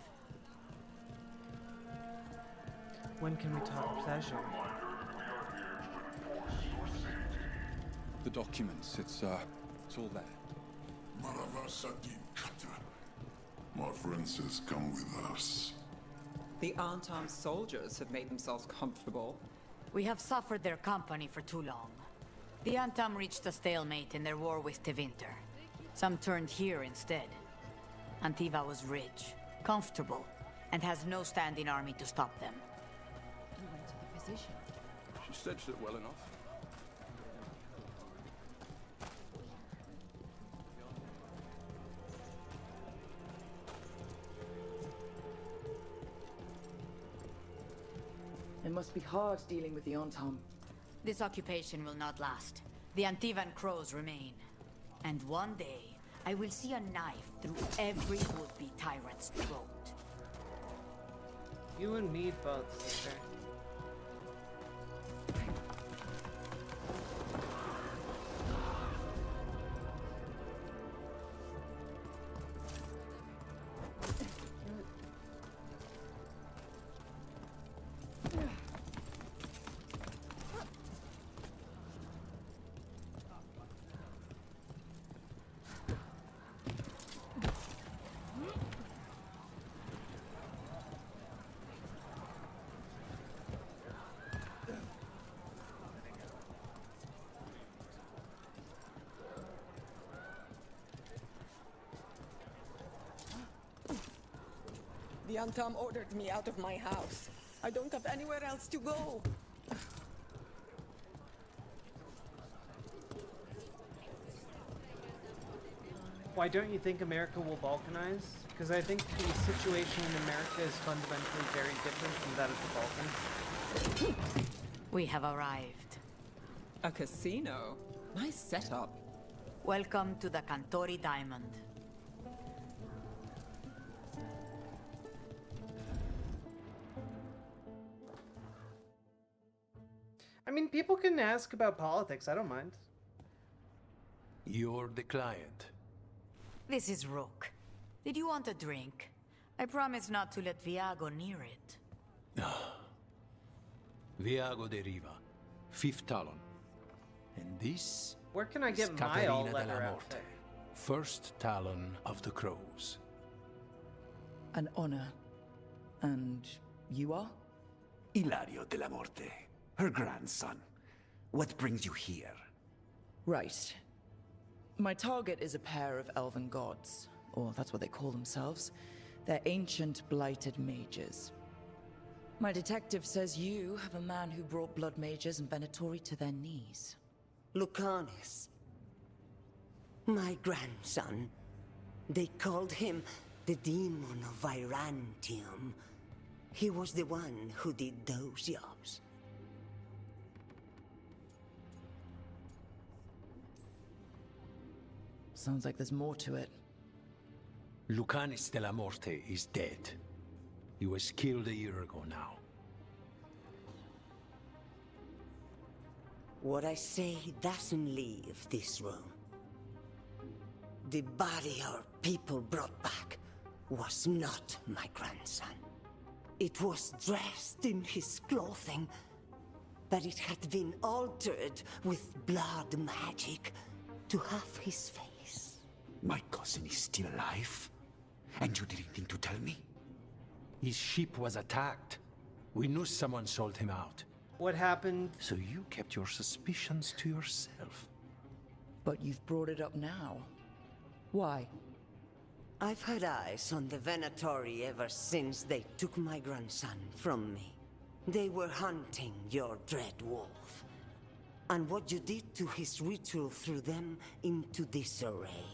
When can we talk pleasure? The documents, it's all there. My friend says come with us. The unarmed soldiers have made themselves comfortable. We have suffered their company for too long. The Antam reached a stalemate in their war with Tevinter. Some turned here instead. Antiva was rich, comfortable, and has no standing army to stop them. You went to the physician. She stitched it well enough. It must be hard dealing with the Antam. This occupation will not last. The Antivan crows remain. And one day, I will see a knife through every would-be tyrant's throat. You and me both, sister. The Antam ordered me out of my house. I don't have anywhere else to go. Why don't you think America will balkanize? Because I think the situation in America is fundamentally very different from that of the Balkans. We have arrived. A casino? Nice setup. Welcome to the Cantori Diamond. I mean, people can ask about politics. I don't mind. You're the client. This is Rook. Did you want a drink? I promise not to let Viago near it. Viago de Riva, 5th Talon. And this Where can I is get my all Caterina leather della outfit? Morte, 1st Talon of the Crows. An honor. And you are? Ilario della Morte, her grandson. What brings you here? Right. My target is a pair of elven gods, or that's what they call themselves. They're ancient blighted mages. My detective says you have a man who brought blood mages and Venatori to their knees. Lucanis. My grandson. They called him the Demon of Virantium. He was the one who did those jobs. Sounds like there's more to it. Lucanis de la Morte is dead. He was killed a year ago now. What I say doesn't leave this room. The body our people brought back was not my grandson. It was dressed in his clothing, but it had been altered with blood magic to have his face. My cousin is still alive? And you didn't think to tell me? His ship was attacked. We knew someone sold him out. What happened? So you kept your suspicions to yourself. But you've brought it up now. Why? I've had eyes on the Venator ever since they took my grandson from me. They were hunting your dread wolf. And what you did to his ritual threw them into disarray.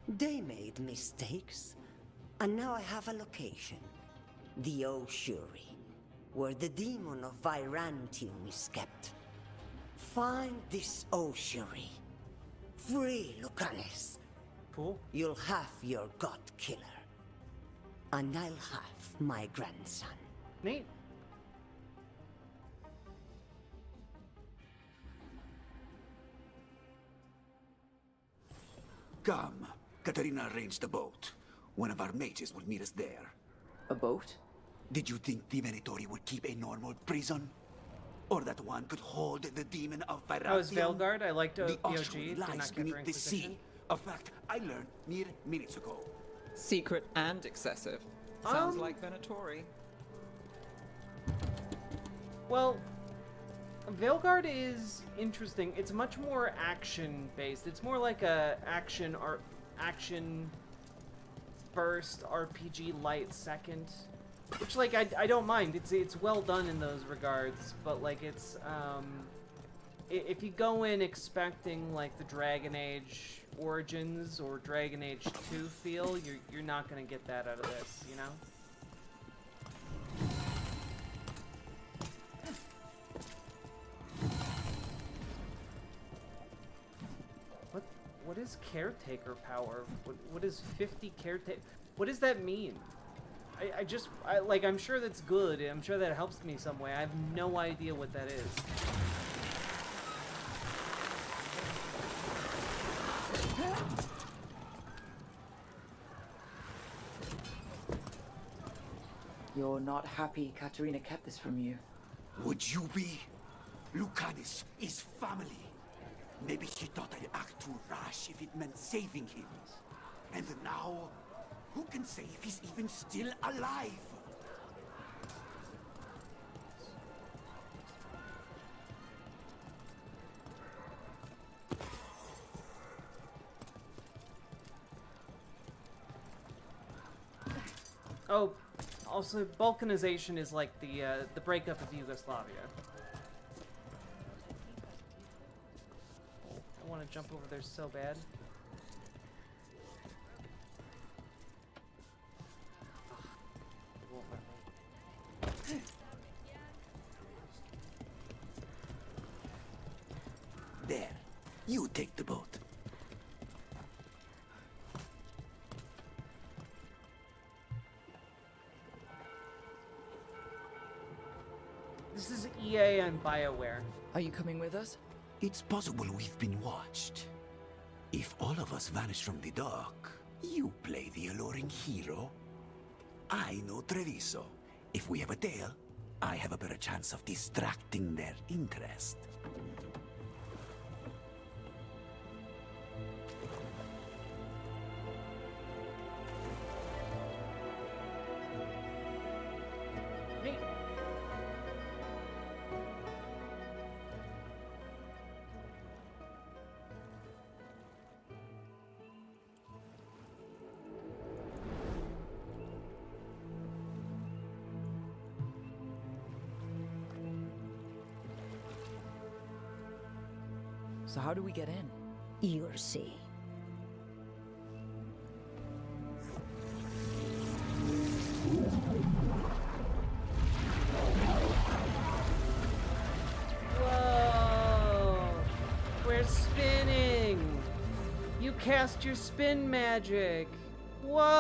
They made mistakes, and now I have a location. The Ossuary, where the demon of Virantium is kept. Find this Ossuary. Free Lucanis. Cool. You'll have your god killer. And I'll have my grandson. Neat. Come. Katarina arranged a boat. One of our mages will meet us there. A boat? Did you think the Venator would keep a normal prison? Or that one could hold the demon of Virantium? I was Veilguard. I liked The POG. Ossuary Did lies not get beneath her the sea. Inquisition. A fact I learned mere minutes ago. Secret and excessive. Sounds like Venatori. Well, Veilguard is interesting. It's much more action-based. It's more like a action first, RPG light second. Which, like, I don't mind. It's well done in those regards, but, like, it's, if you go in expecting, like, the Dragon Age Origins or Dragon Age 2 feel, you're not gonna get that out of this, you know? What is caretaker power? What is 50 caretaker? What does that mean? I'm sure that's good. I'm sure that helps me some way. I have no idea what that is. You're not happy Katarina kept this from you. Would you be? Lucanis is family. Maybe she thought I'd act too rash if it meant saving him. And now, who can say if he's even still alive? Oh, also balkanization is like the breakup of Yugoslavia. I want to jump over there so bad. It won't let me. There, you take the boat. This is EA and BioWare. Are you coming with us? It's possible we've been watched. If all of us vanish from the dock, you play the alluring hero. I know Treviso. If we have a tail, I have a better chance of distracting their interest. Neat. So how do we get in? You'll see. spinning! You cast your spin magic! Whoa!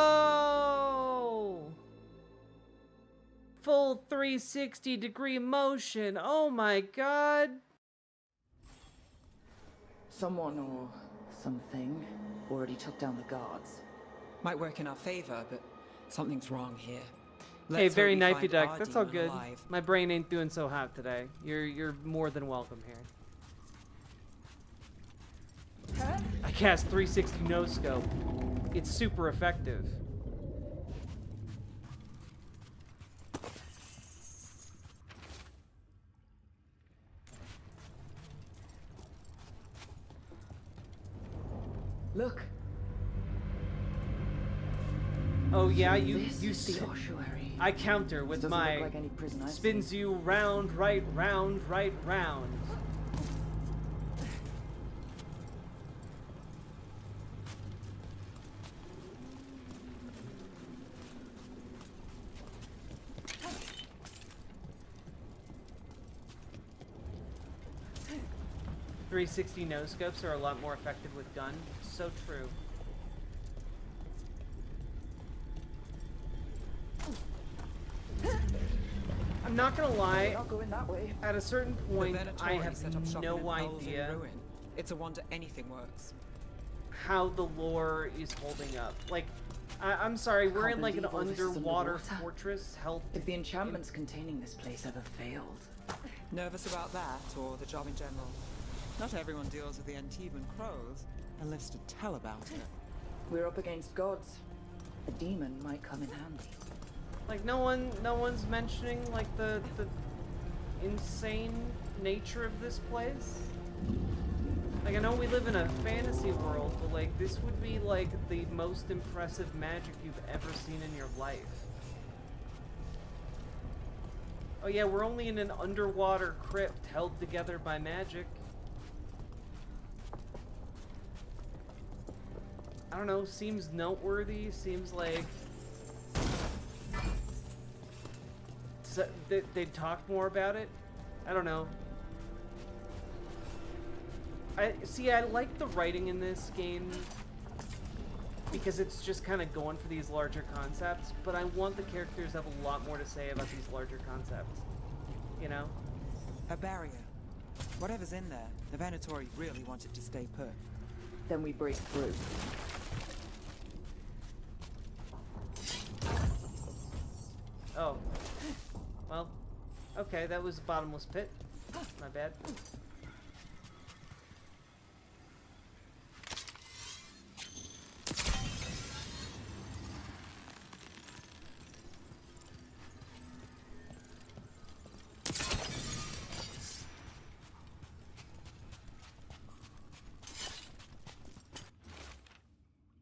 Full 360-degree motion! Oh my god! Someone or something already took down the guards. Might work in our favor, but something's wrong here. Hey, Let's very hope we knifey find deck. our That's all demon good. alive. My brain ain't doing so hot today. You're more than welcome here. I cast 360 no scope. It's super effective. Look. Oh yeah, So you this is the ossuary. I counter with Doesn't my look like any prison I've spins you round, right, round, right, round. .360 no scopes are a lot more effective with gun. So true. I'm not gonna lie. Not going that way. At a certain point, I have set up shop in no an elven idea ruin. It's a wonder anything works. how the lore is holding up. Like, I'm sorry, we're in like an underwater fortress held. If the enchantments containing this place ever failed. Nervous about that, or the job in general? Not everyone deals with the Antivan crows and lives to tell about it. We're up against gods. A demon might come in handy. Like no one's mentioning like the insane nature of this place. Like I know we live in a fantasy world, but like this would be like the most impressive magic you've ever seen in your life. Oh yeah, we're only in an underwater crypt held together by magic. I don't know, seems noteworthy, seems like they'd talk more about it. I don't know. I like the writing in this game because it's just kind of going for these larger concepts, but I want the characters to have a lot more to say about these larger concepts. You know? A barrier. Whatever's in there, the Venator really wanted to stay put. Then we break through. Oh. Well, okay, that was a bottomless pit. My bad.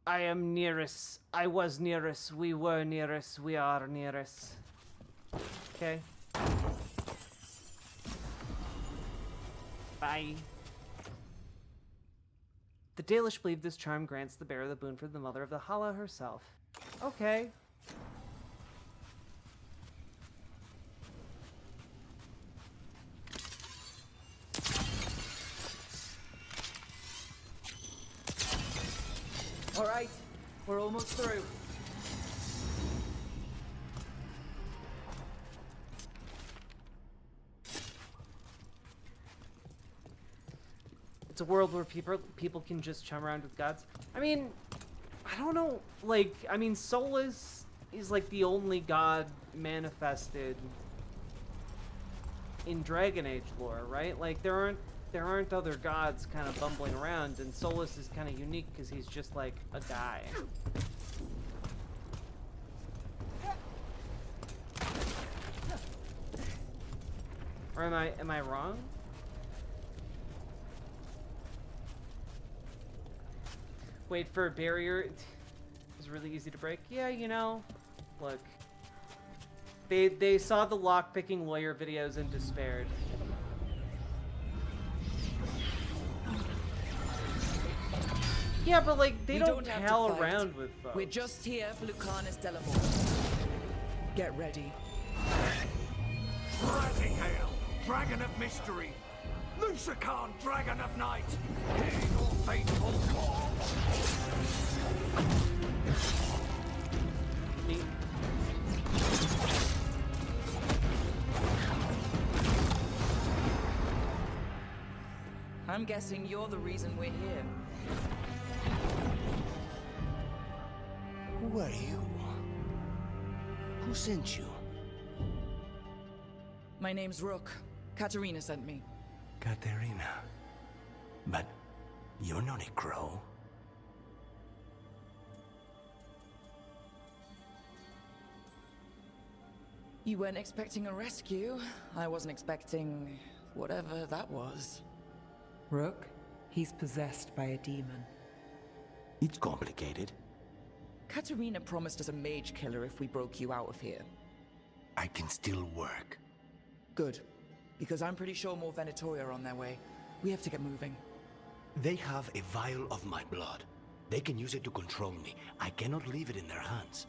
I am nearest. I was nearest. We were nearest. We are nearest. Okay. Bye. The Dalish believe this charm grants the bearer the boon for the mother of the Hala herself. Okay. All right, we're almost through. It's a world where people can just chum around with gods. I mean, I don't know, like, I mean, Solas is like the only god manifested in Dragon Age lore, right? Like, there aren't other gods kind of bumbling around, and Solas is kind of unique because he's just like a guy. Or am I wrong? Wait for a barrier. It's really easy to break. Yeah, you know, look. They saw the lockpicking lawyer videos and despaired. Yeah, but like they don't pal around with folks. We're just here for Lucanis Delamore. Get ready. Rising hail, dragon of mystery. Lucanis, Dragon of Night! Hear your fateful call! I'm guessing you're the reason we're here. Who are you? Who sent you? My name's Rook. Katerina sent me. Katerina. But you're not a crow. You weren't expecting a rescue. I wasn't expecting whatever that was. Rook, he's possessed by a demon. It's complicated. Katerina promised us a mage killer if we broke you out of here. I can still work. Good. Because I'm pretty sure more Venatori are on their way. We have to get moving. They have a vial of my blood. They can use it to control me. I cannot leave it in their hands.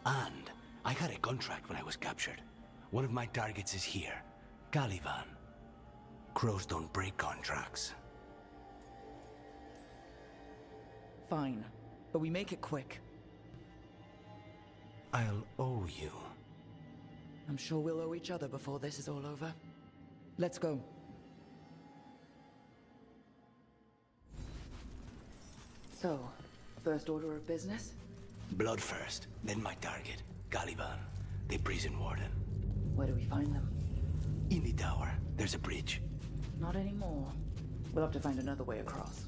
And I had a contract when I was captured. One of my targets is here. Caliban. Crows don't break contracts. Fine. But we make it quick. I'll owe you. I'm sure we'll owe each other before this is all over. Let's go. So, first order of business? Blood first, then my target. Caliban, the prison warden. Where do we find them? In the tower. There's a bridge. Not anymore. We'll have to find another way across.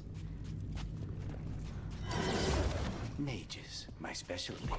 Mages, my specialty.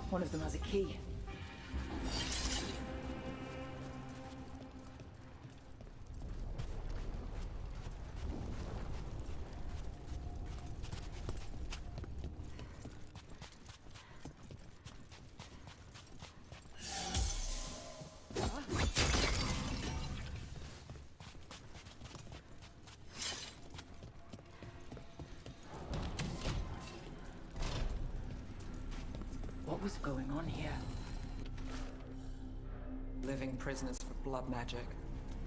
One of them has a key. What was going on here? Living prisoners for blood magic.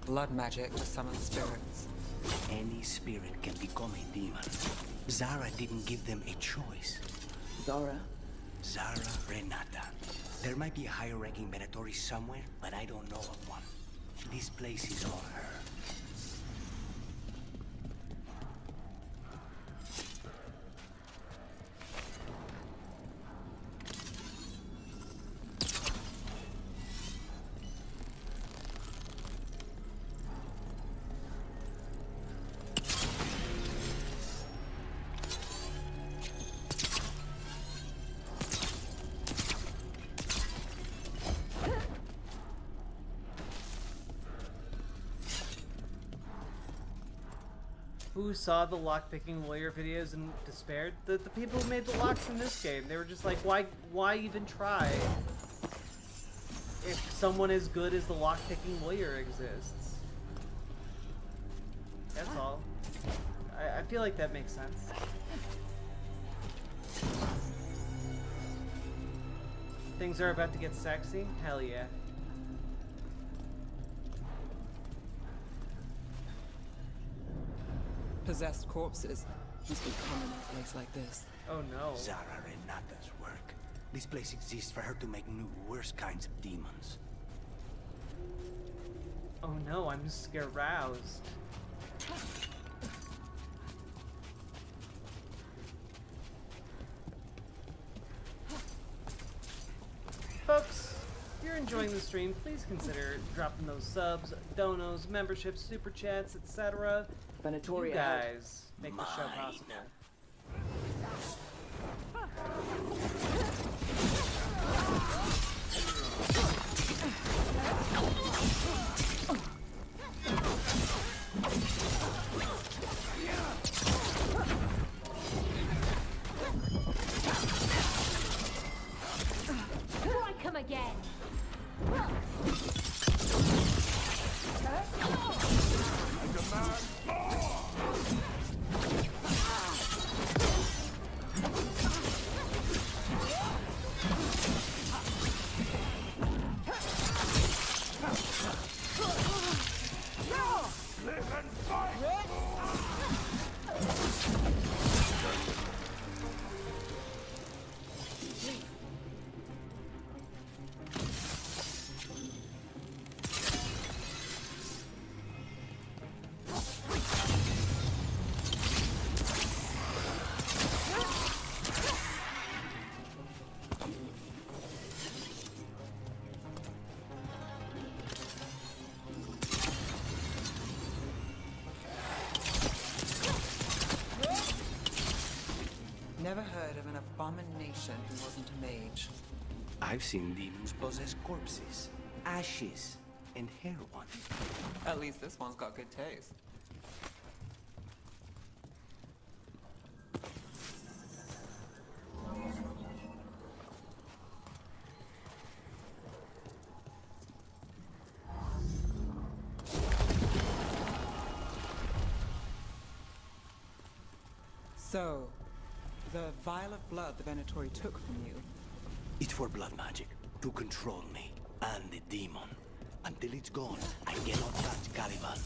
Blood magic to summon spirits. Any spirit can become a demon. Zara didn't give them a choice. Zara? Zara Renata. There might be a higher-ranking Venatori somewhere, but I don't know of one. This place is all her. Who saw the lockpicking lawyer videos and despaired? The people who made the locks in this game. They were just like, why even try if someone as good as the lockpicking lawyer exists? That's all. I feel like that makes sense. Things are about to get sexy? Hell yeah. Possessed corpses must be common in a place like this. Oh no. Zara Renata's work. This place exists for her to make new, worse kinds of demons. Oh no, I'm scaroused. Folks, if you're enjoying the stream, please consider dropping those subs, donos, memberships, super chats, etc. You guys make the show possible. abomination who wasn't a mage. I've seen demons possess corpses, ashes, and heroin. At least this one's got good taste. So, the vial of blood the Venatori took from you. It's for blood magic, to control me, and the demon. Until it's gone, I cannot touch Caliban.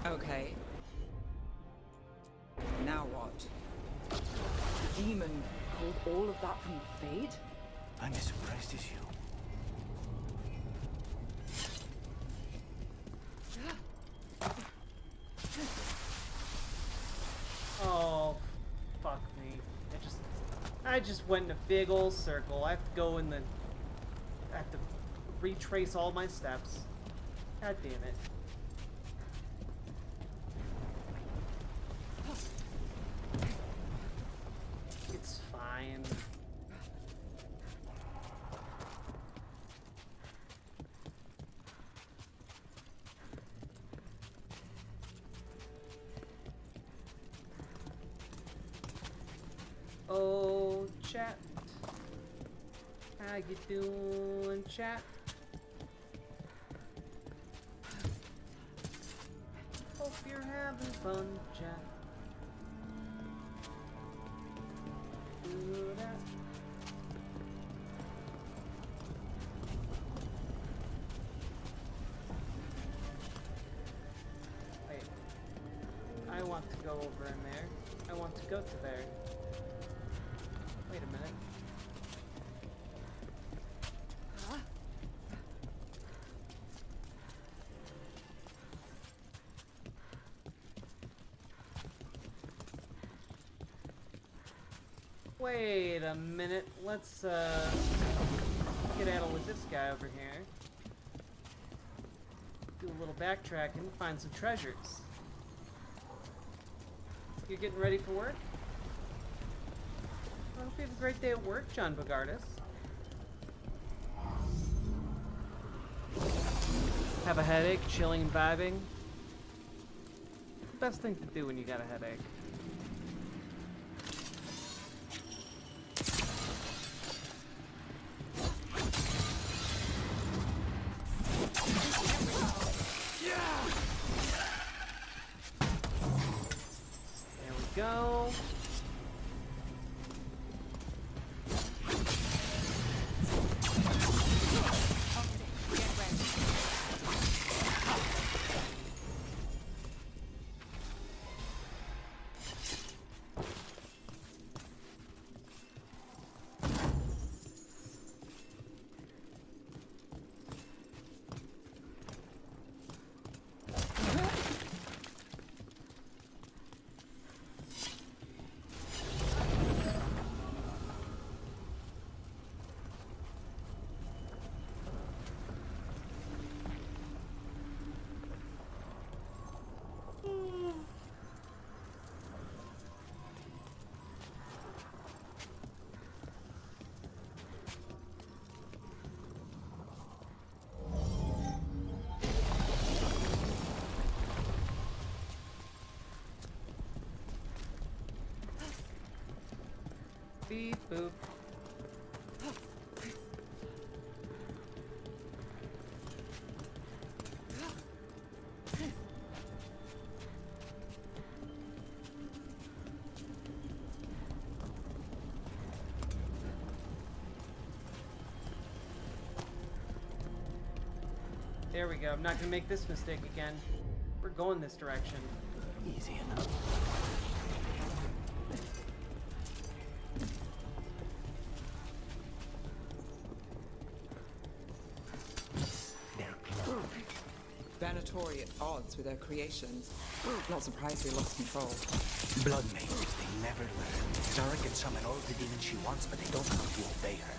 Okay. Now what? The demon pulled all of that from the Fade? I'm as surprised as you. Oh, fuck me. I just went in a big old circle. I have to go in the... I have to retrace all my steps. God damn it. It's fine. Oh, chat. How you doing, chat? Hope you're having fun, chat. Do that. Wait. I want to go over in there. I want to go to there. Wait a minute. Wait a minute. Let's get at it with this guy over here. Do a little backtracking, find some treasures. You getting ready for work? I hope you have a great day at work, John Bogardus. Have a headache, chilling and vibing. The best thing to do when you got a headache. There we go. Beep boop. There we go. I'm not gonna make this mistake again. We're going this direction. Easy enough. Venatori at odds with their creations. Not surprised we lost control. Blood mages, they never learn. Zara can summon all the demons she wants, but they don't know to obey her.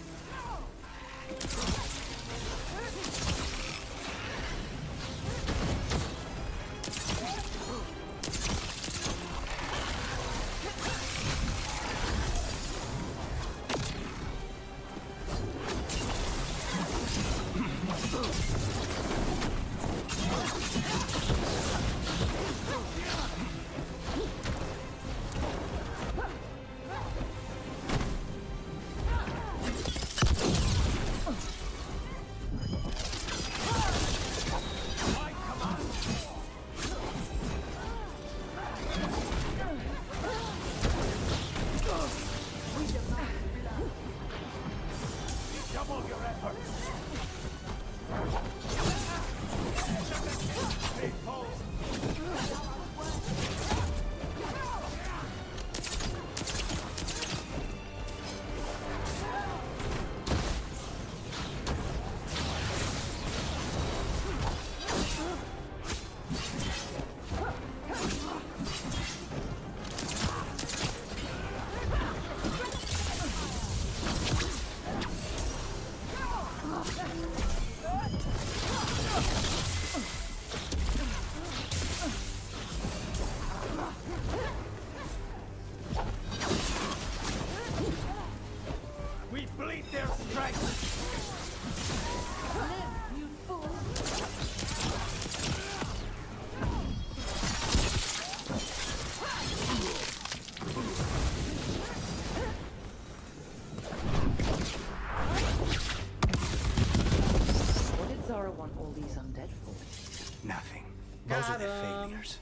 Nothing. Those are the failures.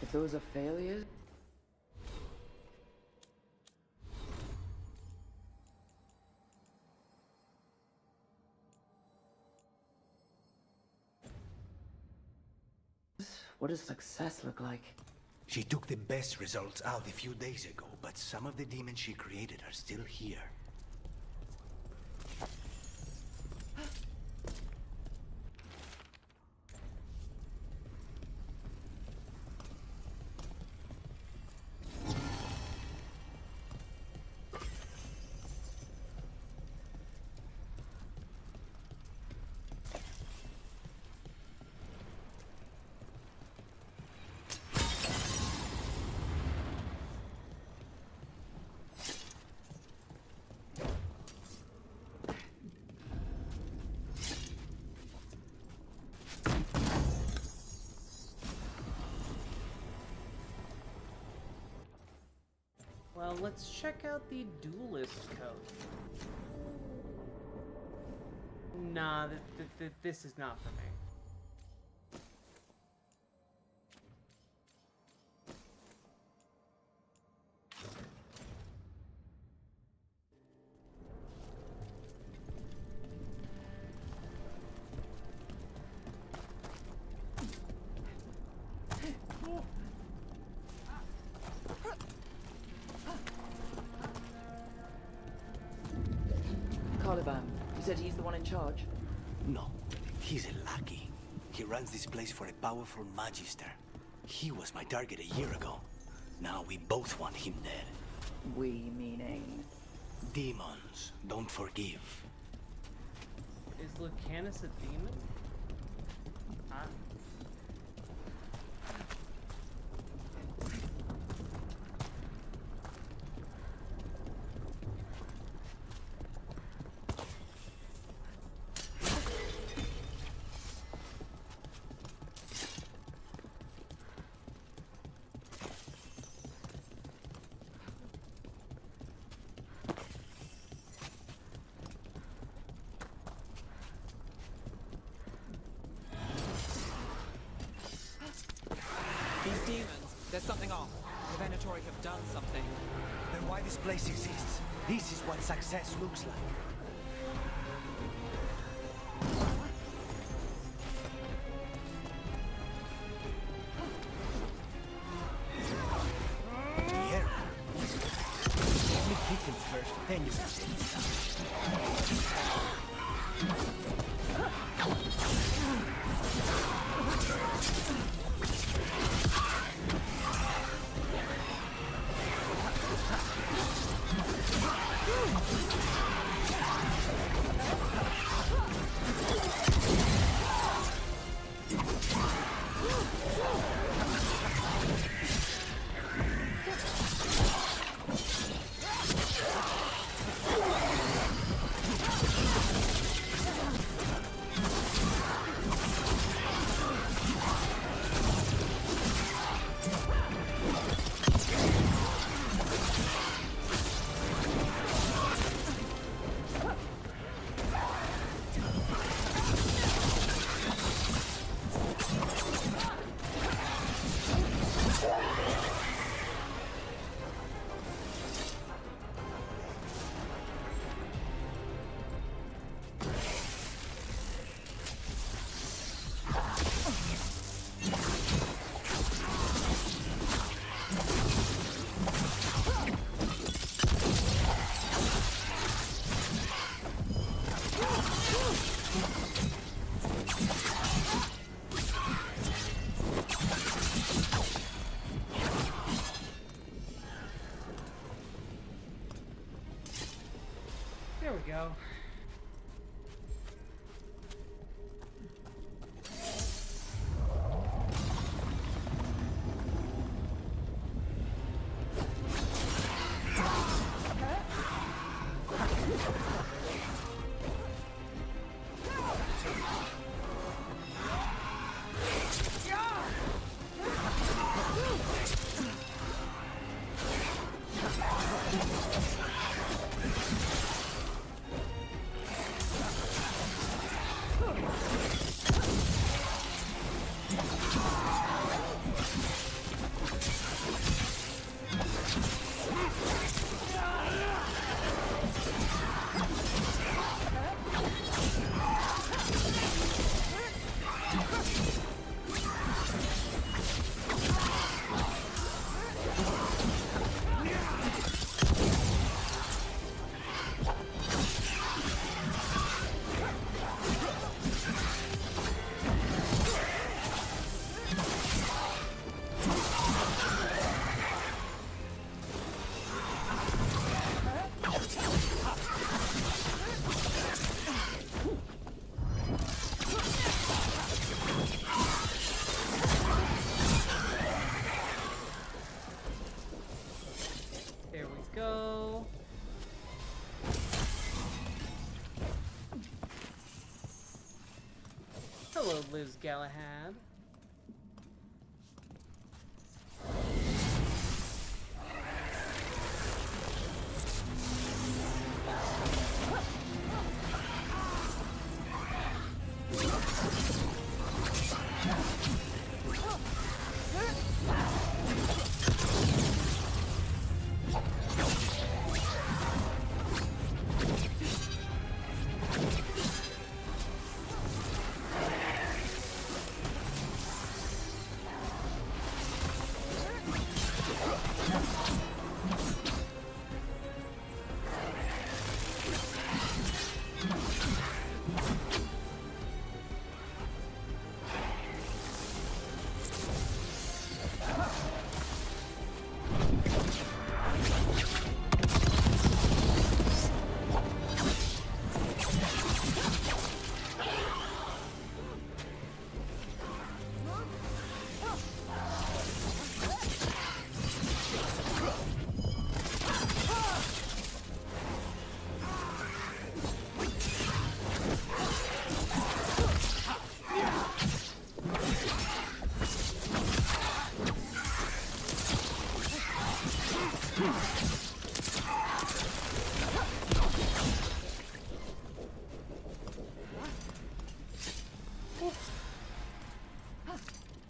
If those are failures... What does success look like? She took the best results out a few days ago, but some of the demons she created are still here. Well, let's check out the duelist code. Nah, this is not for me. Caliban, you said he's the one in charge? No, he's a lackey. He runs this place for a powerful magister. He was my target a year ago. Now we both want him dead. We meaning? Demons don't forgive. Is Lucanis a demon? These demons, there's something off. The Venatori have done something. Then why this place exists? This is what success looks like. Here. Let me kick him first, then you can see. Hello, Liz Galahad.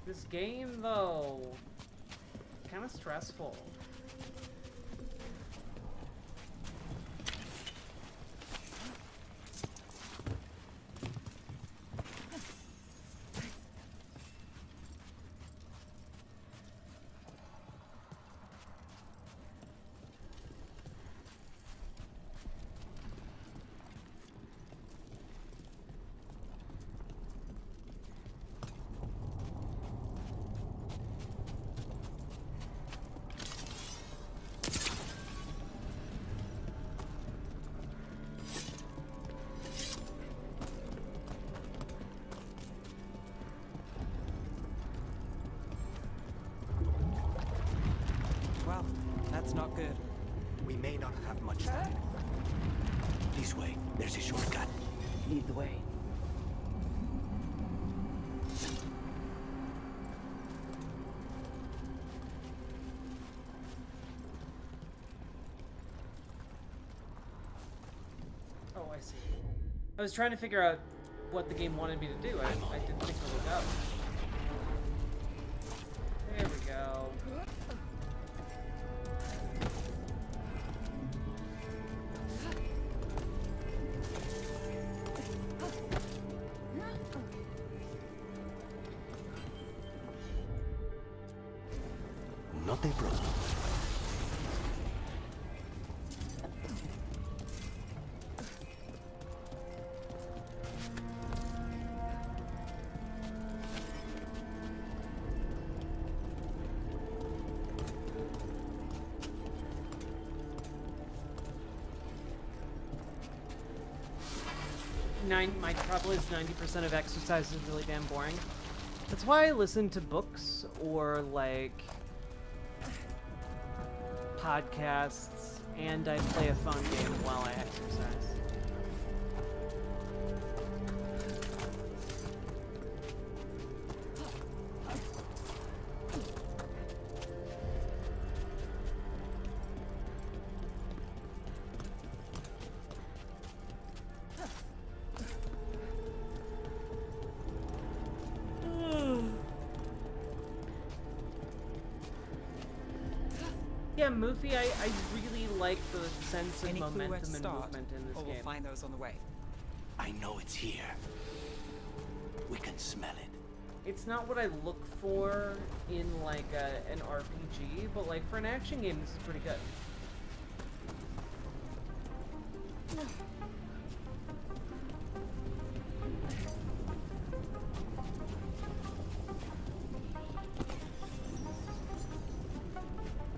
This game, though, kind of stressful. Well, that's not good. We may not have much time. This way, there's a shortcut. Lead the way. Oh, I see. I was trying to figure out what the game wanted me to do. I didn't think to look up. There we go. Not a problem. My trouble is 90% of exercise is really damn boring. That's why I listen to books or like podcasts, and I play a phone game while I exercise. Yeah, Moofy, I really like the sense of Any clue where to momentum and start, movement in this or game. we'll find those on the way. I know it's here. We can smell it. It's not what I look for in like an RPG, but like for an action game, this is pretty good.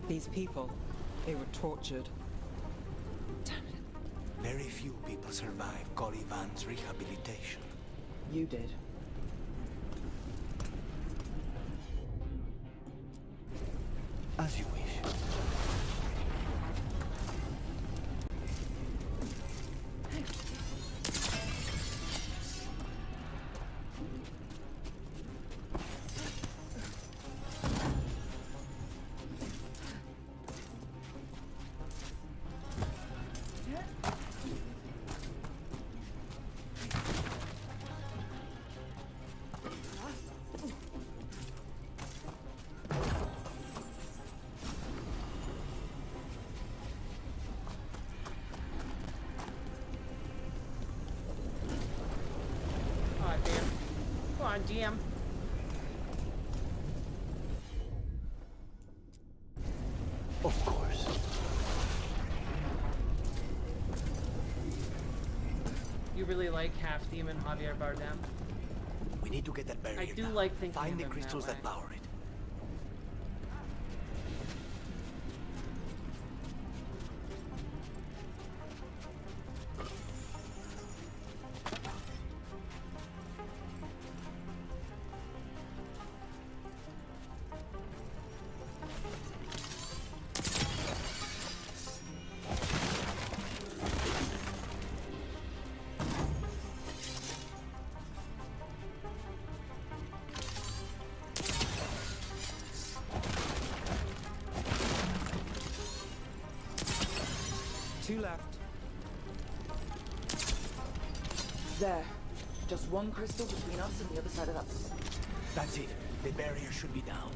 These people, they were tortured. Very few people survive Caliban's rehabilitation. You did. As you wish. on, GM. Of course. You really like half demon Javier Bardem? We need to get that barrier I do down. like thinking Find of the him crystals that that way. power it. Two left. There. Just one crystal between us and the other side of that. That's it. The barrier should be down.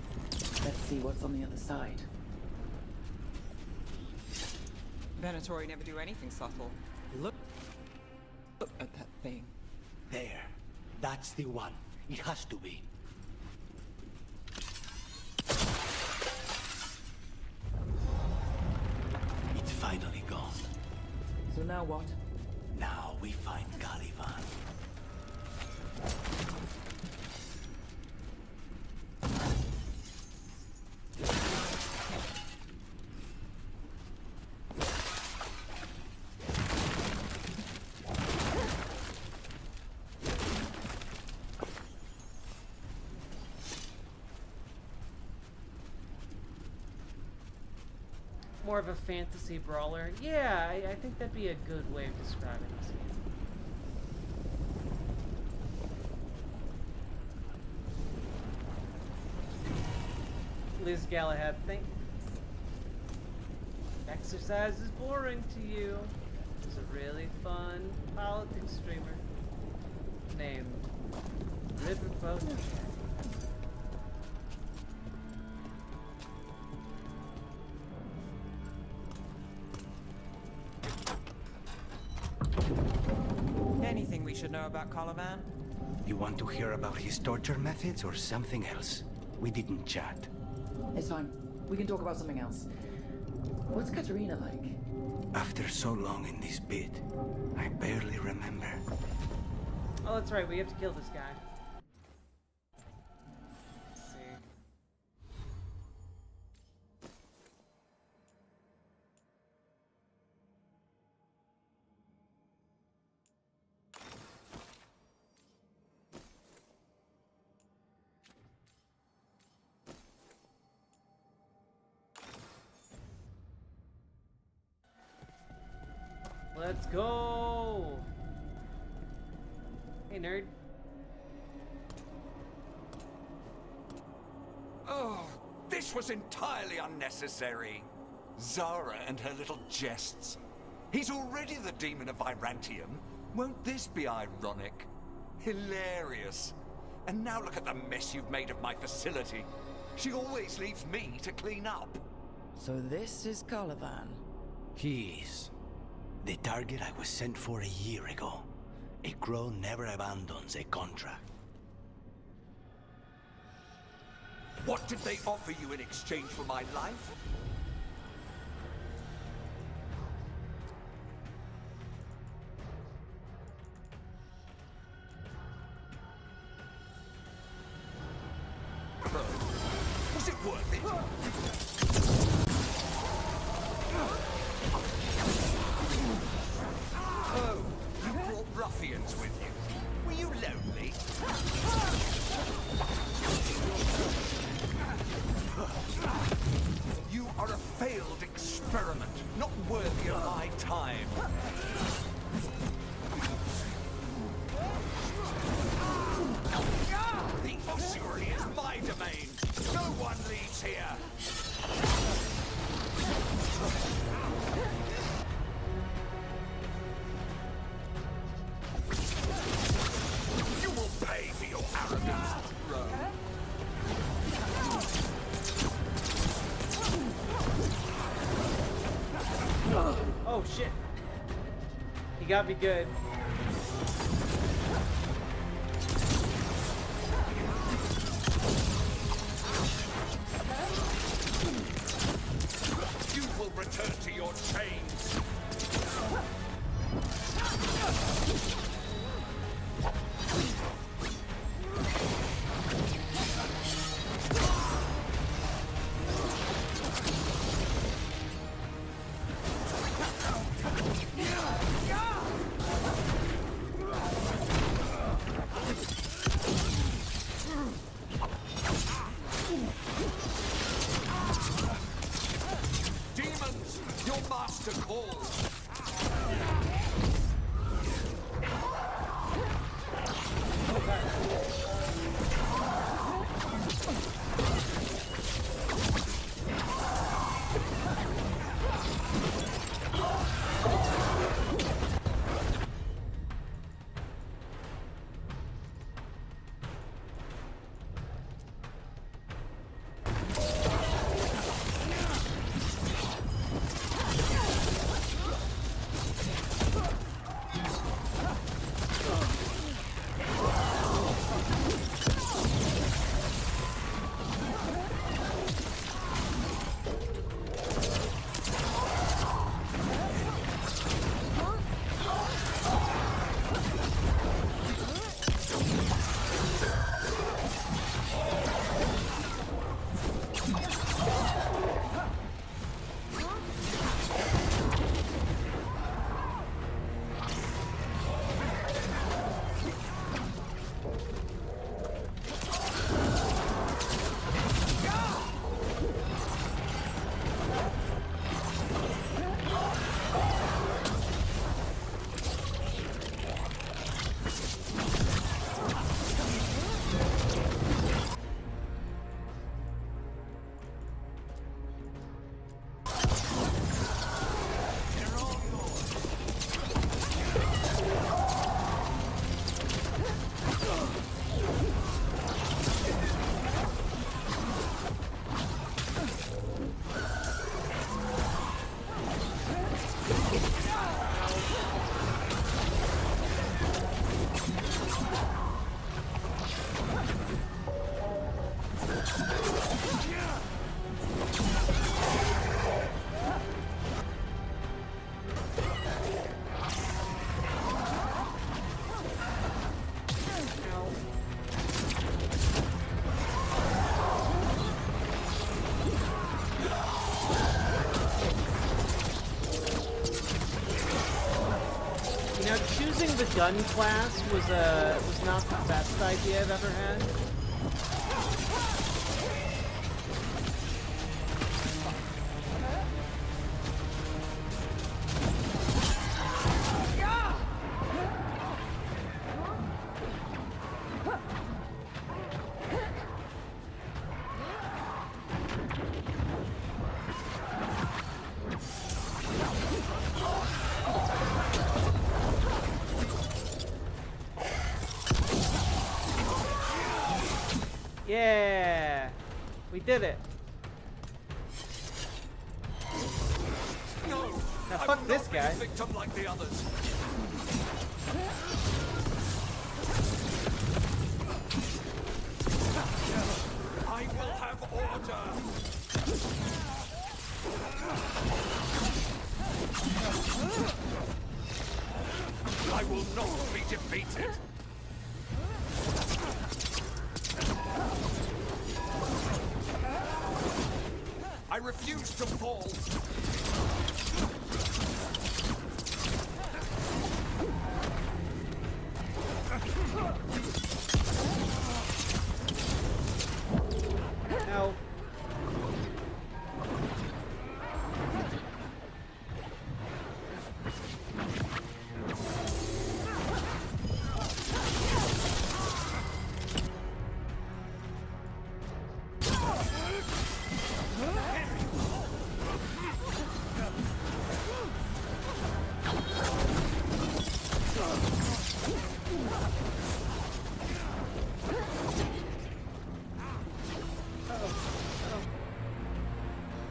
Let's see what's on the other side. Venatori never do anything subtle. Look at that thing. There. That's the one. It has to be. It's finally gone. So now what? Now we find Caliban. More of a fantasy brawler. Yeah, I think that'd be a good way of describing this game. Liz Galahad, think exercise is boring to you. There's a really fun politics streamer named Riverboat. Anything we should know about Caliban? You want to hear about his torture methods or something else? We didn't chat. It's fine. We can talk about something else. What's Katerina like? After so long in this pit, I barely remember. Oh, that's right. We have to kill this guy. Let's see. Let's go! Hey, nerd. Oh, this was entirely unnecessary. Zara and her little jests. He's already the demon of Virantium. Won't this be ironic? Hilarious. And now look at the mess you've made of my facility. She always leaves me to clean up. So this is Caliban. He is. The target I was sent for a year ago. A crow never abandons a contract. What did they offer you in exchange for my life? Was it worth it? Oh, you brought ruffians with you. Were you lonely? You are a failed experiment, not worthy of my time. The ossuary is my domain. No one leaves here. You will pay for your arrogance, bro. Oh shit. He got me good. gun class was not the best idea I've ever had. Yeah, we did it. No, now I fuck will this not guy. Be a victim like the others. I will have order. I will not be defeated. I refuse to fall. No.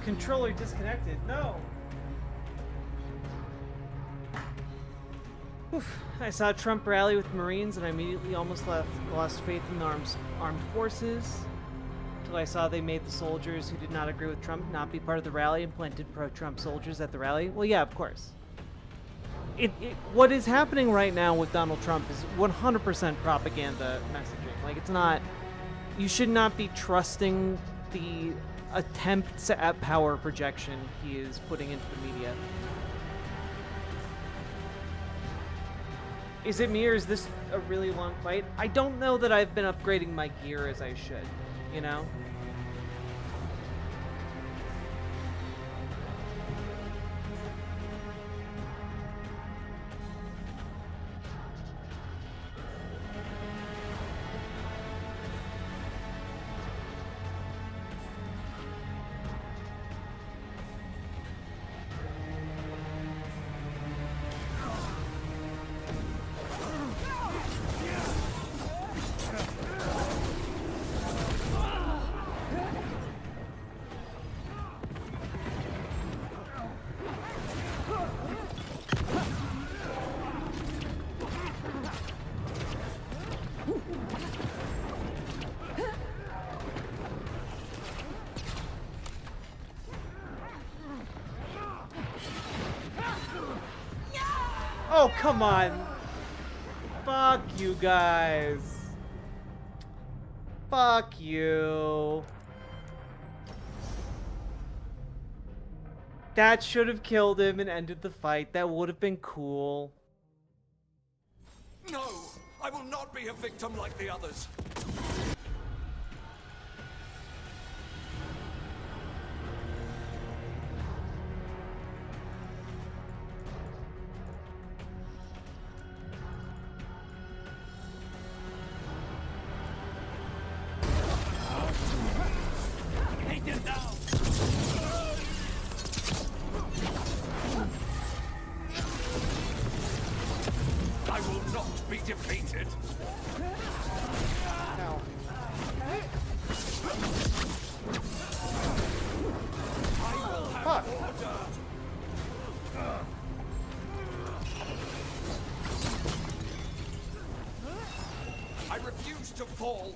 Controller disconnected. No. Oof. I saw Trump rally with Marines and I immediately almost lost faith in the armed forces. Until I saw they made the soldiers who did not agree with Trump not be part of the rally and planted pro-Trump soldiers at the rally. Well, yeah, of course. What is happening right now with Donald Trump is 100% propaganda messaging. Like, it's not... You should not be trusting the attempts at power projection he is putting into the media. Is it me or is this a really long fight? I don't know that I've been upgrading my gear as I should, you know? Oh, come on. Fuck you guys. Fuck you. That should have killed him and ended the fight. That would have been cool. No, I will not be a victim like the others. I will not be defeated. No. I will have Fuck. order. I refuse to fall.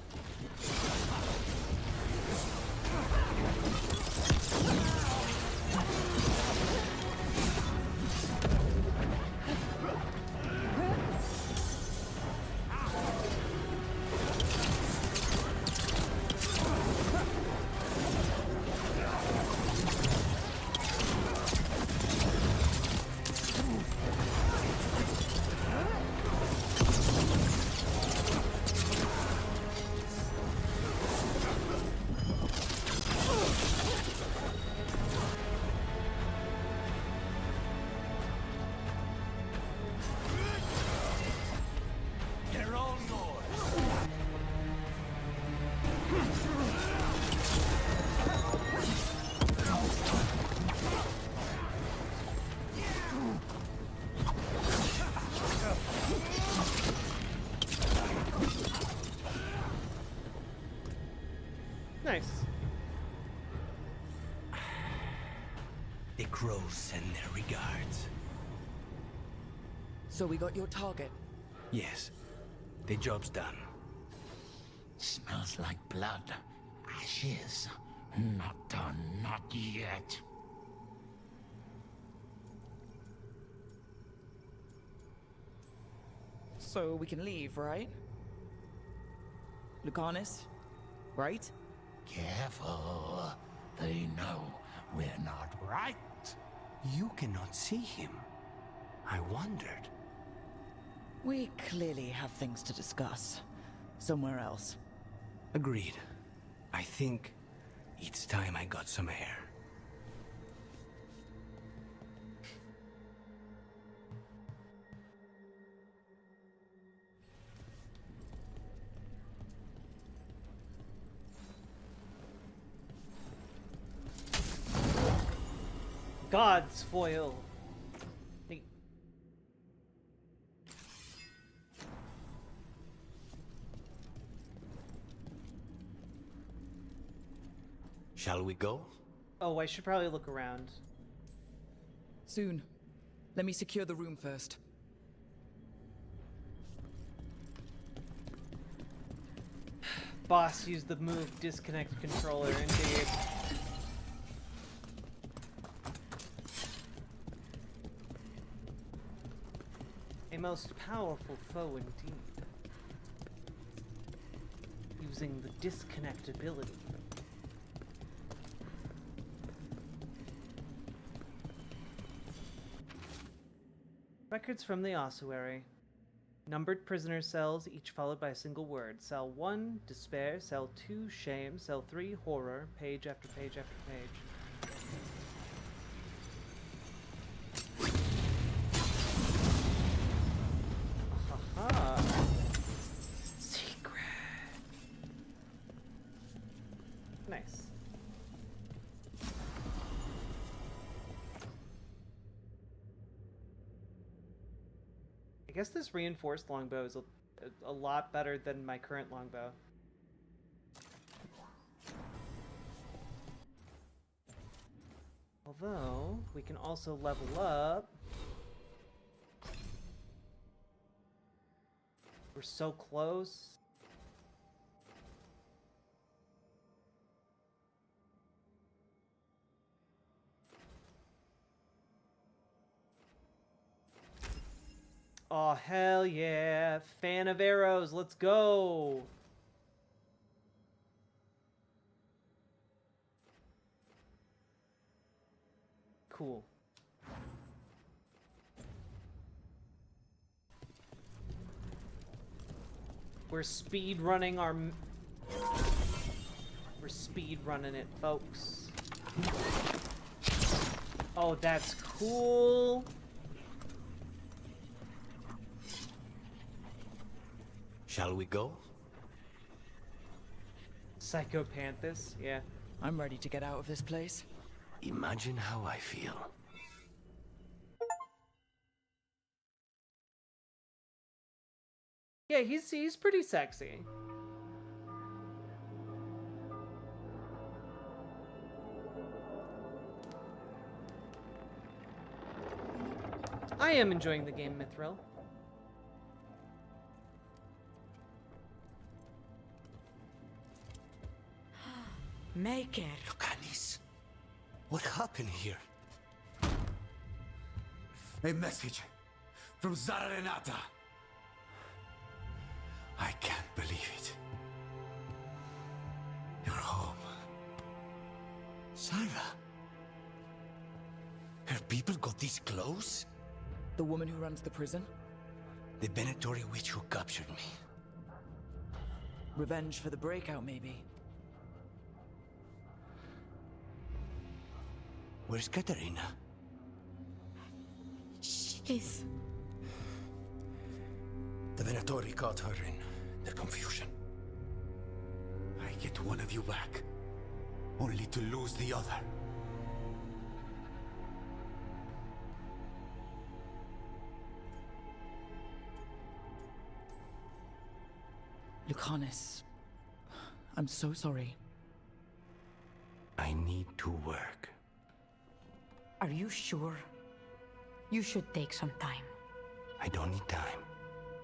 Nice. The crows send their regards. So we got your target. Yes, the job's done. Smells like blood. Ashes. Not done, not yet. So we can leave, right? Lucanis, right? Careful. They know we're not right. You cannot see him. I wondered. We clearly have things to discuss. Somewhere else. Agreed. I think it's time I got some air. God's foil. Hey. Shall we go? Oh, I should probably look around. Soon. Let me secure the room first. Boss used the move disconnect controller, indeed. A most powerful foe indeed. Using the disconnect ability. Records from the ossuary. Numbered prisoner cells, each followed by a single word. Cell 1, despair. Cell 2, shame. Cell 3, horror. Page after page after page. Haha. Secret. Nice. I guess this reinforced longbow is a lot better than my current longbow. Although, we can also level up. We're so close. Oh, hell yeah. Fan of arrows, let's go. Cool. We're speed running our... We're speed running it, folks. Oh, that's cool. Shall we go? Psychopanthus, yeah. I'm ready to get out of this place. Imagine how I feel. Yeah, he's pretty sexy. I am enjoying the game, Mithril. Make it. Lucanis, what happened here? A message from Zara Renata. I can't believe it. You're home. Sarah? Her people got this close? The woman who runs the prison? The Venator witch who captured me. Revenge for the breakout, maybe. Where's Katerina? She's... The Venatori caught her in their confusion. I get one of you back, only to lose the other. Lucanis, I'm so sorry. I need to work. Are you sure? You should take some time. I don't need time.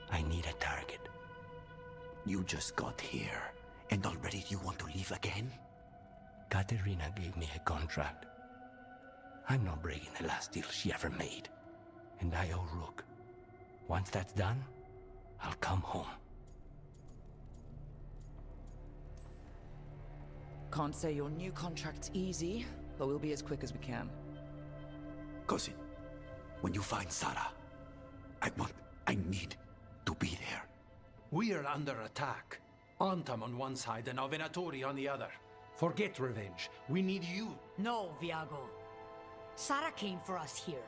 I need a target. You just got here, and already you want to leave again? Katerina gave me a contract. I'm not breaking the last deal she ever made. And I owe Rook. Once that's done, I'll come home. Can't say your new contract's easy, but we'll be as quick as we can. Cousin, when you find Sarah, I need to be there. We are under attack. Antam on one side and Venatori on the other. Forget revenge. We need you. No, Viago. Sarah came for us here,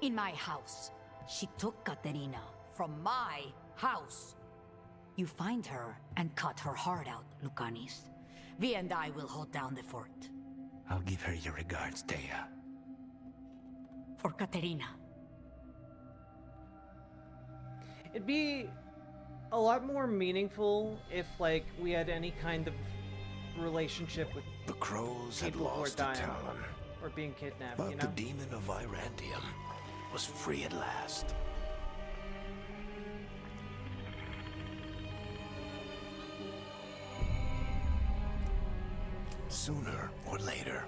in my house. She took Katerina from my house. You find her and cut her heart out, Lucanis. Vi and I will hold down the fort. I'll give her your regards, Thea. For Katerina. It'd be a lot more meaningful if, like, we had any kind of relationship with the crows had people who lost are the dying town, or being kidnapped, but you know? the demon of Irantium was free at last. Sooner or later,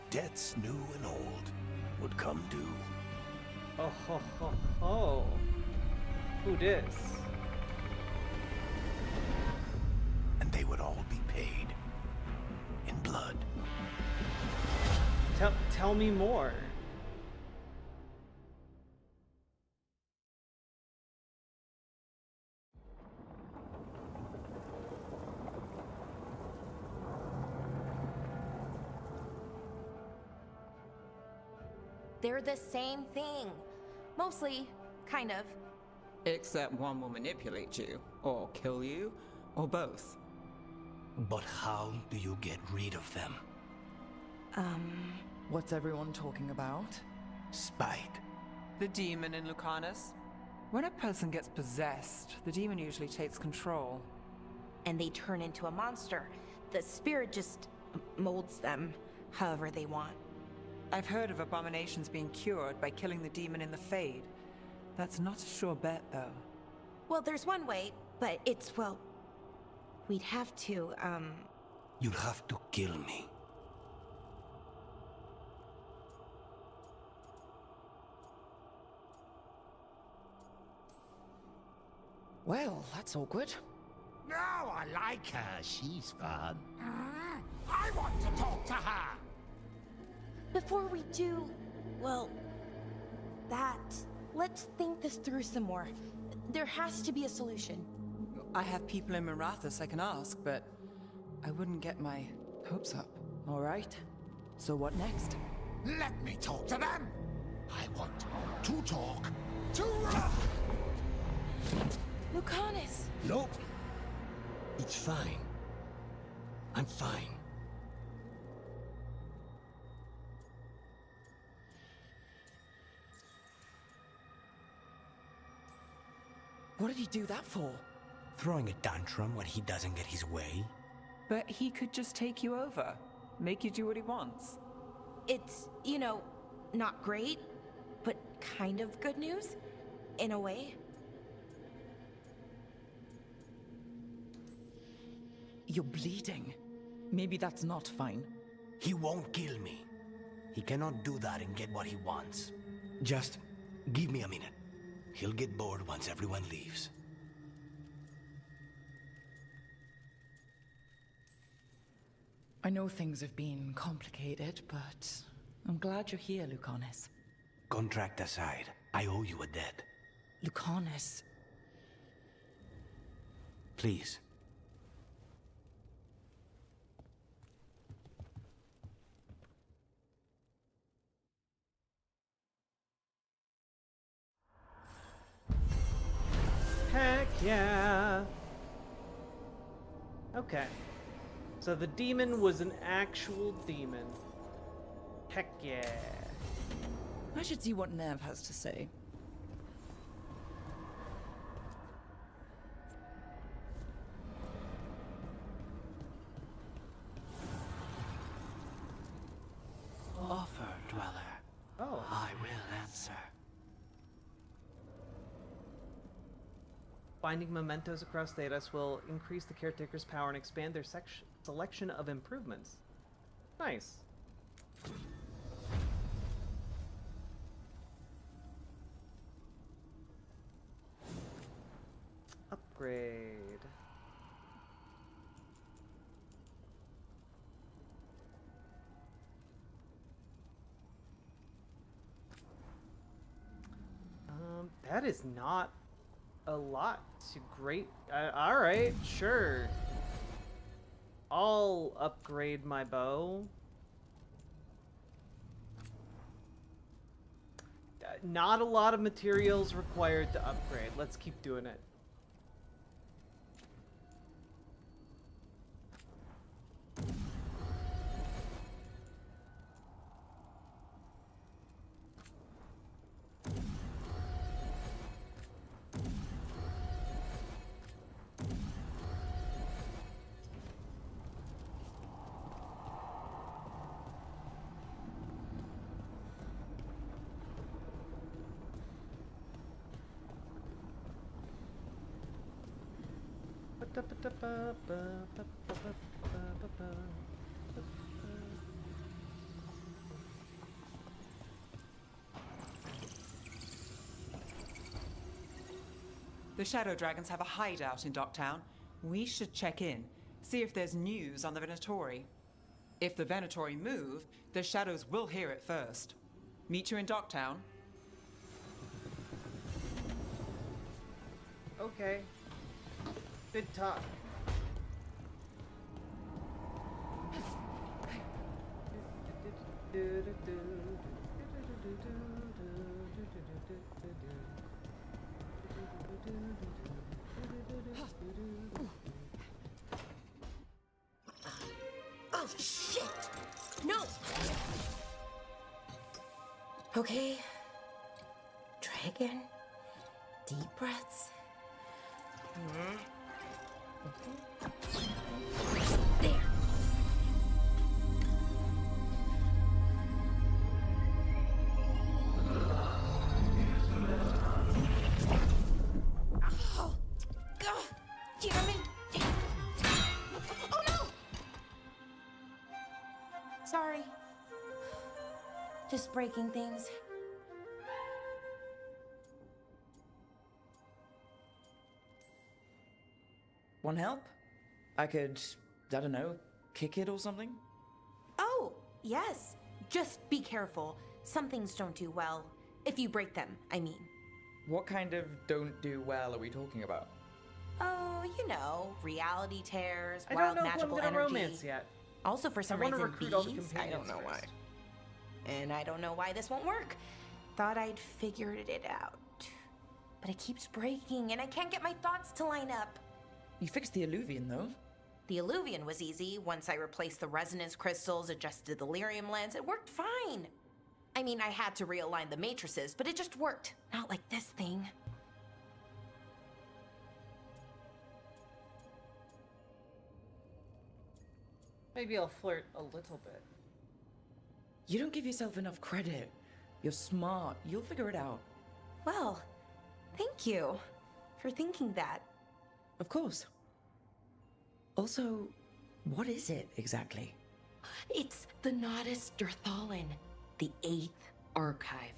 debts new and old would come due. Oh ho ho ho. Who dis? And they would all be paid in blood. Tell me more. They're the same thing. Mostly, kind of. Except one will manipulate you, or kill you, or both. But how do you get rid of them? What's everyone talking about? Spite. The demon in Lucanis. When a person gets possessed, the demon usually takes control. And they turn into a monster. The spirit just molds them however they want. I've heard of abominations being cured by killing the demon in the Fade. That's not a sure bet, though. Well, there's one way, but it's, well... We'd have to, You'll have to kill me. Well, that's awkward. No, I like her. She's fun. I want to talk to her. Before we do, well, that... Let's think this through some more. There has to be a solution. I have people in Minrathous I can ask, but I wouldn't get my hopes up. All right. So what next? Let me talk to them. I want to talk to... Lucanis! Nope. It's fine. I'm fine. What did he do that for? Throwing a tantrum when he doesn't get his way? But he could just take you over. Make you do what he wants. It's, you know, not great, but kind of good news, in a way. You're bleeding. Maybe that's not fine. He won't kill me. He cannot do that and get what he wants. Just give me a minute. He'll get bored once everyone leaves. I know things have been complicated, but I'm glad you're here, Lucanis. Contract aside, I owe you a debt. Lucanis. Please. Heck yeah. Okay. So the demon was an actual demon. Heck yeah. I should see what Nev has to say. Finding mementos across Thedas will increase the caretaker's power and expand their selection of improvements. Nice. Upgrade. That is not a lot. Great. All right, sure. I'll upgrade my bow. Not a lot of materials required to upgrade. Let's keep doing it. The Shadow Dragons have a hideout in Docktown. We should check in, see if there's news on the Venatori. If the Venatori move, the Shadows will hear it first. Meet you in Docktown. Okay. Good talk. Oh, shit! No! Okay. Try again. Deep breaths. There. Oh, God, damn it. Oh, no! Sorry. Just breaking things. Want help? I could, I don't know, kick it or something? Oh, yes. Just be careful. Some things don't do well. If you break them, I mean. What kind of don't do well are we talking about? Oh, you know, reality tears, I wild don't know if I'm magical gonna energy. romance yet. Also, for some I wanna reason, recruit all the bees. I don't companions know first. why. And I don't know why this won't work. Thought I'd figured it out. But it keeps breaking, and I can't get my thoughts to line up. You fixed the Alluvian, though. The Alluvian was easy. Once I replaced the resonance crystals, adjusted the lyrium lens, it worked fine. I mean, I had to realign the matrices, but it just worked. Not like this thing. Maybe I'll flirt a little bit. You don't give yourself enough credit. You're smart. You'll figure it out. Well, thank you for thinking that. Of course. Also, what is it exactly? It's the Nodus Dirthalin, the 8th archive.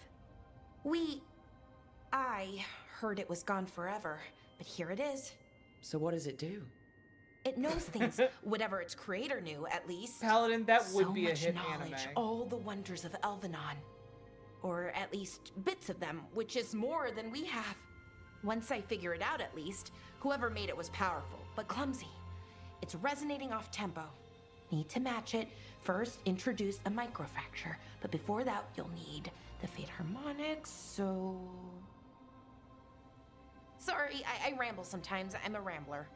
I heard it was gone forever, but here it is. So what does it do? It knows things, whatever its creator knew, at least. Paladin, that would So be a much hit knowledge, anime. all the wonders of Elvenon. Or at least bits of them, which is more than we have. Once I figure it out, at least, whoever made it was powerful, but clumsy. It's resonating off tempo. Need to match it. First, introduce a microfracture, but before that, you'll need the Fate Harmonics, so... Sorry, I ramble sometimes. I'm a rambler.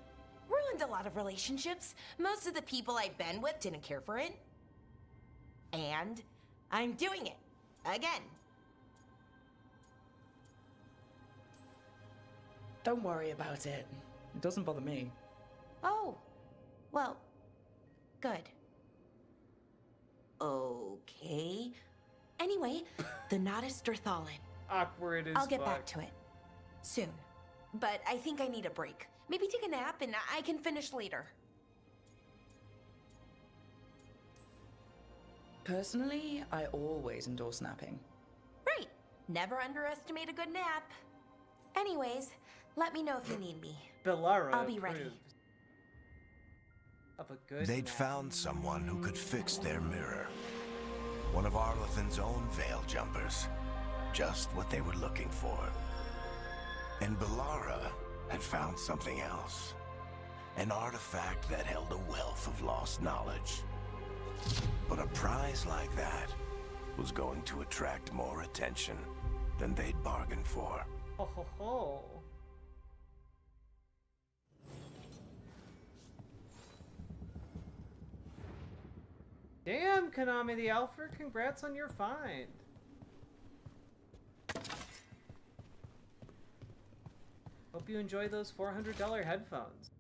Ruined a lot of relationships. Most of the people I've been with didn't care for it. And I'm doing it. Again. Don't worry about it. It doesn't bother me. Oh, well, good. Okay. Anyway, the Nodus Dirthalin. Awkward as I'll get fuck. back to it. Soon. but I think I need a break. Maybe take a nap and I can finish later. Personally, I always endorse napping. Right. Never underestimate a good nap. Anyways, let me know if you need me. Bellara I'll be ready. approves of a good They'd nap. found someone who could fix their mirror. One of Arlethan's own veil jumpers. Just what they were looking for. And Bellara had found something else. An artifact that held a wealth of lost knowledge. But a prize like that was going to attract more attention than they'd bargained for. Ho ho ho. Damn, Konami the Alpha, congrats on your find. Hope you enjoy those $400 headphones.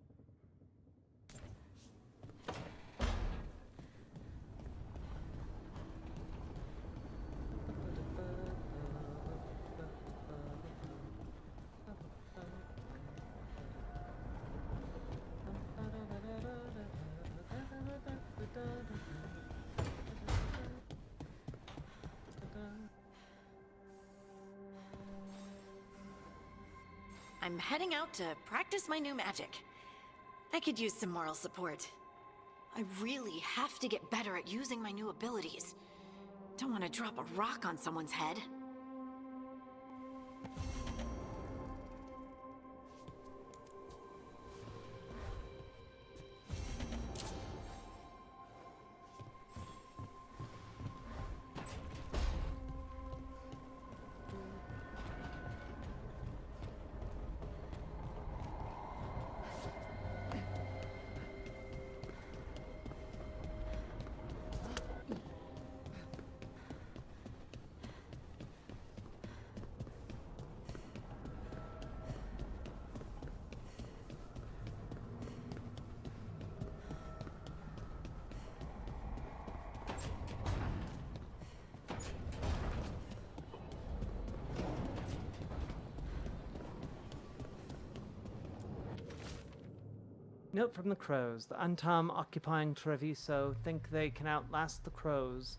I'm heading out to practice my new magic. I could use some moral support. I really have to get better at using my new abilities. Don't want to drop a rock on someone's head. Note from the crows. The Untom occupying Treviso think they can outlast the crows.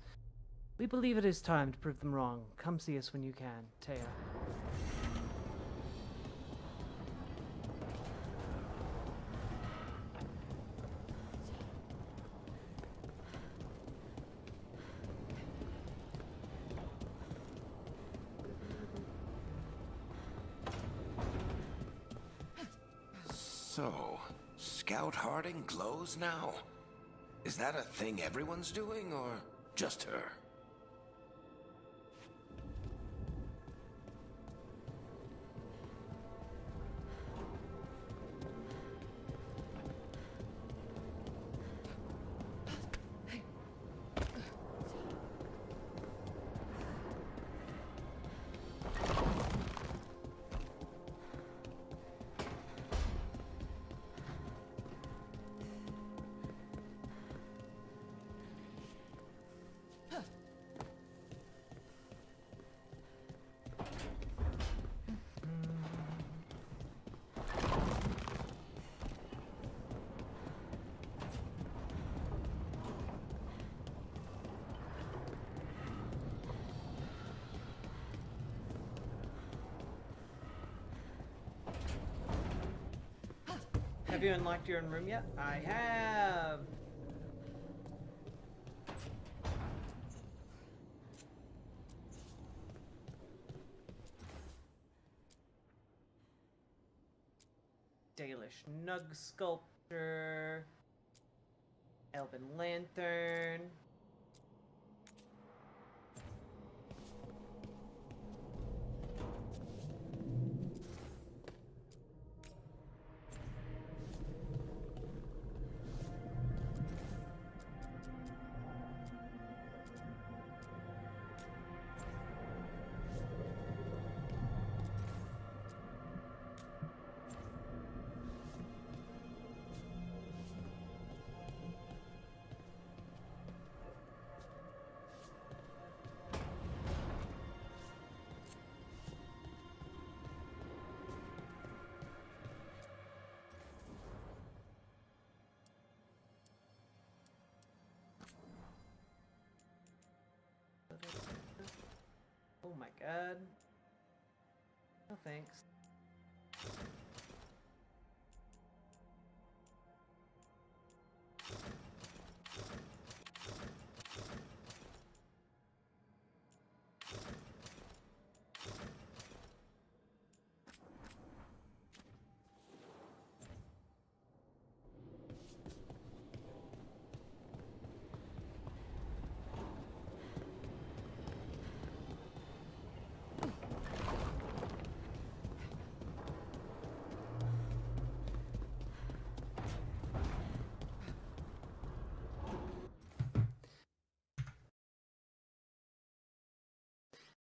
We believe it is time to prove them wrong. Come see us when you can. Taya. So, Scout Harding glows now? Is that a thing everyone's doing, or just her? Have you unlocked your own room yet? I have! Dalish Nug Sculpture. Elven Lantern. my god. No thanks.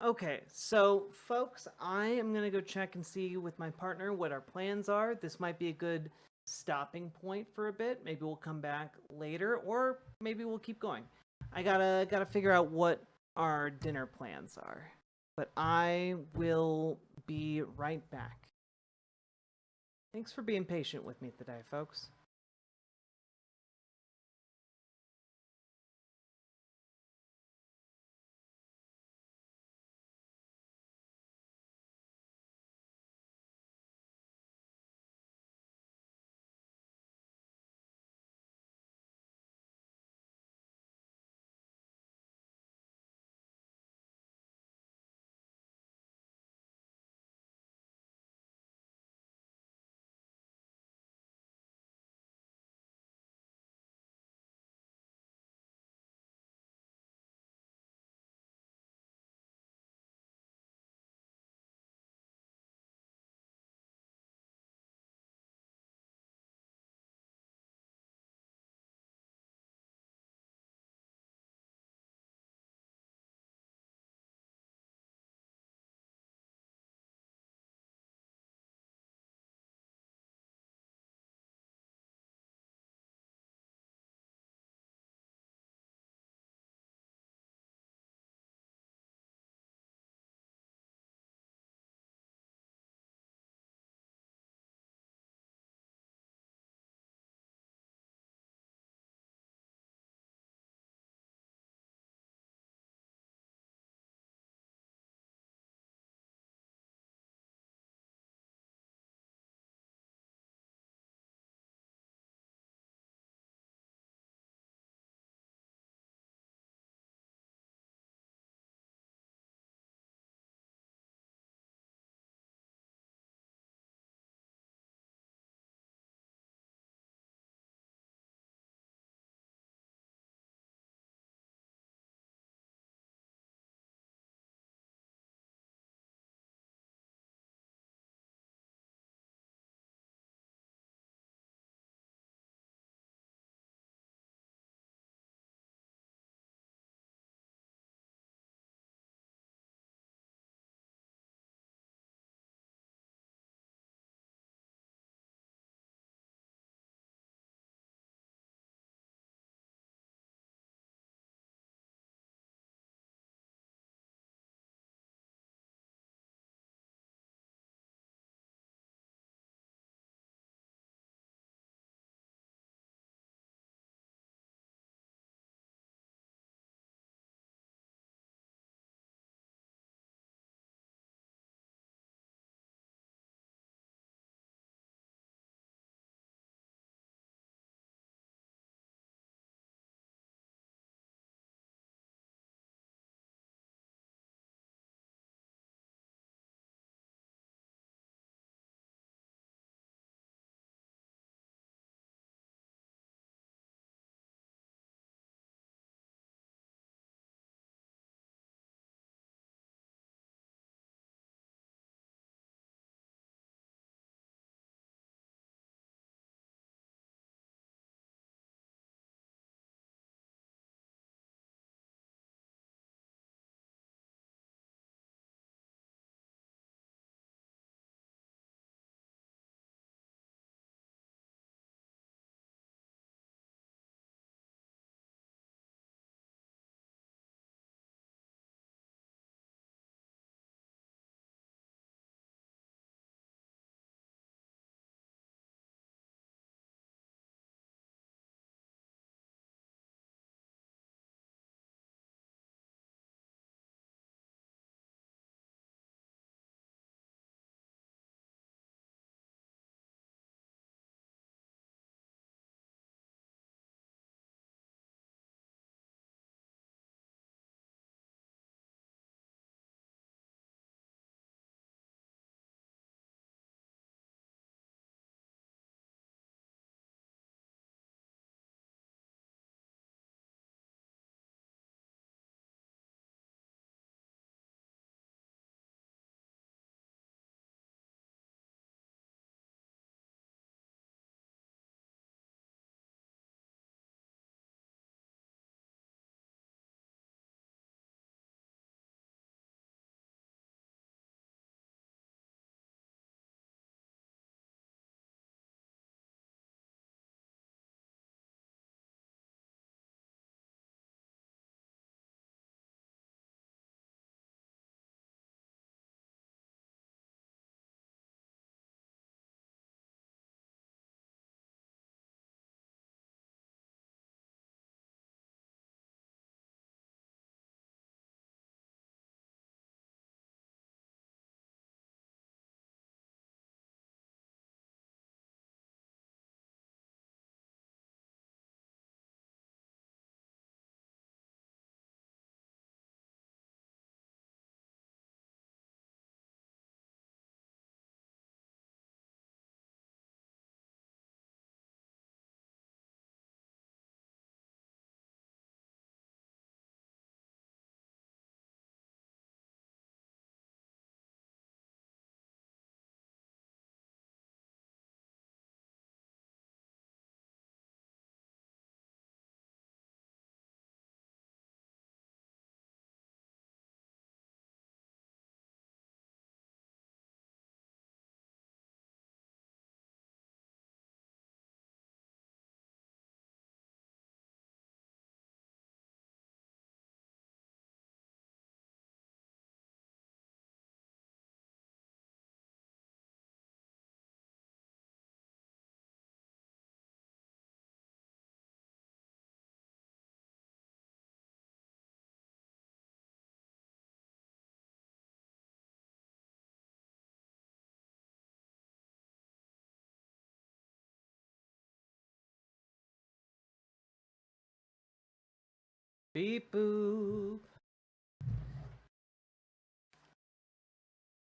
Okay, so folks, I am gonna go check and see with my partner what our plans are. This might be a good stopping point for a bit. Maybe we'll come back later, or maybe we'll keep going. I gotta figure out what our dinner plans are. But I will be right back. Thanks for being patient with me today, folks. Beep boop.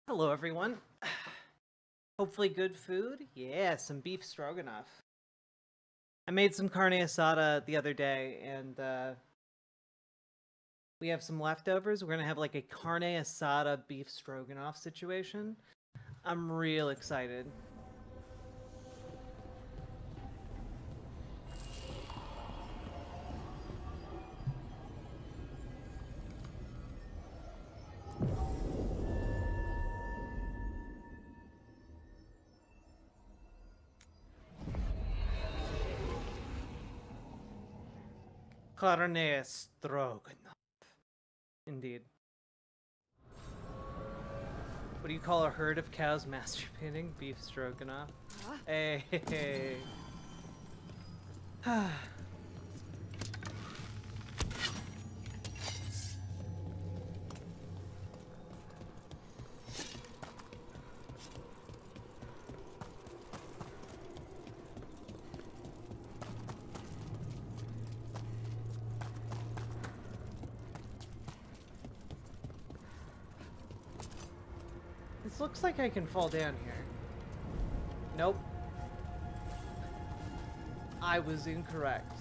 Hello, everyone. Hopefully good food. Yeah, some beef stroganoff. I made some carne asada the other day, and we have some leftovers. We're gonna have like a carne asada beef stroganoff situation. I'm real excited. Carne stroganoff. Indeed. What do you call a herd of cows masturbating? Beef stroganoff. Hey. This looks like I can fall down here. Nope. I was incorrect.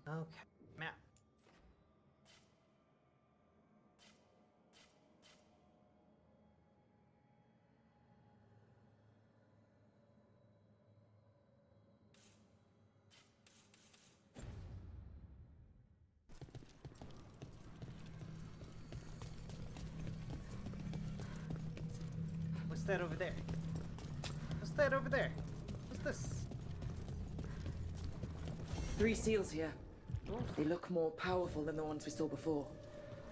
Okay, map. What's that over there? What's that over there? What's this? 3 seals here. They look more powerful than the ones we saw before.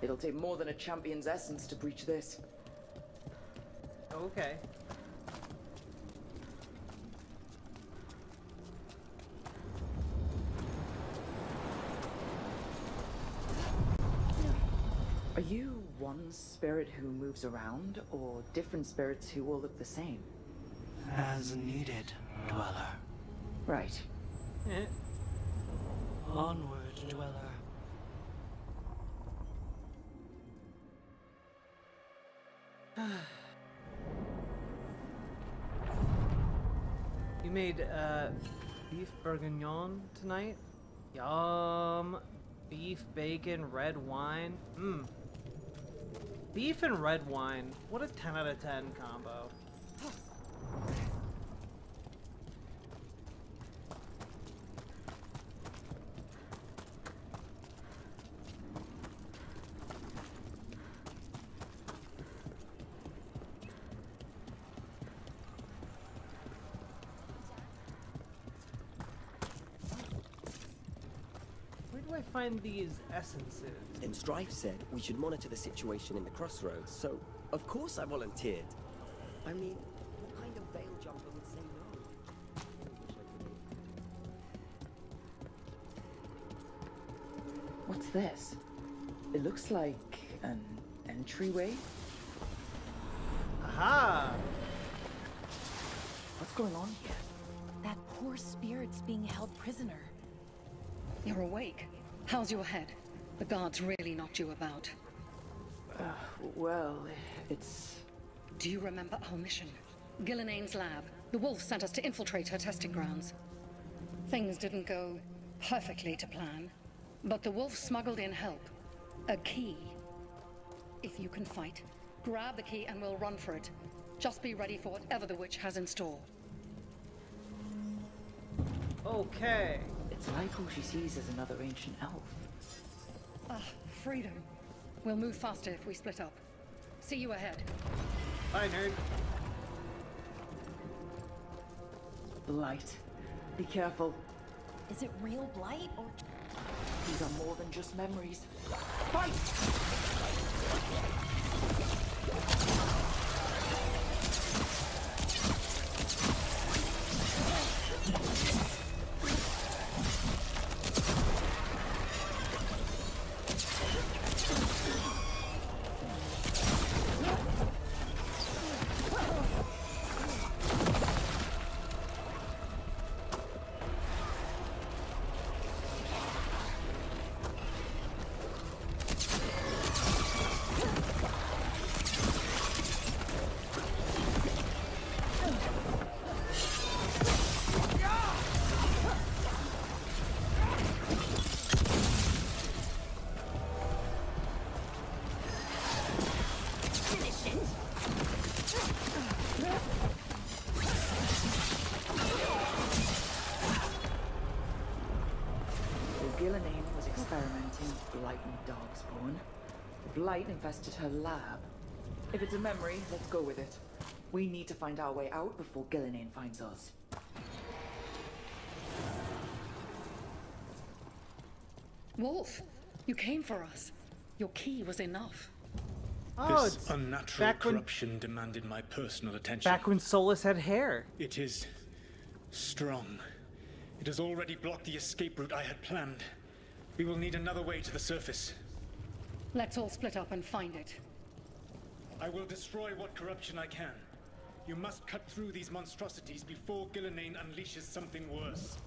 It'll take more than a champion's essence to breach this. Okay. Are you one spirit who moves around, or different spirits who all look the same? As needed, dweller. Right. Onward, dweller. You made beef bourguignon tonight? Yum. Beef, bacon, red wine. Beef and red wine. What a 10 out of 10 combo. I find these essences? And Strife said we should monitor the situation in the crossroads, so of course I volunteered. I mean, what kind of veil jumper would say no? What's this? It looks like an entryway. Aha! What's going on here? That poor spirit's being held prisoner. You're awake. How's your head? The guards really knocked you about. Well, it's... Do you remember our mission? Gillinane's lab. The wolf sent us to infiltrate her testing grounds. Things didn't go perfectly to plan, but the wolf smuggled in help. A key. If you can fight, grab the key and we'll run for it. Just be ready for whatever the witch has in store. Okay. It's like who she sees as another ancient elf. Ah, freedom. We'll move faster if we split up. See you ahead. Bye, nerd. Blight. Be careful. Is it real blight or... These are more than just memories. Fight! Gillinane was experimenting with blight and darkspawn. Blight infested her lab. If it's a memory, let's go with it. We need to find our way out before Gillinane finds us. Wolf, you came for us. Your key was enough. Oh, this unnatural corruption demanded my personal attention. Back when Solas had hair. It is strong. It has already blocked the escape route I had planned. We will need another way to the surface. Let's all split up and find it. I will destroy what corruption I can. You must cut through these monstrosities before Gillinane unleashes something worse.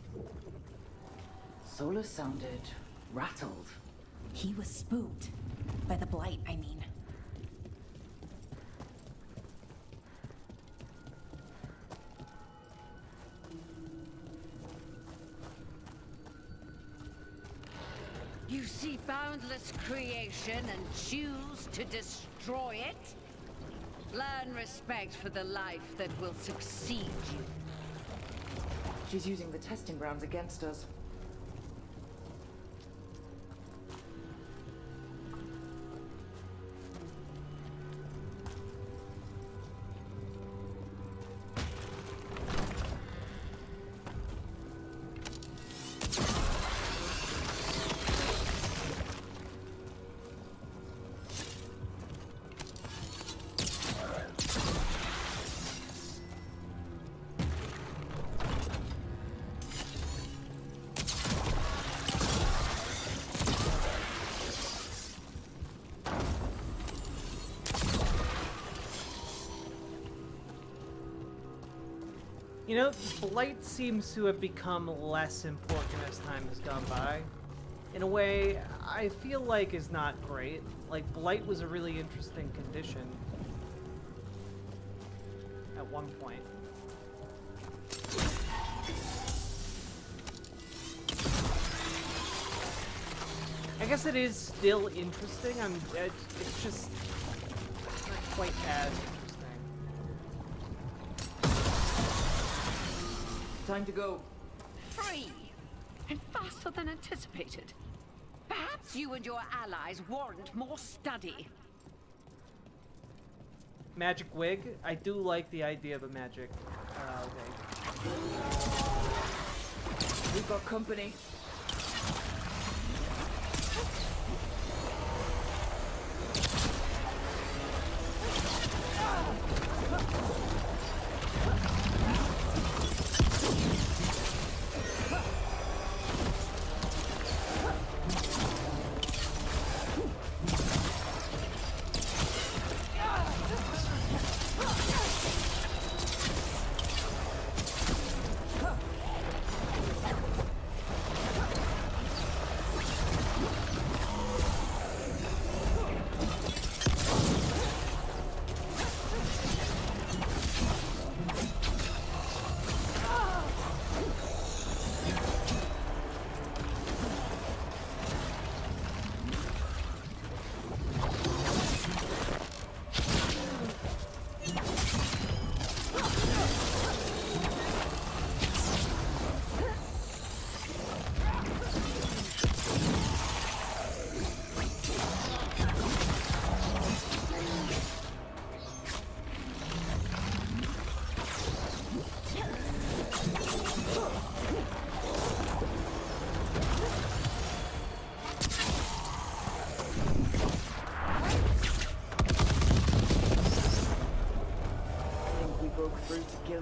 Solas sounded rattled. He was spooked. By the blight, I mean. You see boundless creation and choose to destroy it? Learn respect for the life that will succeed you. She's using the testing grounds against us. You know, blight seems to have become less important as time has gone by. In a way, I feel like is not great. Like, blight was a really interesting condition at one point. I guess it is still interesting. It's just not quite as interesting. Time to go. Free! And faster than anticipated. Perhaps you and your allies warrant more study. Magic wig? I do like the idea of a magic wig. We've got company.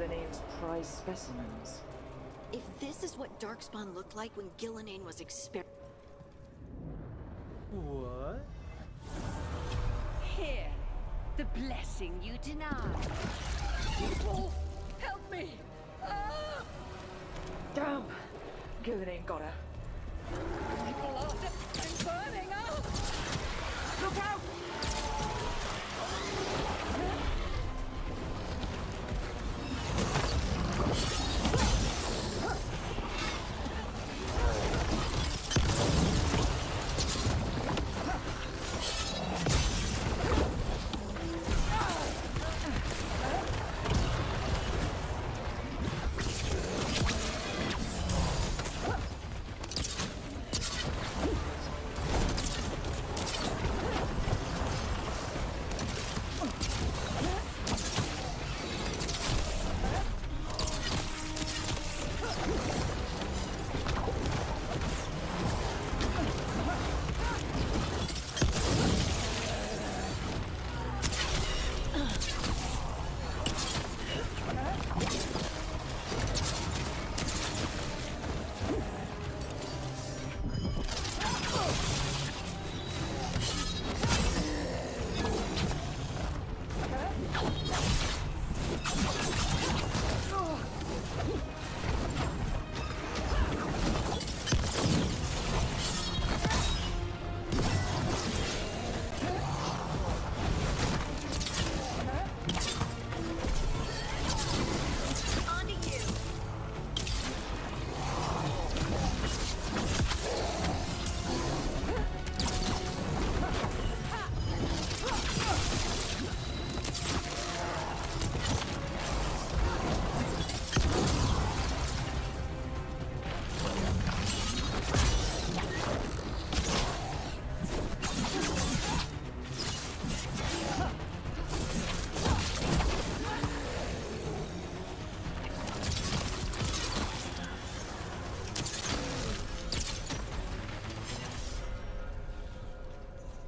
Gillinane's prize specimens. If this is what darkspawn looked like when Gillinane was What? Here, the blessing you denied. Wolf, help me! Ah! Damn! Gillinane got her. People are I'm burning up! Look out!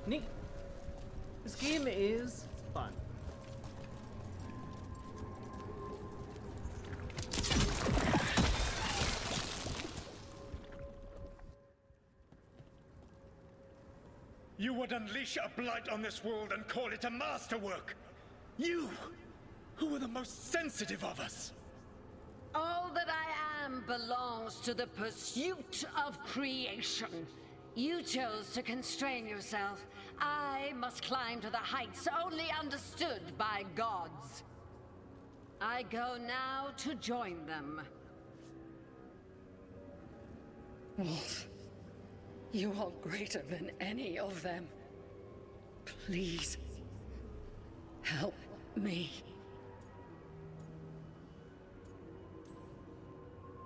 Neat. This game is fun. You would unleash a blight on this world and call it a masterwork! You, who are the most sensitive of us! All that I am belongs to the pursuit of creation. You chose to constrain yourself. I must climb to the heights only understood by gods. I go now to join them. Wolf, you are greater than any of them. Please, help me.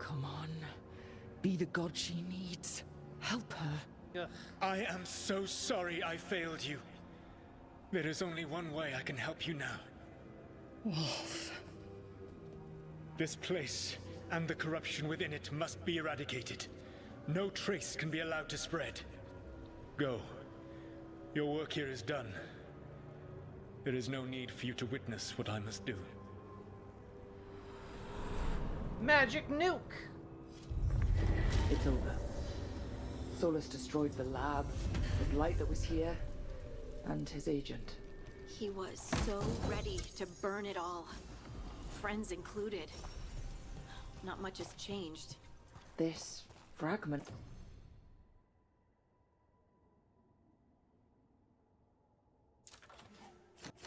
Come on. Be the god she needs. Help her. I am so sorry I failed you. There is only one way I can help you now. Wolf. This place and the corruption within it must be eradicated. No trace can be allowed to spread. Go. Your work here is done. There is no need for you to witness what I must do. Magic nuke! It's over. Solas destroyed the lab, the blight that was here, and his agent. He was so ready to burn it all. Friends included. Not much has changed. This fragment...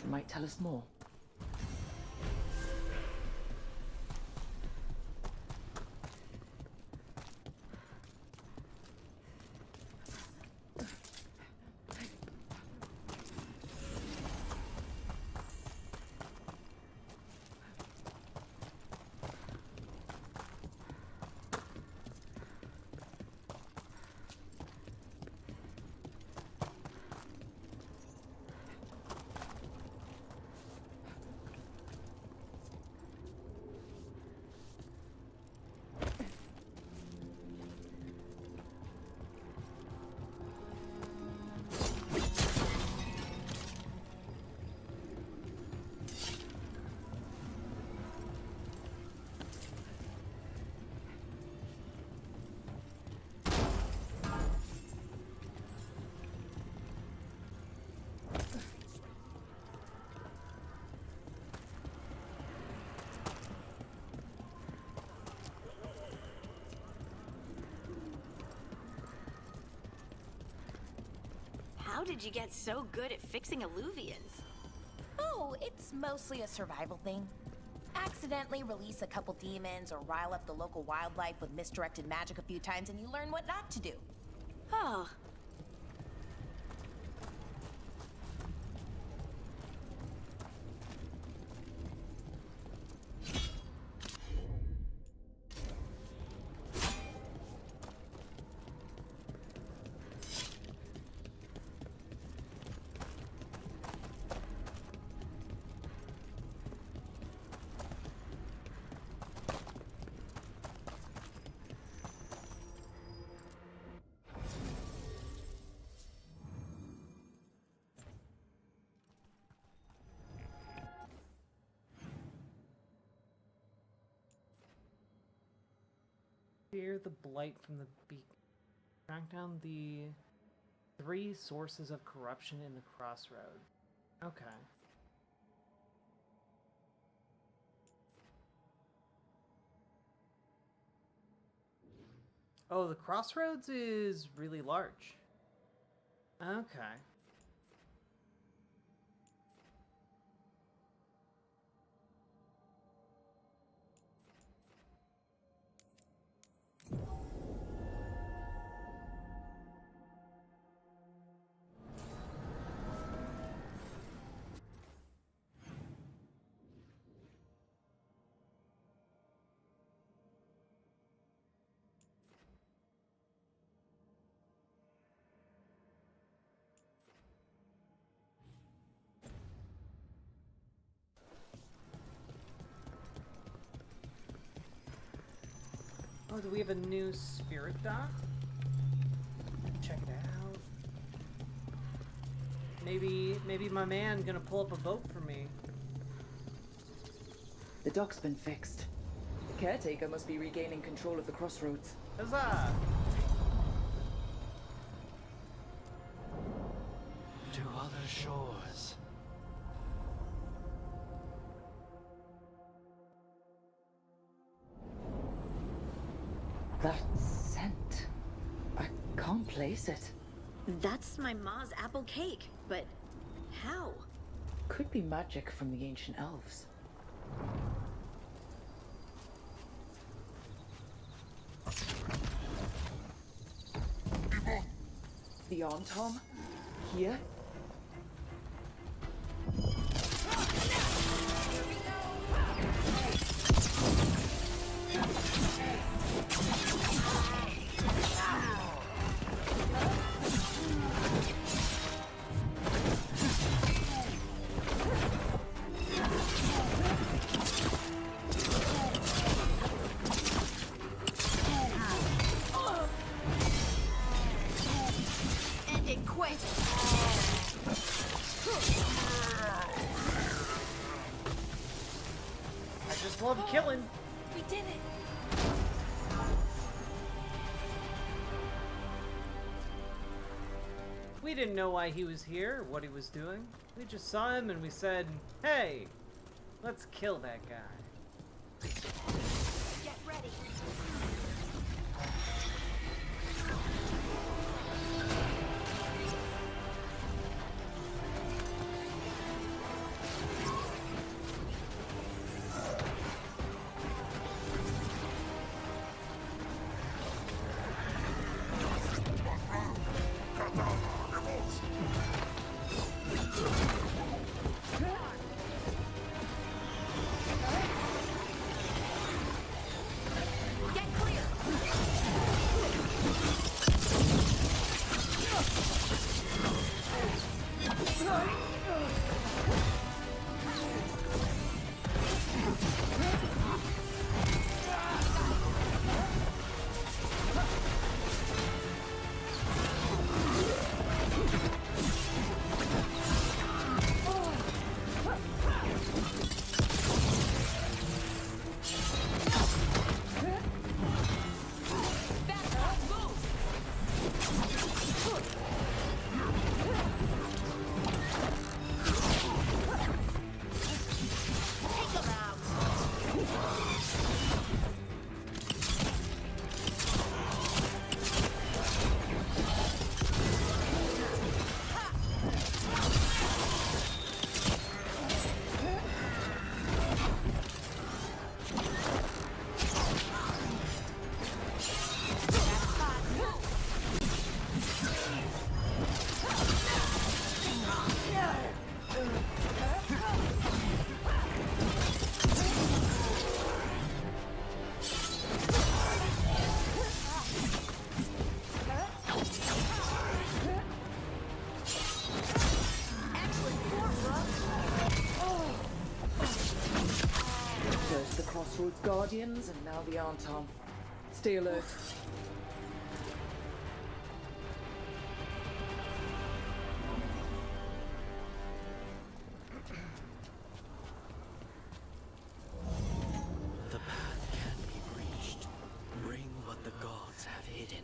might tell us more. How did you get so good at fixing illuvians? Oh, it's mostly a survival thing. Accidentally release a couple demons or rile up the local wildlife with misdirected magic a few times and you learn what not to do. Oh. Fear the blight from the beacon. Track down the 3 sources of corruption in the crossroads. Okay. Oh, the crossroads is really large. Okay. Oh, do we have a new spirit dock? Check it out. Maybe my man gonna pull up a boat for me. The dock's been fixed. The caretaker must be regaining control of the crossroads. Huzzah! To other shores. That scent. I can't place it. That's my ma's apple cake, but how? Could be magic from the ancient elves. The arm, Tom? Here? End it quick! I just love killing. We did it! We didn't know why he was here, what he was doing. We just saw him and we said, hey, let's kill that guy. Get ready! Crossroads Guardians, and now the Antam. Stay alert. The path can be breached. Bring what the gods have hidden.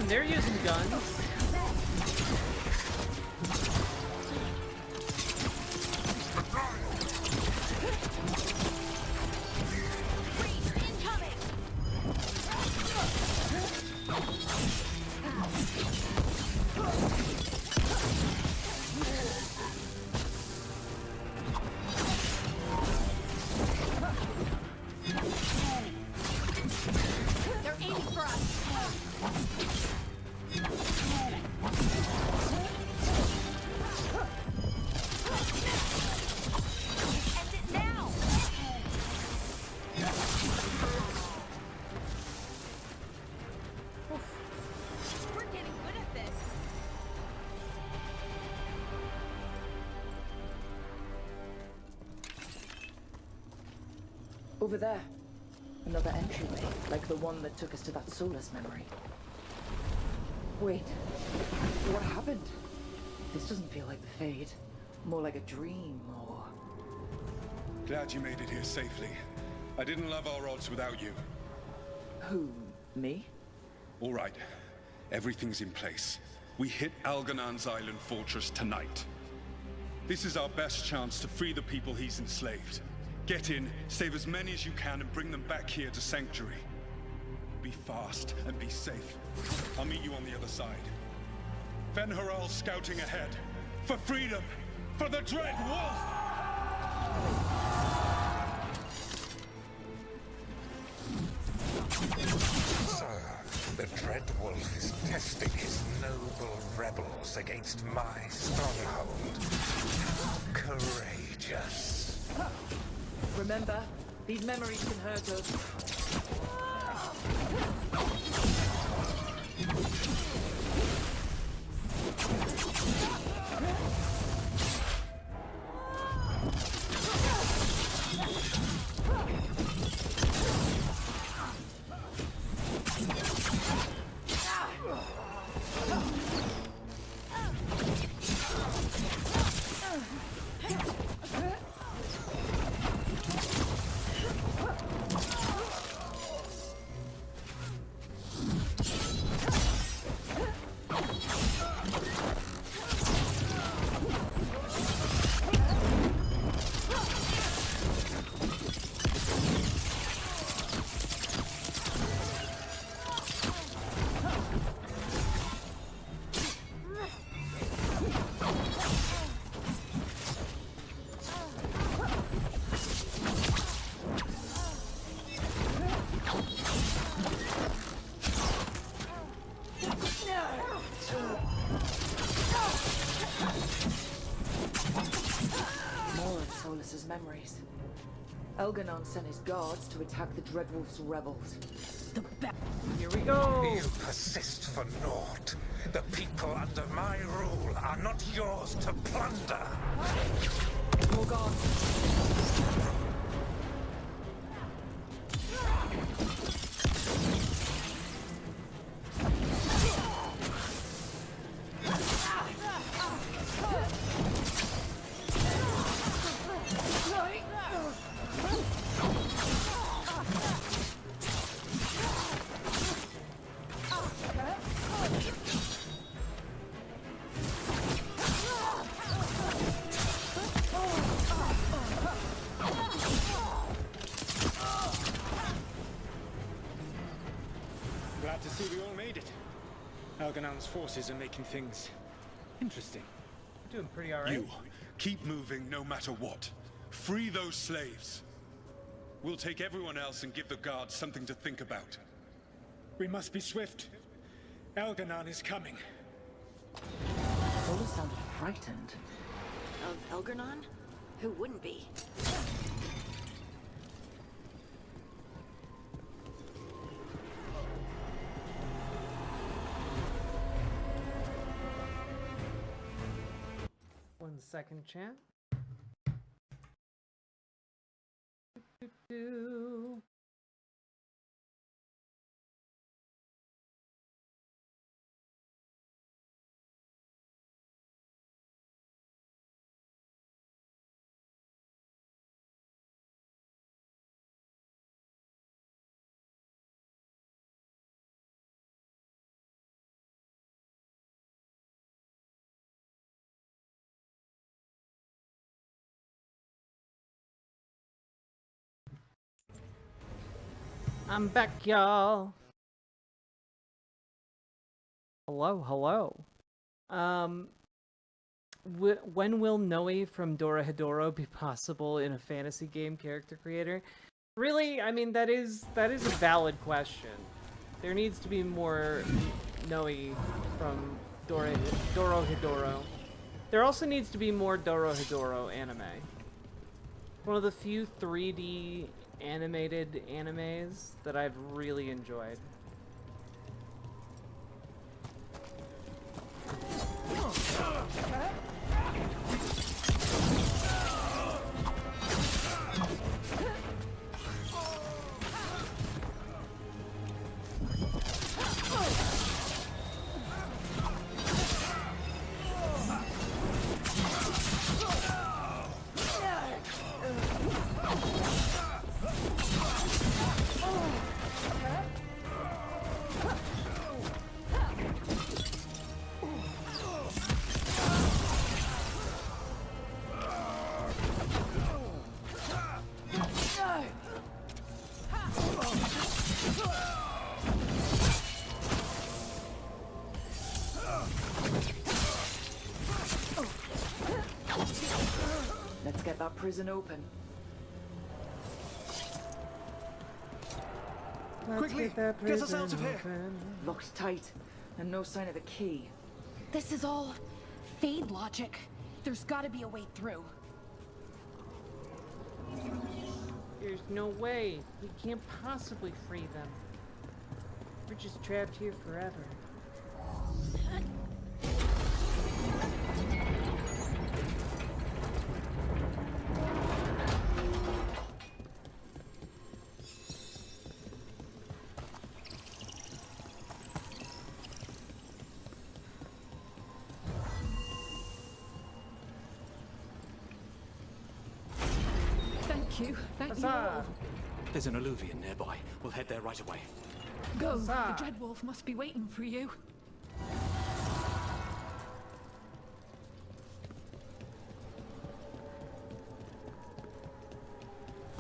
They're using guns. They're aiming for us. Over there. Another entryway, like the one that took us to that Solas memory. Wait, what happened? This doesn't feel like the Fade. More like a dream, or... Glad you made it here safely. I didn't love our odds without you. Who, me? All right, everything's in place. We hit Algernon's island fortress tonight. This is our best chance to free the people he's enslaved. Get in, save as many as you can, and bring them back here to Sanctuary. Be fast and be safe. I'll meet you on the other side. Fen-Haral scouting ahead. For freedom! For the Dread Wolf! Sir, the Dread Wolf is testing his noble rebels against my stronghold. Courageous. Remember, these memories can hurt us. Memories. Elganon sent his guards to attack the Dreadwolf's rebels. Here we go! You persist for naught. The people under my rule are not yours to plunder. More guards. Glad to see we all made it. Algernon's forces are making things interesting. Doing pretty alright. You, keep moving no matter what. Free those slaves. We'll take everyone else and give the guards something to think about. We must be swift. Algernon is coming. Solas sounded frightened. Of Algernon? Who wouldn't be? One second, chat. I'm back, y'all. Hello, hello. When will Noe from Dorohedoro be possible in a fantasy game character creator? Really, I mean, that is a valid question. There needs to be more Noe from Dorohedoro. There also needs to be more Dorohedoro anime. One of the few 3D animated animes that I've really enjoyed. Let's get that prison open. Quickly, get us out of here! Locked tight, and no sign of a key. This is all Fade logic. There's gotta be a way through. There's no way. We can't possibly free them. We're just trapped here forever. Thank you all. There's an alluvion nearby. We'll head there right away. Go. The Dreadwolf must be waiting for you.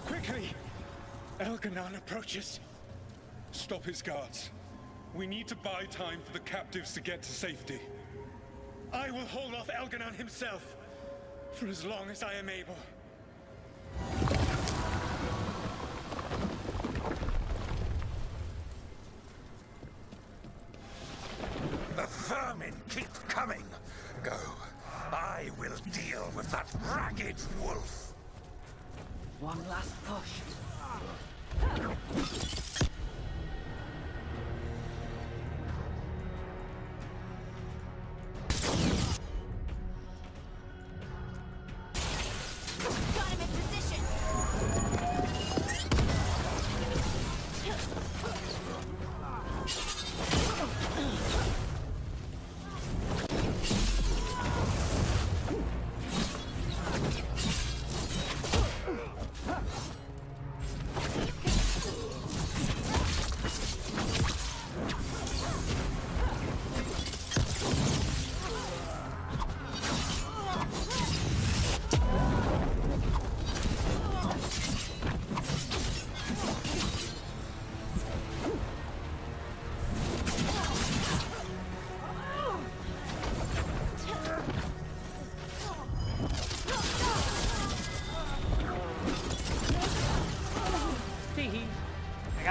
Quickly! Algernon approaches. Stop his guards. We need to buy time for the captives to get to safety. I will hold off Algernon himself for as long as I am able. The vermin keep coming. Go. I will deal with that ragged wolf. One last push.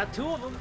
got two of them.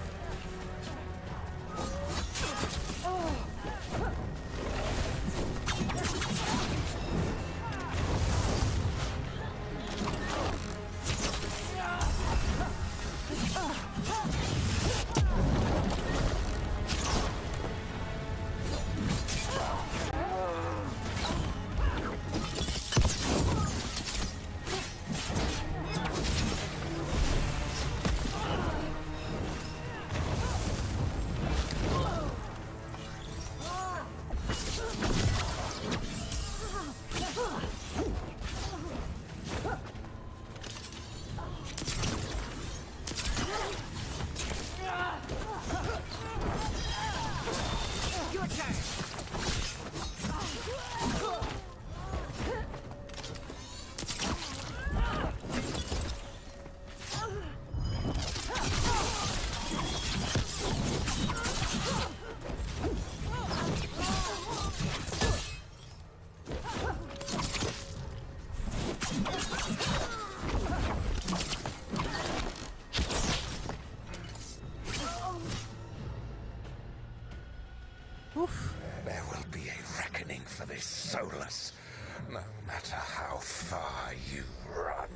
There will be a reckoning for this, Solas, no matter how far you run.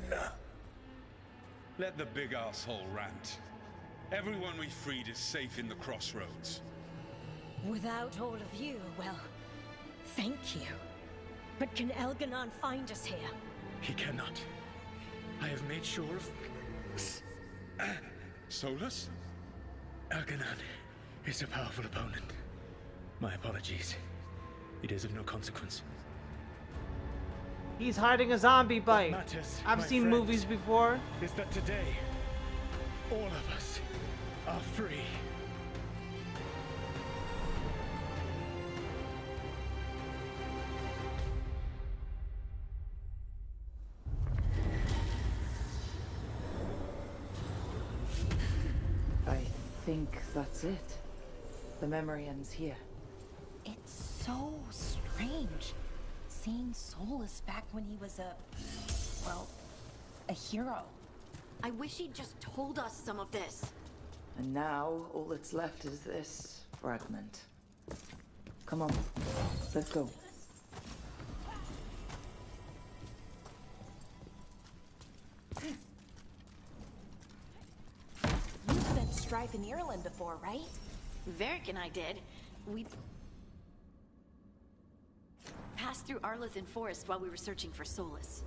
Let the big asshole rant. Everyone we freed is safe in the crossroads. Without all of you, well, thank you. But can Elganon find us here? He cannot. I have made sure of... Solas? Elganon is a powerful opponent. My apologies. It is of no consequence. He's hiding a zombie bite. What matters, I've my seen friend, movies before. Is that today, all of us are free. I think that's it. The memory ends here. It's so strange. Seeing Solas back when he was a hero. I wish he'd just told us some of this. And now, all that's left is this fragment. Come on, let's go. You've been Strife in Ireland before, right? Varric and I did. We passed through Arlothan Forest while we were searching for Solas.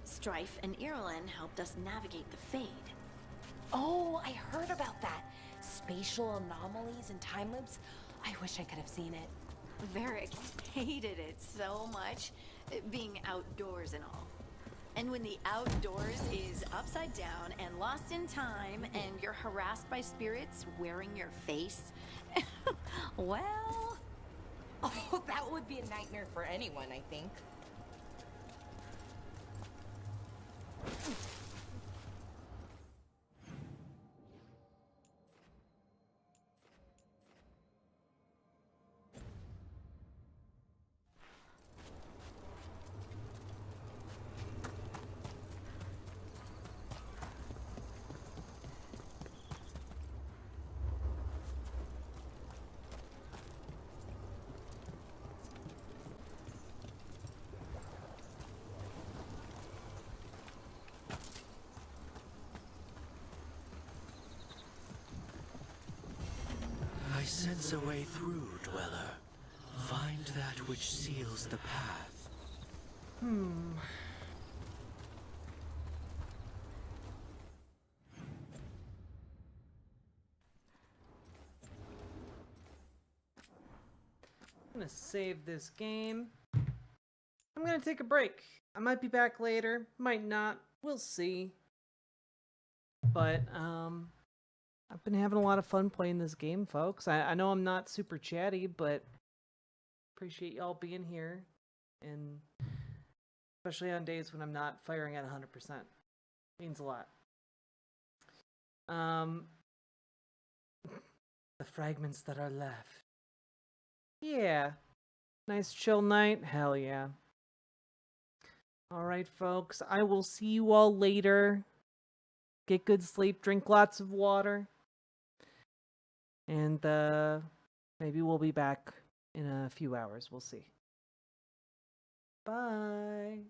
Strife and Irulan helped us navigate the Fade. Oh, I heard about that. Spatial anomalies and time loops. I wish I could have seen it. Varric hated it so much, being outdoors and all. And when the outdoors is upside down and lost in time and you're harassed by spirits wearing your face, well... Oh, that would be a nightmare for anyone, I think. I sense a way through, Dweller. Find that which seals the path. I'm gonna save this game. I'm gonna take a break. I might be back later, might not. We'll see. But I've been having a lot of fun playing this game, folks. I know I'm not super chatty, but appreciate y'all being here, and especially on days when I'm not firing at 100%. Means a lot. The fragments that are left. Yeah. Nice chill night? Hell yeah. Alright, folks. I will see you all later. Get good sleep. Drink lots of water. And maybe we'll be back in a few hours. We'll see. Bye.